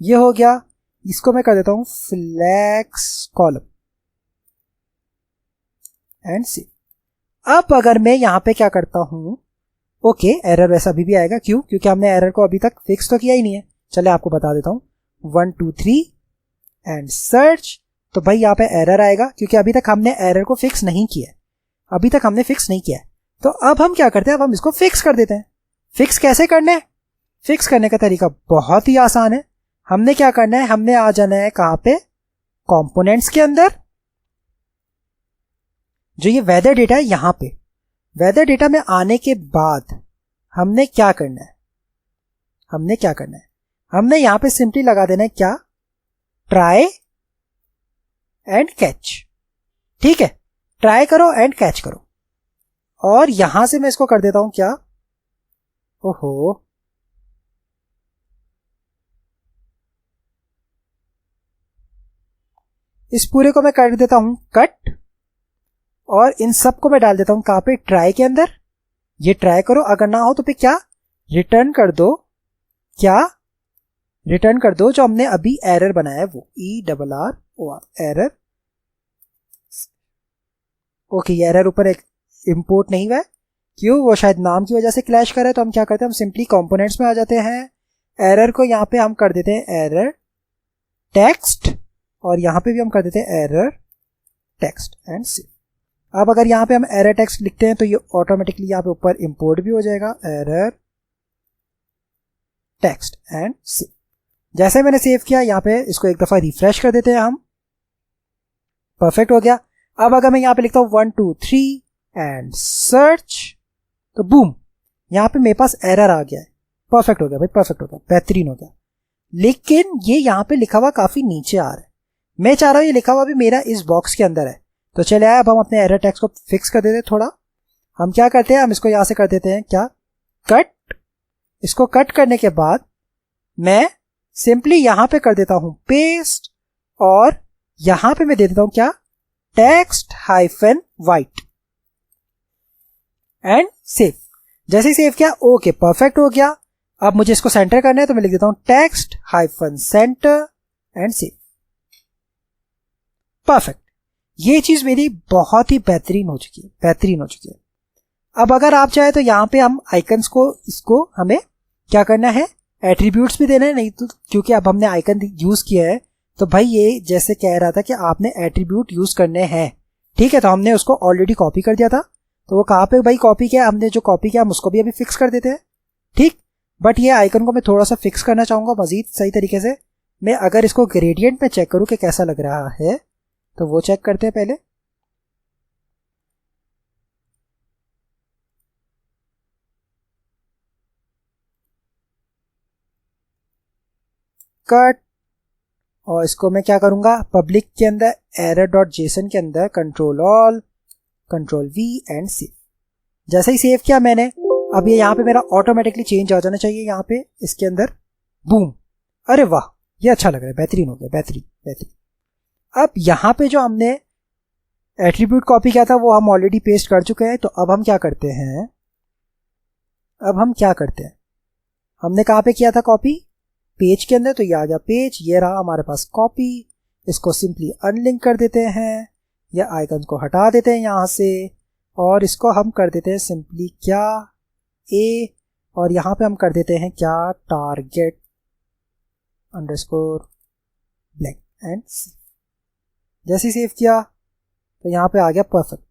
Speaker 1: ये हो गया। इसको मैं कर देता हूँ फ्लैक्स कॉलम एंड सी। अब अगर मैं यहाँ पे क्या करता हूँ, ओके एरर वैसा अभी भी आएगा, क्यों, क्योंकि हमने एरर को अभी तक फिक्स तो किया ही नहीं है। चले आपको बता देता हूँ, 1 2 3 एंड सर्च, तो भाई यहाँ पे एरर आएगा क्योंकि अभी तक हमने एरर को फिक्स नहीं किया है। तो अब हम क्या करते हैं, अब हम इसको फिक्स कर देते हैं। फिक्स कैसे करना है, फिक्स करने का तरीका बहुत ही आसान है। हमने क्या करना है, हमने आ जाना है कहाँ पे, कंपोनेंट्स के अंदर। जो ये वेदर डेटा है, यहां पे वेदर डेटा में आने के बाद हमने क्या करना है, हमने यहां पे सिंपली लगा देना है क्या, ट्राई एंड कैच। ठीक है, ट्राई करो एंड कैच करो। और यहां से मैं इसको कर देता हूं क्या, ओहो इस पूरे को मैं कर देता हूं कट, और इन सब को मैं डाल देता हूं कहां पे, ट्राई के अंदर। ये ट्राई करो, अगर ना हो तो फिर क्या, रिटर्न कर दो, क्या रिटर्न कर दो जो हमने अभी एरर बनाया है वो, ERROR एरर। ओके, ये एरर ऊपर एक इंपोर्ट नहीं हुआ है, क्यों, वो शायद नाम की वजह से क्लैश कर रहा है। तो हम क्या करते हैं, हम सिंपली कंपोनेंट्स में आ जाते हैं, एरर को यहां पे हम कर देते हैं एरर टेक्स्ट, और यहां पे भी हम कर देते हैं एरर टेक्स्ट एंड सेव। अब अगर यहां पे हम एरर टेक्स्ट लिखते हैं तो ये ऑटोमेटिकली यहां पे ऊपर इंपोर्ट भी हो जाएगा, एरर टेक्स्ट एंड सेव। जैसे मैंने सेव किया, यहां पे इसको एक दफा रिफ्रेश कर देते हैं हम, परफेक्ट हो गया। अब अगर मैं यहां पे लिखता हूं 1 2 3 एंड सर्च, तो बूम, यहां पे मेरे पास एरर आ गया है। परफेक्ट हो गया भाई, परफेक्ट हो गया, बेहतरीन हो गया। लेकिन ये यहां पे लिखा हुआ काफी नीचे आ रहा है, मैं चाह रहा हूं ये लिखा हुआ भी मेरा इस बॉक्स के अंदर है। तो चले आए, अब हम अपने एरर टेक्स्ट को फिक्स कर देते हैं थोड़ा। हम क्या करते हैं, हम इसको यहां से कर देते हैं क्या, कट। इसको कट करने के बाद मैं सिंपली यहां पे कर देता हूं पेस्ट, और यहां पे मैं दे देता हूं क्या, text hyphen white and save. जैसे ही सेव किया, ओके परफेक्ट हो गया। अब मुझे इसको सेंटर करना है तो मैं लिख देता हूं text hyphen centre and save, perfect. ये चीज मेरी बहुत ही बेहतरीन हो चुकी है। अब अगर आप चाहे तो यहां पे हम आइकन्स को, इसको हमें क्या करना है, एट्रीब्यूट्स भी देना है, नहीं तो क्योंकि अब हमने आइकन यूज किया है तो भाई ये जैसे कह रहा था कि आपने एट्रीब्यूट यूज करने हैं, ठीक है। तो हमने उसको ऑलरेडी कॉपी कर दिया था, तो वो कहाँ पे भाई कॉपी किया, हमने जो कॉपी किया हम उसको भी अभी फिक्स कर देते हैं, ठीक। बट ये आइकन को मैं थोड़ा सा फिक्स करना चाहूँगा मजीद सही तरीके से। मैं अगर इसको ग्रेडियंट में चेक करूँ कि कैसा लग रहा है, तो वो चेक करते हैं पहले। कट, और इसको मैं क्या करूँगा, पब्लिक के अंदर error.json के अंदर control all, control we and save. जैसे ही सेव किया मैंने, अब ये यहाँ पे मेरा ऑटोमेटिकली चेंज आ जाना चाहिए यहाँ पे इसके अंदर, बूम। अरे वाह, ये अच्छा लग रहा है, बेहतरीन हो गया, बेहतरीन बेहतरीन। अब यहाँ पे जो हमने एट्रीब्यूट कॉपी किया था वो हम ऑलरेडी पेस्ट कर चुके हैं। तो अब हम क्या करते हैं, हमने कहाँ पे किया था कॉपी, पेज के अंदर। तो ये आ गया पेज, ये रहा हमारे पास कॉपी। इसको सिंपली अनलिंक कर देते हैं, या आइकन को हटा देते हैं यहाँ से, और इसको हम कर देते हैं सिंपली क्या, ए, और यहाँ पे हम कर देते हैं क्या, target underscore blank and C. जैसे ही सेव किया तो यहाँ पे आ गया परफेक्ट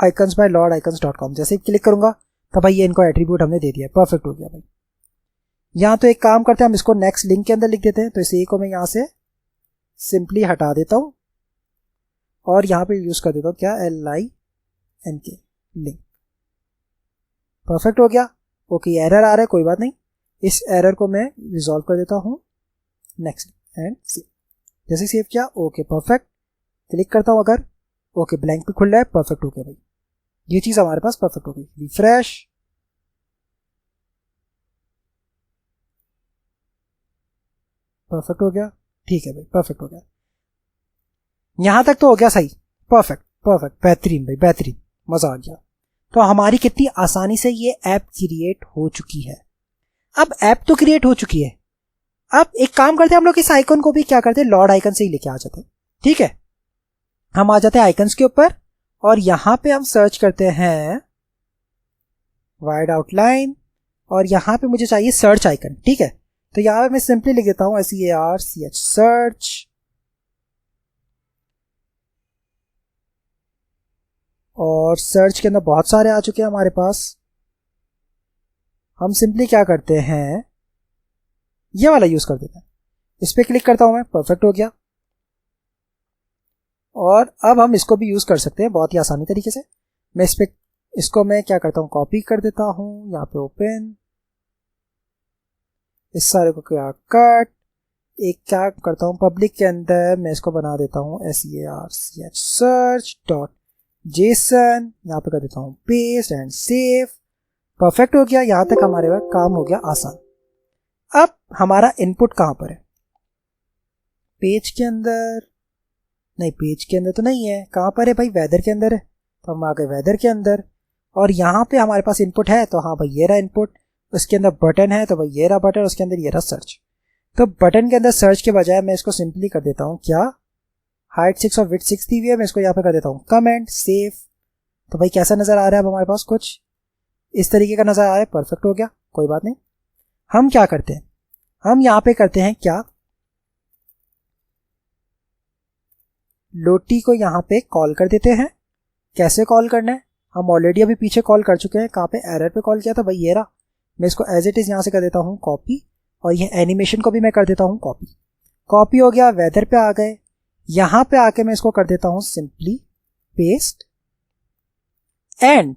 Speaker 1: आइकन्स बाय lordicons.com। जैसे ही क्लिक करूंगा तो भाई ये इनको एट्रीब्यूट हमने दे दिया, परफेक्ट हो गया भाई। यहाँ तो एक काम करते हैं, हम इसको नेक्स्ट लिंक के अंदर लिख देते हैं। तो इस ए को मैं यहाँ से सिंपली हटा देता हूँ और यहाँ पे यूज कर देता हूँ क्या, LINK लिंक। परफेक्ट हो गया। ओके, एरर आ रहा है, कोई बात नहीं, इस एरर को मैं रिजॉल्व कर देता हूँ, नेक्स्ट एंड सेव। जैसे सेव किया, ओके परफेक्ट, क्लिक करता हूँ अगर, ओके ब्लैंक पे खुल रहा है, परफेक्ट हो गया भाई, ये चीज़ हमारे पास परफेक्ट हो गई। रिफ्रेश, परफेक्ट हो गया, ठीक है भाई, परफेक्ट हो गया। यहां तक तो हो गया सही, परफेक्ट परफेक्ट, बेहतरीन भाई बेहतरीन, मजा आ गया। तो हमारी कितनी आसानी से ये ऐप क्रिएट हो चुकी है। अब ऐप तो क्रिएट हो चुकी है, अब एक काम करते हैं हम लोग, इस आइकन को भी क्या करते हैं, लॉर्ड आइकन से ही लेके आ जाते हैं, ठीक है। हम आ जाते हैं आइकन्स के ऊपर और यहां पे हम सर्च करते हैं वाइड आउटलाइन, और यहां पे मुझे चाहिए सर्च आइकन, ठीक है। तो यहां पे मैं सिंपली लिख देता हूं SEARCH सर्च, और सर्च के अंदर बहुत सारे आ चुके हैं हमारे पास। हम सिंपली क्या करते हैं, ये वाला यूज कर देते हैं, इस पे क्लिक करता हूं मैं, परफेक्ट हो गया। और अब हम इसको भी यूज कर सकते हैं बहुत ही आसानी तरीके से। मैं इसको मैं क्या करता हूं, कॉपी कर देता हूं, यहाँ पे ओपन, इस सारे को क्या कट, एक क्या करता हूं, पब्लिक के अंदर मैं इसको बना देता हूं SEARCH सर्च डॉट जेसन, यहाँ पे कर देता हूँ पेस्ट एंड सेव। परफेक्ट हो गया, यहाँ तक हमारे पास काम हो गया आसान। अब हमारा इनपुट कहाँ पर है, पेज के अंदर नहीं, पेज के अंदर तो नहीं है, कहाँ पर है भाई, वेदर के अंदर है। तो हम आ गए वेदर के अंदर, और यहाँ पे हमारे पास इनपुट है, तो हाँ भाई ये रहा इनपुट। उसके अंदर बटन है, तो भाई ये रहा बटन, उसके अंदर ये रहा सर्च। तो बटन के अंदर सर्च के बजाय मैं इसको सिंपली कर देता हूँ क्या, हाइट 6 और विड्थ 6 दी हुई है, मैं इसको यहाँ पे कर देता हूँ कमेंट सेव। तो भाई कैसा नजर आ रहा है, अब हमारे पास कुछ इस तरीके का नजर आ रहा है, परफेक्ट हो गया, कोई बात नहीं। हम क्या करते हैं, हम यहाँ पे करते हैं क्या, लोटी को यहाँ पे कॉल कर देते हैं। कैसे कॉल करना है, हम ऑलरेडी अभी पीछे कॉल कर चुके हैं, कहाँ पे एरर पे कॉल किया था भाई, ये रहा। मैं इसको एज इट इज यहाँ से कर देता हूँ कॉपी, और ये एनिमेशन को भी मैं कर देता हूँ कॉपी। कॉपी हो गया, वेदर पे आ गए, यहाँ पे आके मैं इसको कर देता हूँ सिंपली पेस्ट एंड।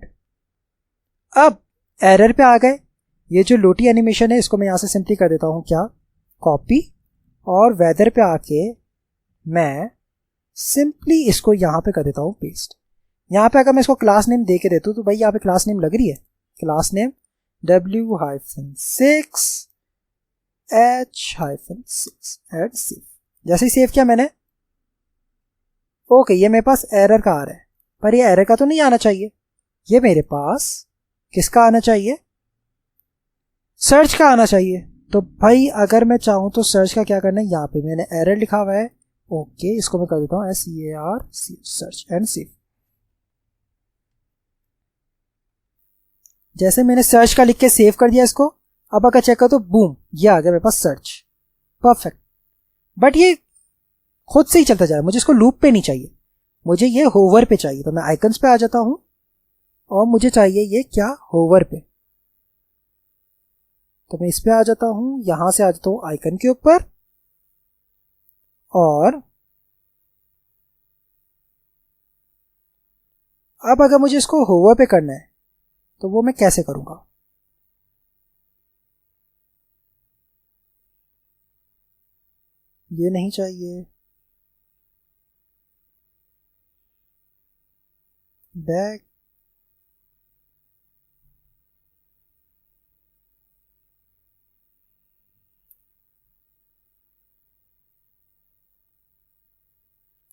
Speaker 1: अब एरर पे आ गए, ये जो लोटी एनिमेशन है इसको मैं यहाँ से सिंपली कर देता हूँ क्या, कॉपी, और वेदर पे आके मैं सिंपली इसको यहाँ पे कर देता हूँ पेस्ट। यहाँ पे अगर मैं इसको क्लास नेम दे के देता हूँ, तो भाई यहाँ पे क्लास नेम लग रही है, class name W-6 H-6 add save. जैसे ही सेव किया मैंने, ओके ये मेरे पास एरर का आ रहा है, पर ये एरर का तो नहीं आना चाहिए, ये मेरे पास किसका आना चाहिए, सर्च का आना चाहिए। तो भाई अगर मैं चाहूँ तो सर्च का क्या करना है, यहाँ पे मैंने एरर लिखा हुआ है, ओके इसको मैं कर देता हूँ SEARCH सर्च एंड सेव। जैसे मैंने सर्च का लिख के सेव कर दिया इसको, अब अगर चेक करो तो बूम, ये आ गया मेरे पास सर्च, परफेक्ट। बट ये खुद से ही चलता जा रहा है, मुझे इसको लूप पे नहीं चाहिए, मुझे ये होवर पे चाहिए। तो मैं आइकन्स पे आ जाता हूँ, और मुझे चाहिए ये क्या, होवर पे। तो मैं इस पे आ जाता हूँ, यहां से आ जाता हूँ आइकन के ऊपर, और अब अगर मुझे इसको होवर पे करना है तो वो मैं कैसे करूंगा। ये नहीं चाहिए, बैक,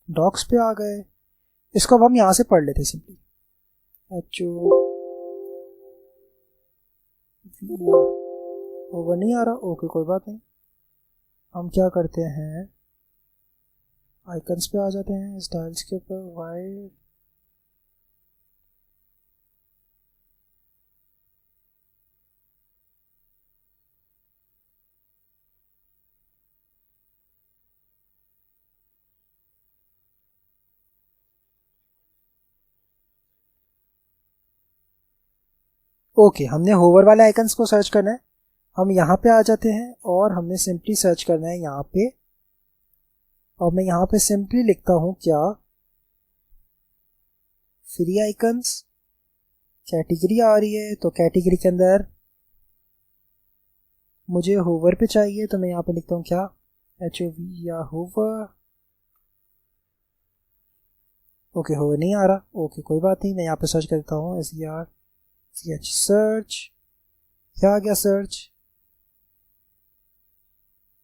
Speaker 1: डॉक्स पे आ गए। इसको अब हम यहां से पढ़ लेते सिंपली, ओवर नहीं आ रहा, ओके कोई बात नहीं। हम क्या करते हैं, आइकन्स पे आ जाते हैं, स्टाइल्स के ऊपर, वाइट, ओके हमने होवर वाले आइकन्स को सर्च करना है। हम यहाँ पे आ जाते हैं और हमने सिंपली सर्च करना है यहाँ पे, और मैं यहाँ पे सिंपली लिखता हूँ क्या, फ्री आइकन्स, कैटेगरी आ रही है तो कैटेगरी के अंदर मुझे होवर पे चाहिए, तो मैं यहाँ पे लिखता हूँ क्या, HOV या होवर। ओके होवर नहीं आ रहा, ओके कोई बात नहीं, मैं यहाँ पे सर्च करता हूँ SERCH सर्च, क्या आ गया सर्च,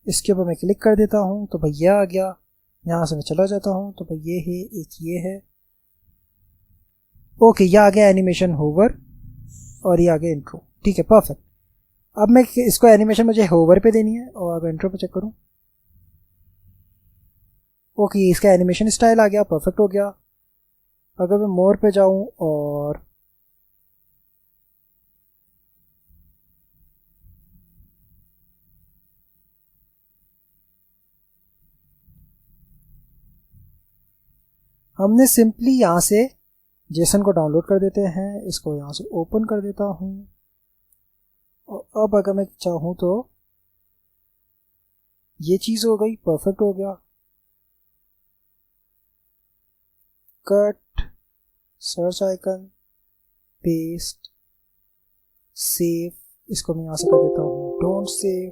Speaker 1: इसके ऊपर मैं क्लिक कर देता हूँ तो भाई ये आ गया। यहाँ से मैं चला जाता हूँ तो भाई ये है, एक ये है, ओके ये आ गया एनिमेशन होवर, और ये आ गया इंट्रो। ठीक है परफेक्ट। अब मैं इसको एनिमेशन मुझे होवर पे देनी है, और अगर इंट्रो पे चेक करूँ, ओके इसका एनिमेशन स्टाइल आ गया, परफेक्ट हो गया। अगर मैं मोर पे जाऊँ और हमने सिंपली यहाँ से जेसन को डाउनलोड कर देते हैं, इसको यहाँ से ओपन कर देता हूँ, और अब अगर मैं चाहूँ तो ये चीज़ हो गई, परफेक्ट हो गया। Cut, search icon, paste, save, इसको मैं यहाँ से कर देता हूँ डोंट सेव।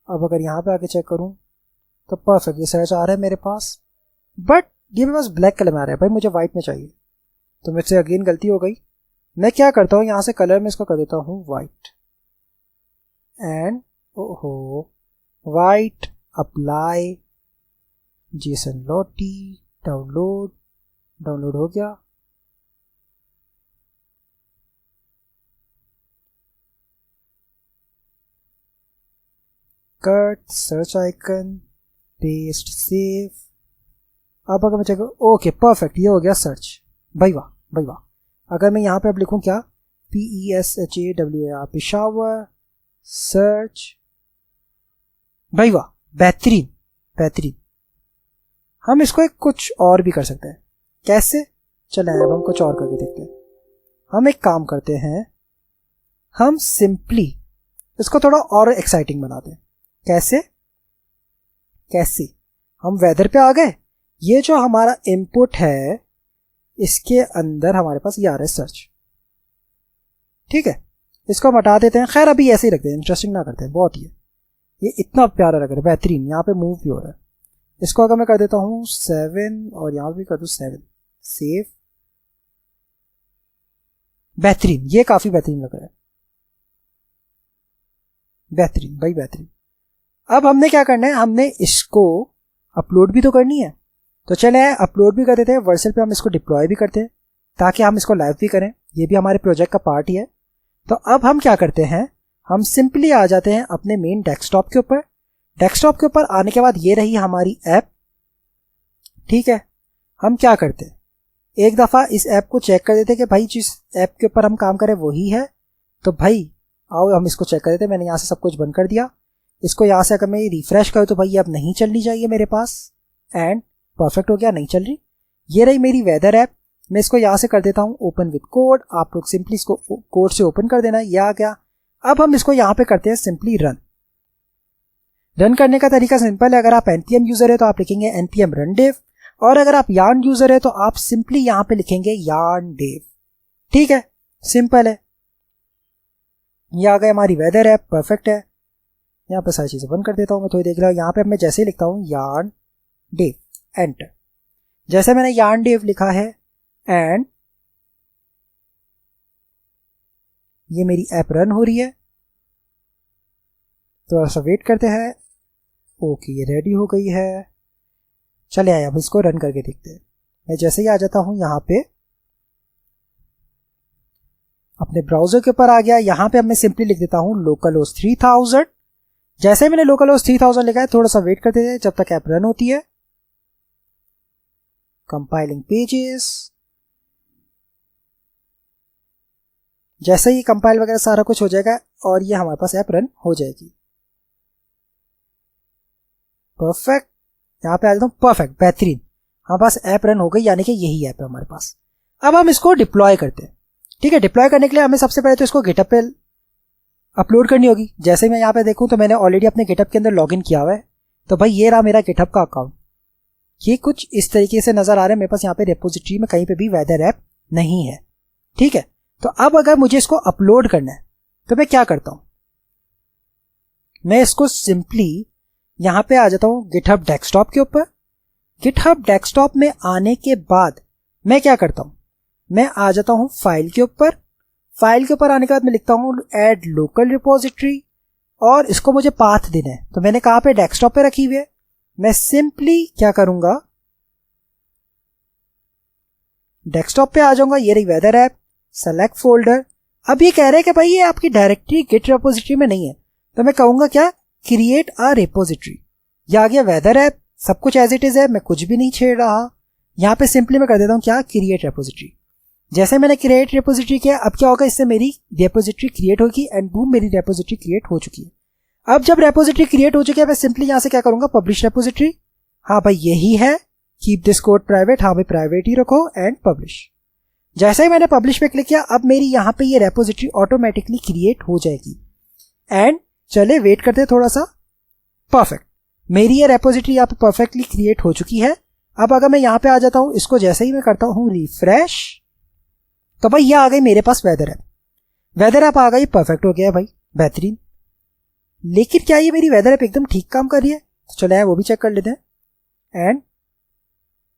Speaker 1: अब अगर यहाँ पे आके चेक करूँ तो परफेक्ट ये सर्च आ रहा है मेरे पास, बट ये मेरे पास ब्लैक कलर में आ रहा है, भाई मुझे वाइट में चाहिए। तो मुझसे अगेन गलती हो गई, मैं क्या करता हूँ यहाँ से कलर में इसको कर देता हूँ वाइट, एंड ओहो वाइट, अप्लाई, जेसन लॉटी, डाउनलोड हो गया। Cut, search icon, paste, save. अब अगर मैं चेक, ओके परफेक्ट ये हो गया सर्च, भाई वाह भाई वाह। अगर मैं यहाँ पे अब लिखूँ क्या, PESHAWAR पेशावर, सर्च, भाई वाह बेहतरीन बेहतरीन। हम इसको एक कुछ और भी कर सकते हैं, कैसे, चले अब हम कुछ और करके देखते हैं। हम एक काम करते हैं, हम सिंपली इसको थोड़ा और एक्साइटिंग बनाते हैं। कैसे कैसे, हम वेदर पे आ गए, ये जो हमारा इनपुट है इसके अंदर हमारे पास ये आ रहा है सर्च, ठीक है इसको हम हटा देते हैं। खैर अभी ऐसे ही रखते हैं, इंटरेस्टिंग ना करते हैं, बहुत ही है ये, इतना प्यारा लग रहा है, बेहतरीन। यहाँ पे मूव भी हो रहा है। इसको अगर मैं कर देता हूँ 7 और यहाँ भी कर दूँ 7, सेव, बेहतरीन, ये काफी बेहतरीन लग रहा है, बेहतरीन भाई बेहतरीन। अब हमने क्या करना है, हमने इसको अपलोड भी तो करनी है, तो चले अपलोड भी कर देते हैं, वर्सल पे हम इसको डिप्लॉय भी करते हैं ताकि हम इसको लाइव भी करें, ये भी हमारे प्रोजेक्ट का पार्ट ही है। तो अब हम क्या करते हैं, हम सिंपली आ जाते हैं अपने मेन डेस्कटॉप के ऊपर। डेस्कटॉप के ऊपर आने के बाद ये रही हमारी ऐप, ठीक है। हम क्या करते हैं, एक दफ़ा इस ऐप को चेक कर देते कि भाई जिस ऐप के ऊपर हम काम करें वही है। तो भाई आओ हम इसको चेक कर देते हैं। मैंने यहाँ से सब कुछ बंद कर दिया, इसको यहाँ से अगर मैं रिफ्रेश करूँ तो भाई ये अब नहीं चलनी चाहिए मेरे पास, एंड परफेक्ट हो गया, नहीं चल रही। ये रही मेरी वेदर ऐप, मैं इसको यहाँ से कर देता हूँ ओपन विद कोड। आप लोग सिंपली इसको कोड से ओपन कर देना। ये आ गया। अब हम इसको यहाँ पे करते हैं सिंपली रन। रन करने का तरीका सिंपल है। अगर आप npm यूजर है तो आप लिखेंगे npm run dev, और अगर आप yarn यूजर है तो आप सिंपली यहाँ पे लिखेंगे yarn dev। ठीक है, सिंपल है। ये आ गई हमारी वेदर ऐप, परफेक्ट है। यहाँ पे सारी चीजें बंद कर देता हूँ मैं, थोड़ी देख रहा हूँ। यहाँ पे मैं जैसे ही लिखता हूँ yarn dev, एंटर। जैसे मैंने yarn dev लिखा है एंड ये मेरी ऐप रन हो रही है। थोड़ा सा वेट करते हैं। ओके, ये रेडी हो गई है। चले आए, अब इसको रन करके देखते हैं। मैं जैसे ही आ जाता हूं यहाँ पे अपने ब्राउजर के ऊपर आ गया। यहाँ पे अब मैं सिंपली लिख देता हूँ localhost 3000। जैसे मैंने localhost 3000 लिखा है, थोड़ा सा वेट करते हैं जब तक ऐप रन होती है। Compiling pages. जैसे ही कंपाइल वगैरह सारा कुछ हो जाएगा और ये हमारे पास ऐप रन हो जाएगी। परफेक्ट, यहाँ पे आ जाता हूँ। परफेक्ट, बेहतरीन, हमारे पास ऐप रन हो गई, यानी कि यही ऐप है हमारे पास। अब हम इसको डिप्लॉय करते हैं। ठीक है, डिप्लॉय करने के लिए हमें सबसे पहले तो इसको गिटहब पे अपलोड करनी होगी। जैसे मैं यहाँ पे देखूँ तो मैंने ऑलरेडी अपने गिटहब के अंदर लॉगिन किया हुआ है। तो भाई ये रहा मेरा गिटहब का अकाउंट। ये कुछ इस तरीके से नजर आ रहा है। मेरे पास यहाँ पे रेपोजिटरी में कहीं पे भी वेदर ऐप नहीं है। ठीक है, तो अब अगर मुझे इसको अपलोड करना है तो मैं क्या करता हूं, मैं इसको सिंपली यहां पे आ जाता हूं गिटहब डेस्कटॉप के ऊपर। गिटहब डेस्कटॉप में आने के बाद मैं क्या करता हूं, मैं आ जाता हूं फाइल के ऊपर। फाइल के ऊपर आने के बाद मैं लिखता हूं ऐड लोकल रिपोजिटरी, और इसको मुझे पाथ देना है। तो मैंने कहां पे, डेस्कटॉप पे रखी हुई है। मैं सिंपली क्या करूंगा, डेस्कटॉप पे आ जाऊंगा। ये रही वेदर ऐप, सेलेक्ट फोल्डर। अब ये कह रहे हैं कि भाई ये आपकी डायरेक्टरी गिट रेपोजिटरी में नहीं है, तो मैं कहूंगा क्या, क्रिएट अ रेपोजिटरी। ये आ गया वेदर ऐप, सब कुछ एज इट इज है, मैं कुछ भी नहीं छेड़ रहा। यहाँ पे सिंपली मैं कर देता हूँ क्या, क्रिएट रेपोजिटरी। जैसे मैंने क्रिएट रेपोजिटरी किया, अब क्या होगा, इससे मेरी रेपोजिटरी क्रिएट होगी एंड बूम, मेरी रेपोजिटरी क्रिएट हो चुकी है। अब जब रेपोजिटरी क्रिएट हो चुकी है, मैं सिंपली यहाँ से क्या करूंगा, पब्लिश रेपोजिटरी। हाँ भाई यही है, कीप दिस कोड प्राइवेट। हाँ भाई प्राइवेट ही रखो एंड पब्लिश। जैसे ही मैंने पब्लिश पे क्लिक किया, अब मेरी यहाँ पे ये रेपोजिटरी ऑटोमेटिकली क्रिएट हो जाएगी। एंड चले वेट करते हैं थोड़ा सा। परफेक्ट, मेरी ये रेपोजिटरी यहाँ पे परफेक्टली क्रिएट हो चुकी है। अब अगर मैं यहाँ पे आ जाता हूँ, इसको जैसे ही मैं करता हूँ रिफ्रेश, तो भाई ये आ गई मेरे पास वेदर ऐप। वेदर ऐप आ गई, परफेक्ट हो गया है भाई, बेहतरीन। लेकिन क्या ये मेरी वेदर ऐप एकदम ठीक काम कर रही है? तो चले वो भी चेक कर लेते हैं। एंड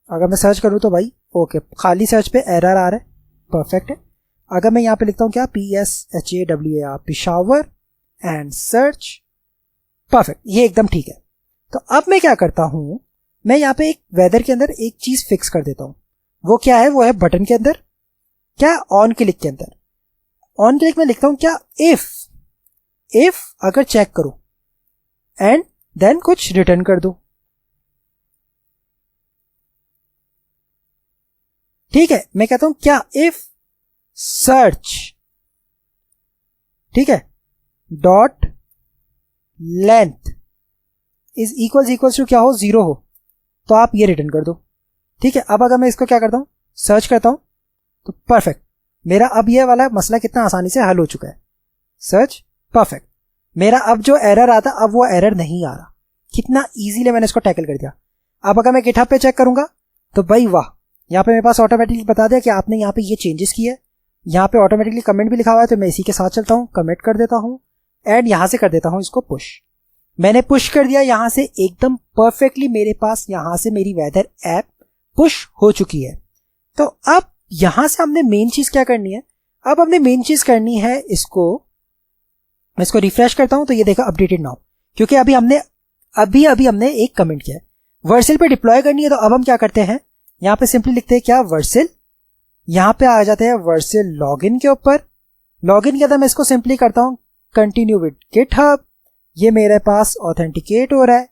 Speaker 1: अगर मैं सर्च करूँ तो भाई ओके, खाली सर्च पे एरर आ रहा है, परफेक्ट है। अगर मैं यहाँ पे लिखता हूँ क्या, PSHAWAR, Peshawar, and search, perfect, ये एकदम ठीक है। तो अब मैं क्या करता हूँ, मैं यहाँ पे एक वेदर के अंदर एक चीज फिक्स कर देता हूँ। वो क्या है, वो है बटन के अंदर, क्या, ऑन क्लिक के अंदर। ऑन क्लिक में लिखता हूँ क्या, इफ अगर चेक करो एंड देन कुछ रिटर्न कर दो। ठीक है, मैं कहता हूं क्या, इफ सर्च, ठीक है, dot length is equals to क्या हो, 0 हो, तो आप ये रिटर्न कर दो। ठीक है, अब अगर मैं इसको क्या करता हूं, सर्च करता हूं, तो परफेक्ट, मेरा अब ये वाला मसला कितना आसानी से हल हो चुका है। सर्च, परफेक्ट, मेरा अब जो एरर आता, अब वो एरर नहीं आ रहा। कितना इजीली मैंने इसको टैकल कर दिया। अब अगर मैं गिटहब पे चेक करूंगा तो भाई वाह, यहाँ पे मेरे पास ऑटोमेटिकली बता दिया कि आपने यहाँ पे ये चेंजेस किए। यहाँ पे ऑटोमेटिकली कमेंट भी लिखा हुआ है, तो मैं इसी के साथ चलता हूँ, कमेंट कर देता हूँ एंड यहाँ से कर देता हूँ इसको पुश। मैंने पुश कर दिया यहाँ से, एकदम परफेक्टली मेरे पास यहाँ से मेरी वेदर ऐप पुश हो चुकी है। तो अब यहाँ से हमने मेन चीज क्या करनी है, अब हमने मेन चीज करनी है इसको, मैं इसको रिफ्रेश करता हूँ तो ये देखा अपडेटेड नाउ, क्योंकि अभी हमने एक कमेंट किया है। वर्सेल पे डिप्लॉय करनी है, तो अब हम क्या करते हैं, यहाँ पे सिंपली लिखते हैं क्या, वर्सेल, यहाँ पे आ जाते हैं वर्सेल लॉगिन के ऊपर। लॉगिन के अंदर मैं इसको सिंपली करता हूँ कंटिन्यू विद गिटहब। ये मेरे पास ऑथेंटिकेट हो रहा है,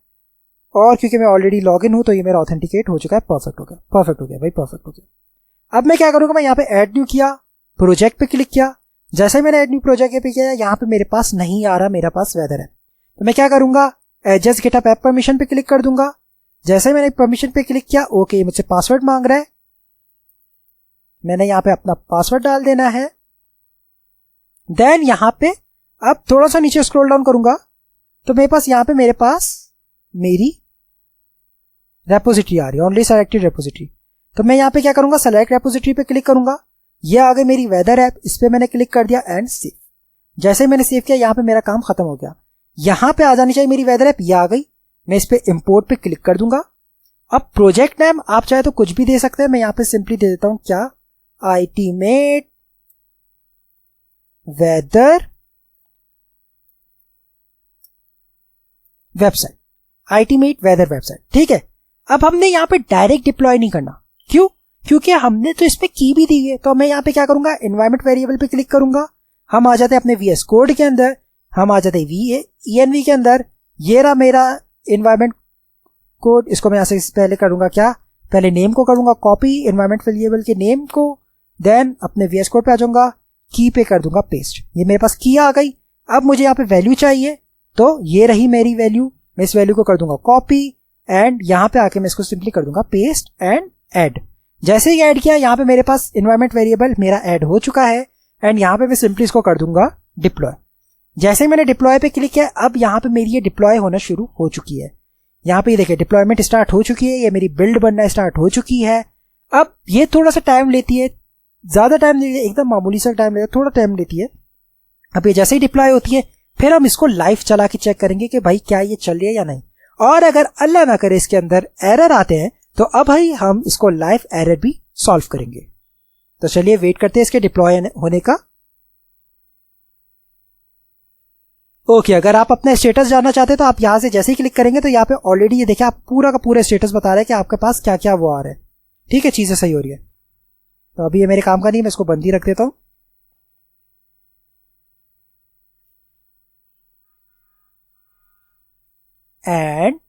Speaker 1: और क्योंकि मैं ऑलरेडी लॉगिन हूँ तो ये मेरा ऑथेंटिकेट हो चुका है। परफेक्ट हो गया, परफेक्ट हो गया भाई, परफेक्ट हो गया। अब मैं क्या करूँगा, मैं यहाँ पे ऐड न्यू किया, प्रोजेक्ट पे क्लिक किया। जैसे मैंने ऐड न्यू प्रोजेक्ट पे किया, यहाँ पे मेरे पास नहीं आ रहा मेरा पास वेदर है, तो मैं क्या करूँगा, एडजस्ट गिटहब ऐप परमिशन पे क्लिक कर दूंगा। जैसे मैंने परमिशन पे क्लिक किया, ओके, मुझसे पासवर्ड मांग रहा है, मैंने यहाँ पे अपना पासवर्ड डाल देना है। देन यहाँ पे अब थोड़ा सा नीचे स्क्रॉल डाउन करूंगा तो मेरे पास यहाँ पे मेरी रेपोजिटरी आ रही है, ओनली सेलेक्टेड रेपोजिटरी। तो मैं यहाँ पे क्या करूंगा, सेलेक्ट रेपोजिटरी पे क्लिक करूंगा। ये आ गई मेरी वेदर ऐप, इस पे मैंने क्लिक कर दिया एंड सेव। जैसे ही मैंने सेव किया यहाँ पे मेरा काम खत्म हो गया। यहाँ पे आ जानी चाहिए मेरी वेदर ऐप, ये आ गई। मैं इस पे इंपोर्ट पे क्लिक कर दूंगा। अब प्रोजेक्ट नेम आप चाहे तो कुछ भी दे सकते हैं, मैं यहाँ पे सिंपली दे देता हूं क्या, आईटीमेट वेदर वेबसाइट, आईटीमेट वेदर वेबसाइट। ठीक है। अब हमने यहाँ पे डायरेक्ट डिप्लॉय नहीं करना, क्यों, क्योंकि हमने तो इसमें की भी दी है। तो मैं यहाँ पे क्या करूंगा, एनवायरमेंट वेरिएबल पे क्लिक करूंगा। हम आ जाते हैं अपने VS कोड के अंदर, हम आ जाते हैं env के अंदर। ये रहा मेरा एनवायरमेंट कोड। इसको मैं यहाँ से पहले करूंगा क्या, पहले नेम को करूंगा कॉपी, एनवायरमेंट वेरिएबल के नेम को। देन अपने VS कोड पे आ जाऊंगा, की पे कर दूंगा पेस्ट। ये मेरे पास की आ गई। अब मुझे यहाँ पे वैल्यू चाहिए, तो ये रही मेरी वैल्यू। मैं इस वैल्यू को कर दूंगा कॉपी एंड यहाँ पे आके मैं इसको सिंपली कर दूंगा पेस्ट एंड ऐड। जैसे ही ऐड किया यहाँ पे मेरे पास एनवायरमेंट वेरिएबल मेरा ऐड हो चुका है एंड यहाँ पे मैं सिंपली इसको कर दूंगा डिप्लॉय। जैसे ही मैंने डिप्लॉय पे क्लिक किया, अब यहाँ पे मेरी ये डिप्लॉय होना शुरू हो चुकी है। यहाँ पे ये देखिए डिप्लॉयमेंट स्टार्ट हो चुकी है, ये मेरी बिल्ड बनना स्टार्ट हो चुकी है। अब ये थोड़ा सा टाइम लेती है, ज्यादा टाइम नहीं, एकदम मामूली सा टाइम लेता है, थोड़ा टाइम लेती है। अब ये जैसे ही डिप्लॉय होती है फिर हम इसको लाइव चला के चेक करेंगे कि भाई क्या ये चल रही है या नहीं। और अगर अल्लाह ना करे इसके अंदर एरर आते हैं तो अब भाई हम इसको लाइव एरर भी सॉल्व करेंगे। तो चलिए वेट करते हैं इसके डिप्लॉय होने का। ओके, अगर आप अपना स्टेटस जानना चाहते हैं तो आप यहां से जैसे ही क्लिक करेंगे तो यहाँ पे ऑलरेडी ये देखिए आप पूरा का पूरा स्टेटस बता रहे हैं कि आपके पास क्या क्या वो आ रहा है। ठीक है, चीजें सही हो रही है। तो अभी ये मेरे काम का नहीं, मैं इसको बंद ही रख देता हूं। एंड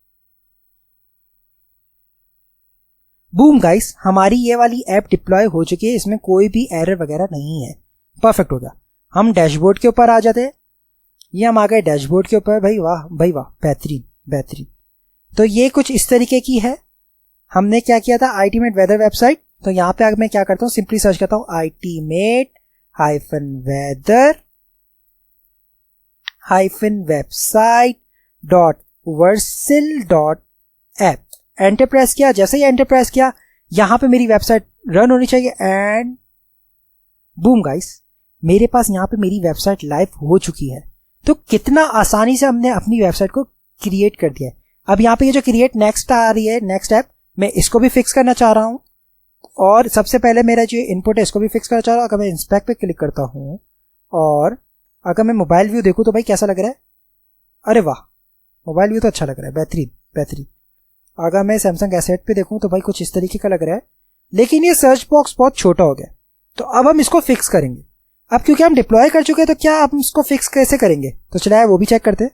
Speaker 1: बूम गाइस, हमारी ये वाली ऐप डिप्लॉय हो चुकी है, इसमें कोई भी एरर वगैरह नहीं है। परफेक्ट हो गया। हम डैशबोर्ड के ऊपर आ जाते हैं। ये हम आ गए डैशबोर्ड के ऊपर। भाई वाह भाई वाह, बेहतरीन बेहतरीन। तो ये कुछ इस तरीके की है। हमने क्या किया था, आईटीमेट वेदर वेबसाइट। तो यहाँ पे मैं क्या करता हूँ, सिंपली सर्च करता हूँ iTmeet-weather-website.vercel.app। एंटर प्रेस किया। जैसे ही एंटर प्रेस किया यहाँ पे मेरी वेबसाइट रन होनी चाहिए एंड बूम गाइस, मेरे पास यहाँ पे मेरी वेबसाइट लाइव हो चुकी है। तो कितना आसानी से हमने अपनी वेबसाइट को क्रिएट कर दिया है। अब यहाँ पे ये जो क्रिएट नेक्स्ट आ रही है, नेक्स्ट ऐप, मैं इसको भी फिक्स करना चाह रहा हूँ। और सबसे पहले मेरा जो इनपुट है इसको भी फिक्स करना चाह रहा हूँ। अगर मैं इंस्पेक्ट पे क्लिक करता हूँ और अगर मैं मोबाइल व्यू देखूँ तो भाई कैसा लग रहा है, अरे वाह, मोबाइल व्यू तो अच्छा लग रहा है, बेहतरीन बेहतरीन। अगर मैं सैमसंग एसेट पे देखूँ तो भाई कुछ इस तरीके का लग रहा है, लेकिन ये सर्च बॉक्स बहुत छोटा हो गया। तो अब हम इसको फिक्स करेंगे। अब क्योंकि हम डिप्लॉय कर चुके हैं तो क्या हम इसको फिक्स कैसे करेंगे, तो चलिए वो भी चेक करते हैं।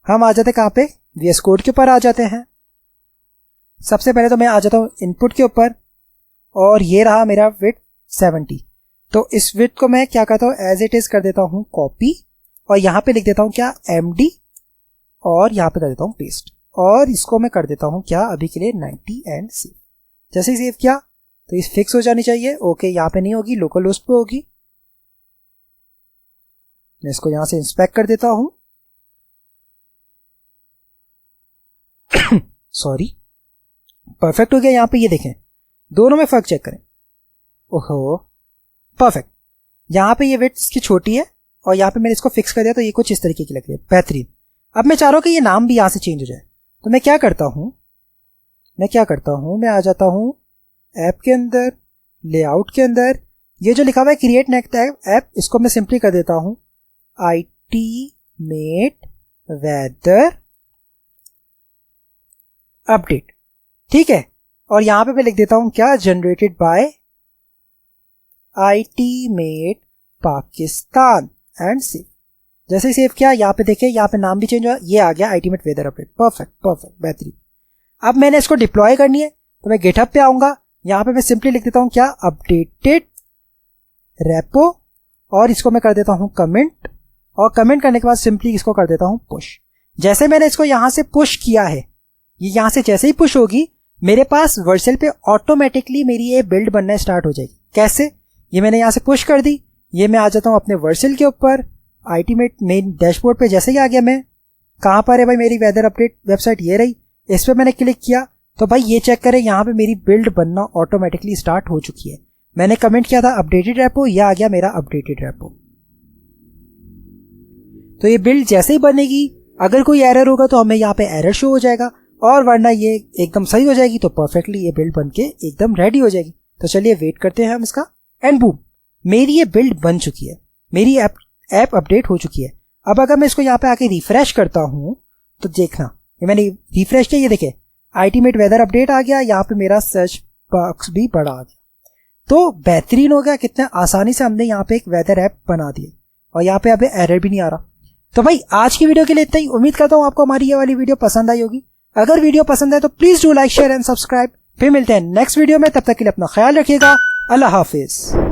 Speaker 1: हम आ जाते कहाँ पे, VS कोड के ऊपर आ जाते हैं। सबसे पहले तो मैं आ जाता हूँ इनपुट के ऊपर और ये रहा मेरा विड्थ 70। तो इस विड्थ को मैं क्या करता हूँ, एज इट इज कर देता हूँ कॉपी और यहाँ पे लिख देता हूँ क्या, MD, और यहाँ पे कर देता हूँ पेस्ट। और इसको मैं कर देता हूँ क्या, अभी के लिए 90 एंड सेव। जैसे ही सेव किया तो इस फिक्स हो जानी चाहिए। ओके, यहाँ पे नहीं होगी, लोकल होस्ट पे होगी। मैं इसको यहां से इंस्पेक्ट कर देता हूं। सॉरी, परफेक्ट हो गया। यहां पे ये देखें, दोनों में फर्क चेक करें। ओहो, परफेक्ट। यहां पे ये विड्थ इसकी छोटी है और यहां पे मैंने इसको फिक्स कर दिया तो ये कुछ इस तरीके की लग रही है, बेहतरीन। अब मैं चाह रहा हूं कि ये नाम भी यहां से चेंज हो जाए। तो मैं क्या करता हूं, मैं आ जाता हूं ऐप के अंदर, लेआउट के अंदर, ये जो लिखा हुआ है क्रिएट नेक्स्ट ऐप, इसको मैं सिंपली कर देता हूं iTmeet वेदर अपडेट। ठीक है, और यहां पे मैं लिख देता हूं क्या, generated by iTmeet Pakistan and save. जैसे ही सेव किया यहाँ पे देखिए, यहाँ पे नाम भी चेंज हुआ, ये आ गया iTmeet weather update. Perfect perfect, बेहतरीन। अब मैंने इसको डिप्लॉय करनी है तो मैं गिटहब पे आऊंगा। यहाँ पे मैं सिंपली लिख देता हूँ क्या, अपडेटेड रेपो, और इसको मैं कर देता हूँ कमेंट, और कमेंट करने के बाद सिंपली इसको कर देता हूँ पुश। जैसे मैंने इसको यहां से पुश किया है, ये यहां से जैसे ही पुश होगी मेरे पास वर्सेल पे ऑटोमेटिकली मेरी ये बिल्ड बनना स्टार्ट हो जाएगी। कैसे? ये मैंने यहाँ से पुश कर दी, ये मैं आ जाता हूँ अपने वर्सल के ऊपर, आईटीमेट मेन डैशबोर्ड पे जैसे ही आ गया मैं, कहाँ पर है भाई मेरी वेदर अपडेट वेबसाइट, ये रही, इस पर मैंने क्लिक किया तो भाई ये चेक करें यहाँ पे मेरी बिल्ड बनना ऑटोमेटिकली स्टार्ट हो चुकी है। मैंने कमेंट किया था अपडेटेड रेपो, यह आ गया मेरा अपडेटेड रेपो। तो ये बिल्ड जैसे ही बनेगी, अगर कोई एरर होगा तो हमें यहाँ पे एरर शो हो जाएगा, और वरना ये एकदम सही हो जाएगी तो परफेक्टली ये बिल्ड बन के एकदम रेडी हो जाएगी। तो चलिए वेट करते हैं हम इसका, एंड बूम, मेरी ये बिल्ड बन चुकी है, मेरी ऐप अपडेट हो चुकी है। अब अगर मैं इसको यहाँ पे आके रिफ्रेश करता हूँ तो देखना, ये मैंने रिफ्रेश किया, ये देखे आईटीमेट वेदर अपडेट आ गया, यहाँ पे मेरा सर्च बॉक्स भी बड़ा आ गया। तो बेहतरीन हो गया, कितने आसानी से हमने यहाँ पे एक वेदर ऐप बना दिया, और यहाँ पे अभी एरर भी नहीं आ रहा। तो भाई आज की वीडियो के लिए इतना ही। उम्मीद करता हूँ आपको हमारी ये वाली वीडियो पसंद आई होगी। अगर वीडियो पसंद है तो please do like, share and subscribe. फिर मिलते हैं नेक्स्ट वीडियो में, तब तक के लिए अपना ख्याल रखिएगा। अल्लाह हाफिज।